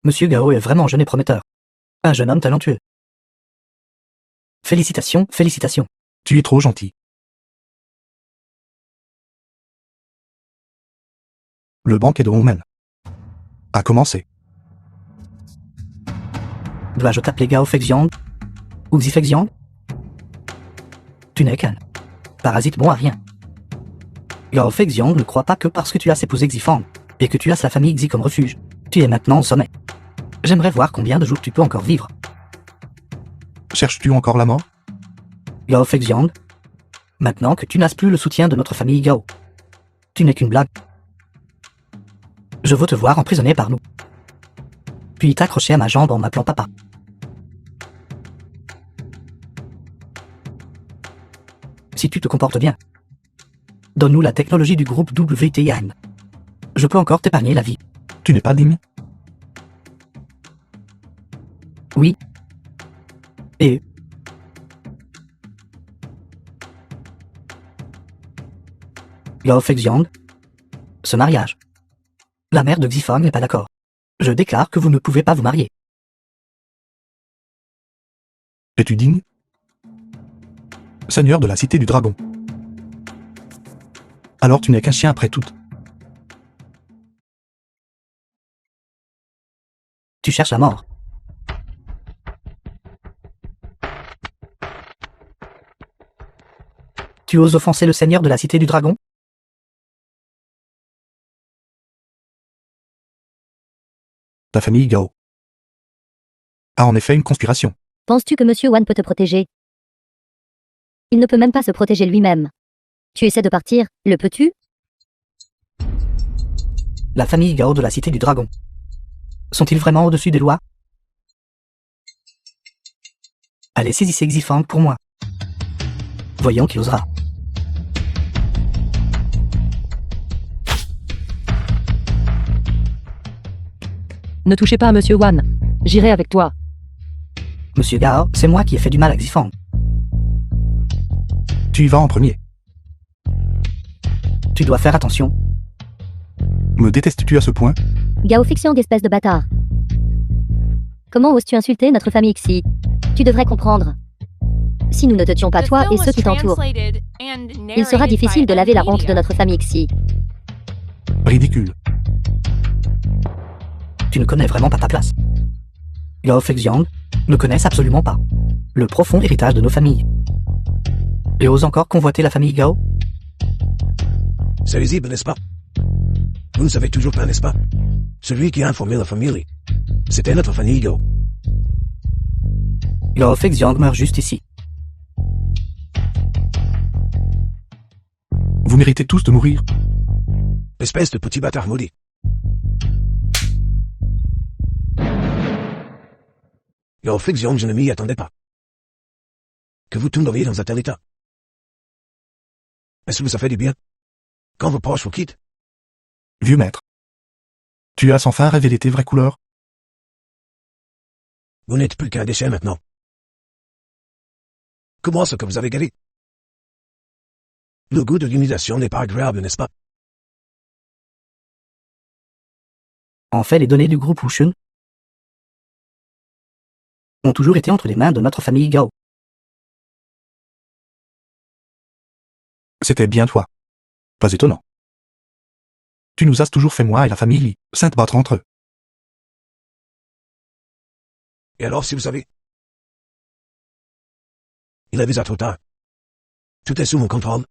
[SPEAKER 1] Monsieur Gao est vraiment jeune et prometteur. Un jeune homme talentueux. Félicitations, félicitations.
[SPEAKER 2] Tu es trop gentil. Le banquet de Hongmen a commencé.
[SPEAKER 1] Dois-je t'appeler Gao Feixiang? Ou Xi Feixiang? Tu n'es qu'un parasite bon à rien. Gao Feixiang ne croit pas que parce que tu as épousé Xifang, et que tu as la famille Xi comme refuge, tu es maintenant au sommet. J'aimerais voir combien de jours tu peux encore vivre.
[SPEAKER 2] Cherches-tu encore la mort?
[SPEAKER 1] Gao Feixiang, maintenant que tu n'as plus le soutien de notre famille Gao, tu n'es qu'une blague. Je veux te voir emprisonné par nous. Puis t'accrocher à ma jambe en m'appelant papa. Si tu te comportes bien, donne-nous la technologie du groupe WTIM. Je peux encore t'épargner la vie.
[SPEAKER 2] Tu n'es pas digne?
[SPEAKER 1] Oui. Et... Gao Feixiang, ce mariage. La mère de Xifang n'est pas d'accord. Je déclare que vous ne pouvez pas vous marier.
[SPEAKER 2] Es-tu digne? Seigneur de la cité du dragon. Alors tu n'es qu'un chien après tout.
[SPEAKER 1] Tu cherches la mort. Tu oses offenser le seigneur de la cité du dragon?
[SPEAKER 2] Ta famille Gao a en effet une conspiration.
[SPEAKER 3] Penses-tu que Monsieur Wan peut te protéger? Il ne peut même pas se protéger lui-même. Tu essaies de partir, le peux-tu?
[SPEAKER 1] La famille Gao de la cité du dragon. Sont-ils vraiment au-dessus des lois? Allez, saisissez Xifang pour moi. Voyons qui osera.
[SPEAKER 4] Ne touchez pas à Monsieur Wan. J'irai avec toi.
[SPEAKER 1] Monsieur Gao, c'est moi qui ai fait du mal à Xifang.
[SPEAKER 2] Tu y vas en premier.
[SPEAKER 1] Tu dois faire attention.
[SPEAKER 2] Me détestes-tu à ce point?
[SPEAKER 3] Gao Feixiang, espèce de bâtard. Comment oses-tu insulter notre famille Xi? Tu devrais comprendre. Si nous ne te tuons pas
[SPEAKER 5] The
[SPEAKER 3] toi
[SPEAKER 5] film
[SPEAKER 3] et ceux
[SPEAKER 5] was
[SPEAKER 3] qui t'entourent,
[SPEAKER 5] translated and
[SPEAKER 3] il sera
[SPEAKER 5] narrated
[SPEAKER 3] difficile
[SPEAKER 5] by
[SPEAKER 3] de laver la honte de
[SPEAKER 5] M-Media.
[SPEAKER 3] notre famille Xi.
[SPEAKER 2] Ridicule.
[SPEAKER 1] Tu ne connais vraiment pas ta place. Gao Feixiang ne connaissent absolument pas le profond héritage de nos familles. Et ose encore convoiter la famille Gao?
[SPEAKER 6] C'est risible, n'est-ce pas? Vous ne savez toujours pas, n'est-ce pas? Celui qui a informé la famille. C'était notre famille Gao.
[SPEAKER 1] Gao Feixiang meurt juste ici.
[SPEAKER 2] Vous méritez tous de mourir.
[SPEAKER 6] Espèce de petit bâtard maudit. Gao Feixiang, je ne m'y attendais pas. Que vous tomberiez dans un tel état. Est-ce que ça fait du bien? Quand vos proches vous quittent?
[SPEAKER 2] Vieux maître. Tu as enfin révélé tes vraies couleurs.
[SPEAKER 6] Vous n'êtes plus qu'un déchet maintenant. Comment ce que vous avez gagné? Le goût de l'humiliation n'est pas agréable, n'est-ce pas?
[SPEAKER 1] En fait, les données du groupe Wushun ont toujours été entre les mains de notre famille Gao.
[SPEAKER 2] C'était bien toi. Pas étonnant. Tu nous as toujours fait moi et la famille Li, sainte battre entre eux.
[SPEAKER 6] Et alors, si vous savez? Il est déjà trop tard. Tout est sous mon contrôle.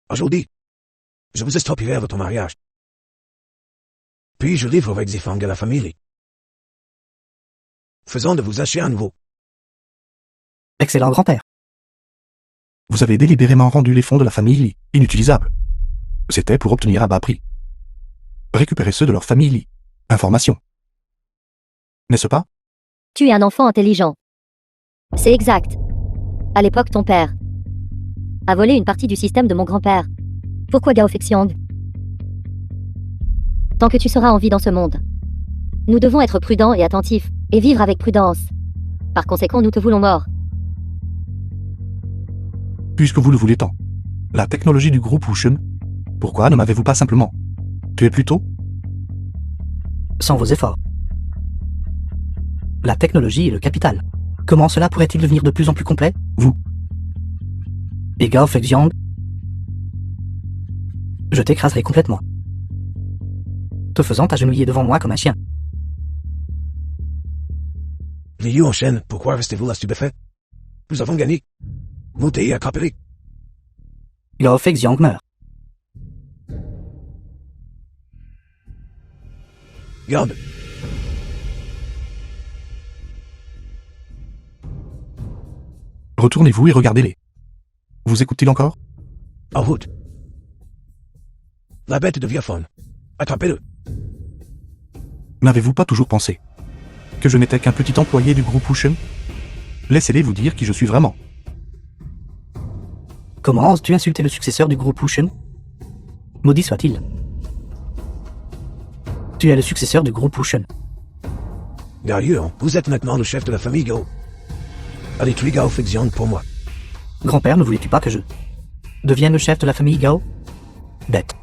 [SPEAKER 6] Aujourd'hui, je vous stopperai votre mariage. Puis je livrerai Xifang à la famille. Faisant de vous acheter à nouveau.
[SPEAKER 1] Excellent grand-père.
[SPEAKER 2] Vous avez délibérément rendu les fonds de la famille Li inutilisables. C'était pour obtenir à bas prix. Récupérer ceux de leur famille Li. Information. N'est-ce pas?
[SPEAKER 3] Tu es un enfant intelligent. C'est exact. À l'époque, ton père a volé une partie du système de mon grand-père. Pourquoi Gao Fexiang? Tant que tu seras en vie dans ce monde, nous devons être prudents et attentifs, et vivre avec prudence. Par conséquent, nous te voulons mort.
[SPEAKER 2] Puisque vous le voulez tant. La technologie du groupe Wushen. Pourquoi ne m'avez-vous pas simplement tué plus tôt?
[SPEAKER 1] Sans vos efforts. La technologie est le capital. Comment cela pourrait-il devenir de plus en plus complet?
[SPEAKER 2] Vous.
[SPEAKER 1] Et Gao Fexiang, je t'écraserai complètement. Te faisant agenouiller devant moi comme un chien.
[SPEAKER 6] Liu Hongchen, pourquoi restez-vous là stupéfait? Nous avons gagné. Montez à Capri.
[SPEAKER 1] Gao Fexiang meurt.
[SPEAKER 6] Garde.
[SPEAKER 2] Retournez-vous et regardez-les. Vous écoutez-il encore?
[SPEAKER 6] En route. La bête devient folle. Attrapez-le.
[SPEAKER 2] N'avez-vous pas toujours pensé que je n'étais qu'un petit employé du groupe Wushen? Laissez-les vous dire qui je suis vraiment.
[SPEAKER 1] Comment oses-tu insulter le successeur du groupe Wushen? Maudit soit-il. Tu es le successeur du groupe Wushen.
[SPEAKER 6] D'ailleurs, vous êtes maintenant le chef de la famille Gao. Allez, tuez Gao Fexiang pour moi.
[SPEAKER 1] Grand-père, ne voulais-tu pas que je devienne le chef de la famille Gao? Bête.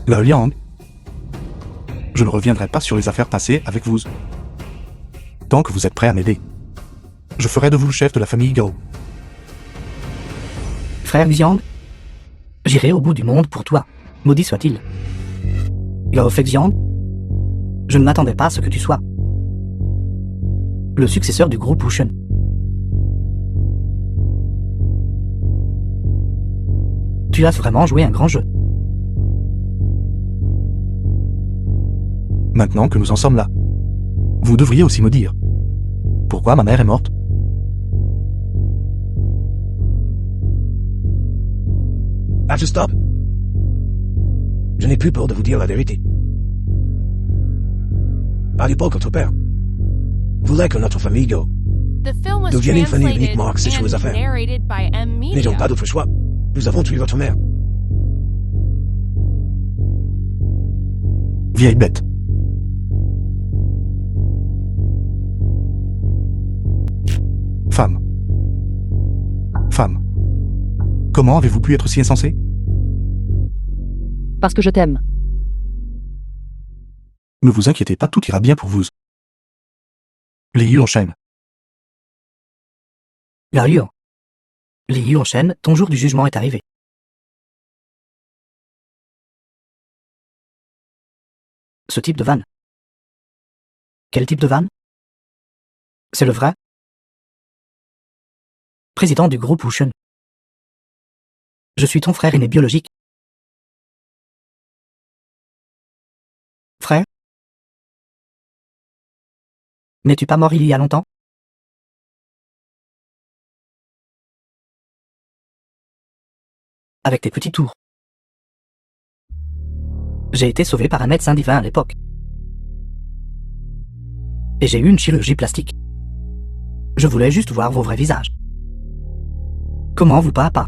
[SPEAKER 2] La Liang. Je ne reviendrai pas sur les affaires passées avec vous. Tant que vous êtes prêt à m'aider, je ferai de vous le chef de la famille Gao.
[SPEAKER 1] Frère Xiang, j'irai au bout du monde pour toi, maudit soit-il. Gao Fexiang, je ne m'attendais pas à ce que tu sois le successeur du groupe Wushen. Tu as vraiment joué un grand jeu.
[SPEAKER 2] Maintenant que nous en sommes là, vous devriez aussi me dire pourquoi ma mère est morte.
[SPEAKER 6] After stop. Je n'ai plus peur de vous dire la vérité. À l'époque, votre père voulait que notre famille Gao
[SPEAKER 5] The film was
[SPEAKER 6] devienne une famille
[SPEAKER 5] translated
[SPEAKER 6] uniquement axée sur les
[SPEAKER 5] and
[SPEAKER 6] affaires.
[SPEAKER 5] narrated by M
[SPEAKER 6] N'ayant
[SPEAKER 5] Media.
[SPEAKER 6] pas d'autre choix, nous avons tué votre mère.
[SPEAKER 2] Vieille bête. Femme. Femme. Comment avez-vous pu être si insensé?
[SPEAKER 4] Parce que je t'aime.
[SPEAKER 2] Ne vous inquiétez pas, tout ira bien pour vous. Les Yu enchaînent.
[SPEAKER 1] La Yuan. Les Yu enchaînent, ton jour du jugement est arrivé. Ce type de vanne. Quel type de vanne? C'est le vrai président du groupe Wushen. Je suis ton frère aîné biologique. Frère? N'es-tu pas mort il y a longtemps? Avec tes petits tours. J'ai été sauvé par un médecin divin à l'époque. Et j'ai eu une chirurgie plastique. Je voulais juste voir vos vrais visages. Comment vous pas à pas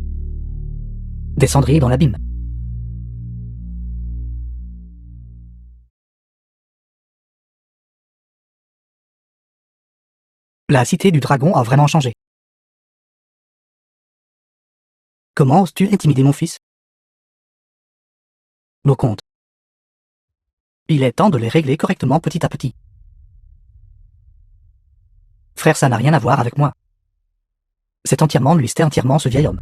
[SPEAKER 1] descendriez dans l'abîme? La cité du dragon a vraiment changé. Comment oses-tu intimider mon fils? Nos comptes. Il est temps de les régler correctement petit à petit. Frère, ça n'a rien à voir avec moi. C'est entièrement lui, c'était entièrement ce vieil homme.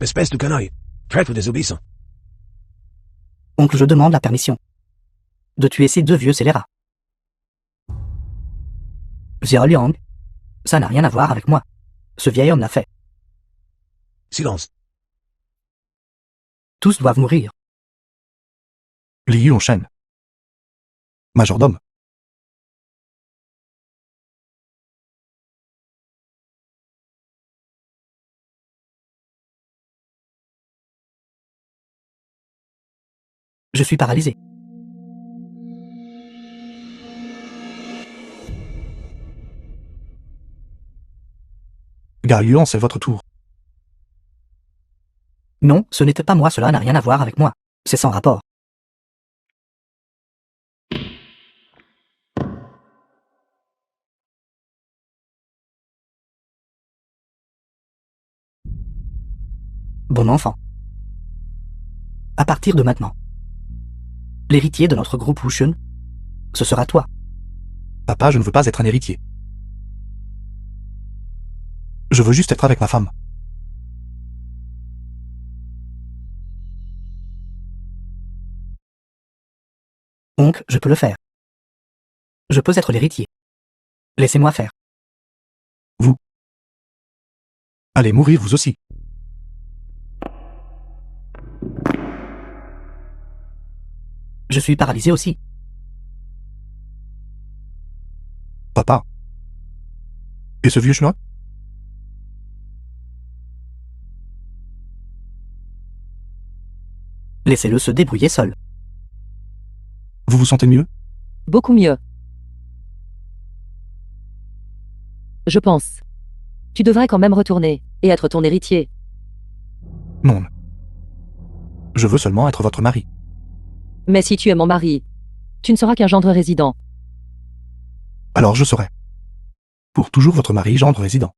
[SPEAKER 6] Espèce de canaille. Traître désobéissant.
[SPEAKER 1] Oncle, je demande la permission de tuer ces deux vieux scélérats. Xiao Liang, ça n'a rien à voir avec moi. Ce vieil homme l'a fait.
[SPEAKER 6] Silence.
[SPEAKER 1] Tous doivent mourir.
[SPEAKER 2] Li Yunshen. Majordome.
[SPEAKER 1] Je suis paralysé.
[SPEAKER 2] Ga Yuan, c'est votre tour.
[SPEAKER 1] Non, ce n'était pas moi, cela n'a rien à voir avec moi. C'est sans rapport. Bon enfant. À partir de maintenant, l'héritier de notre groupe Wushun, ce sera toi.
[SPEAKER 2] Papa, je ne veux pas être un héritier. Je veux juste être avec ma femme.
[SPEAKER 1] Donc, je peux le faire. Je peux être l'héritier. Laissez-moi faire.
[SPEAKER 2] Allez mourir vous aussi.
[SPEAKER 1] Je suis paralysé aussi.
[SPEAKER 2] Papa. Et ce vieux chinois?
[SPEAKER 1] Laissez-le se débrouiller seul.
[SPEAKER 2] Vous vous sentez mieux?
[SPEAKER 4] Beaucoup mieux. Je pense. Tu devrais quand même retourner et être ton héritier.
[SPEAKER 2] Non. Je veux seulement être votre mari.
[SPEAKER 4] Mais si tu es mon mari, tu ne seras qu'un gendre résident.
[SPEAKER 2] Alors je serai. Pour toujours votre mari, gendre résident.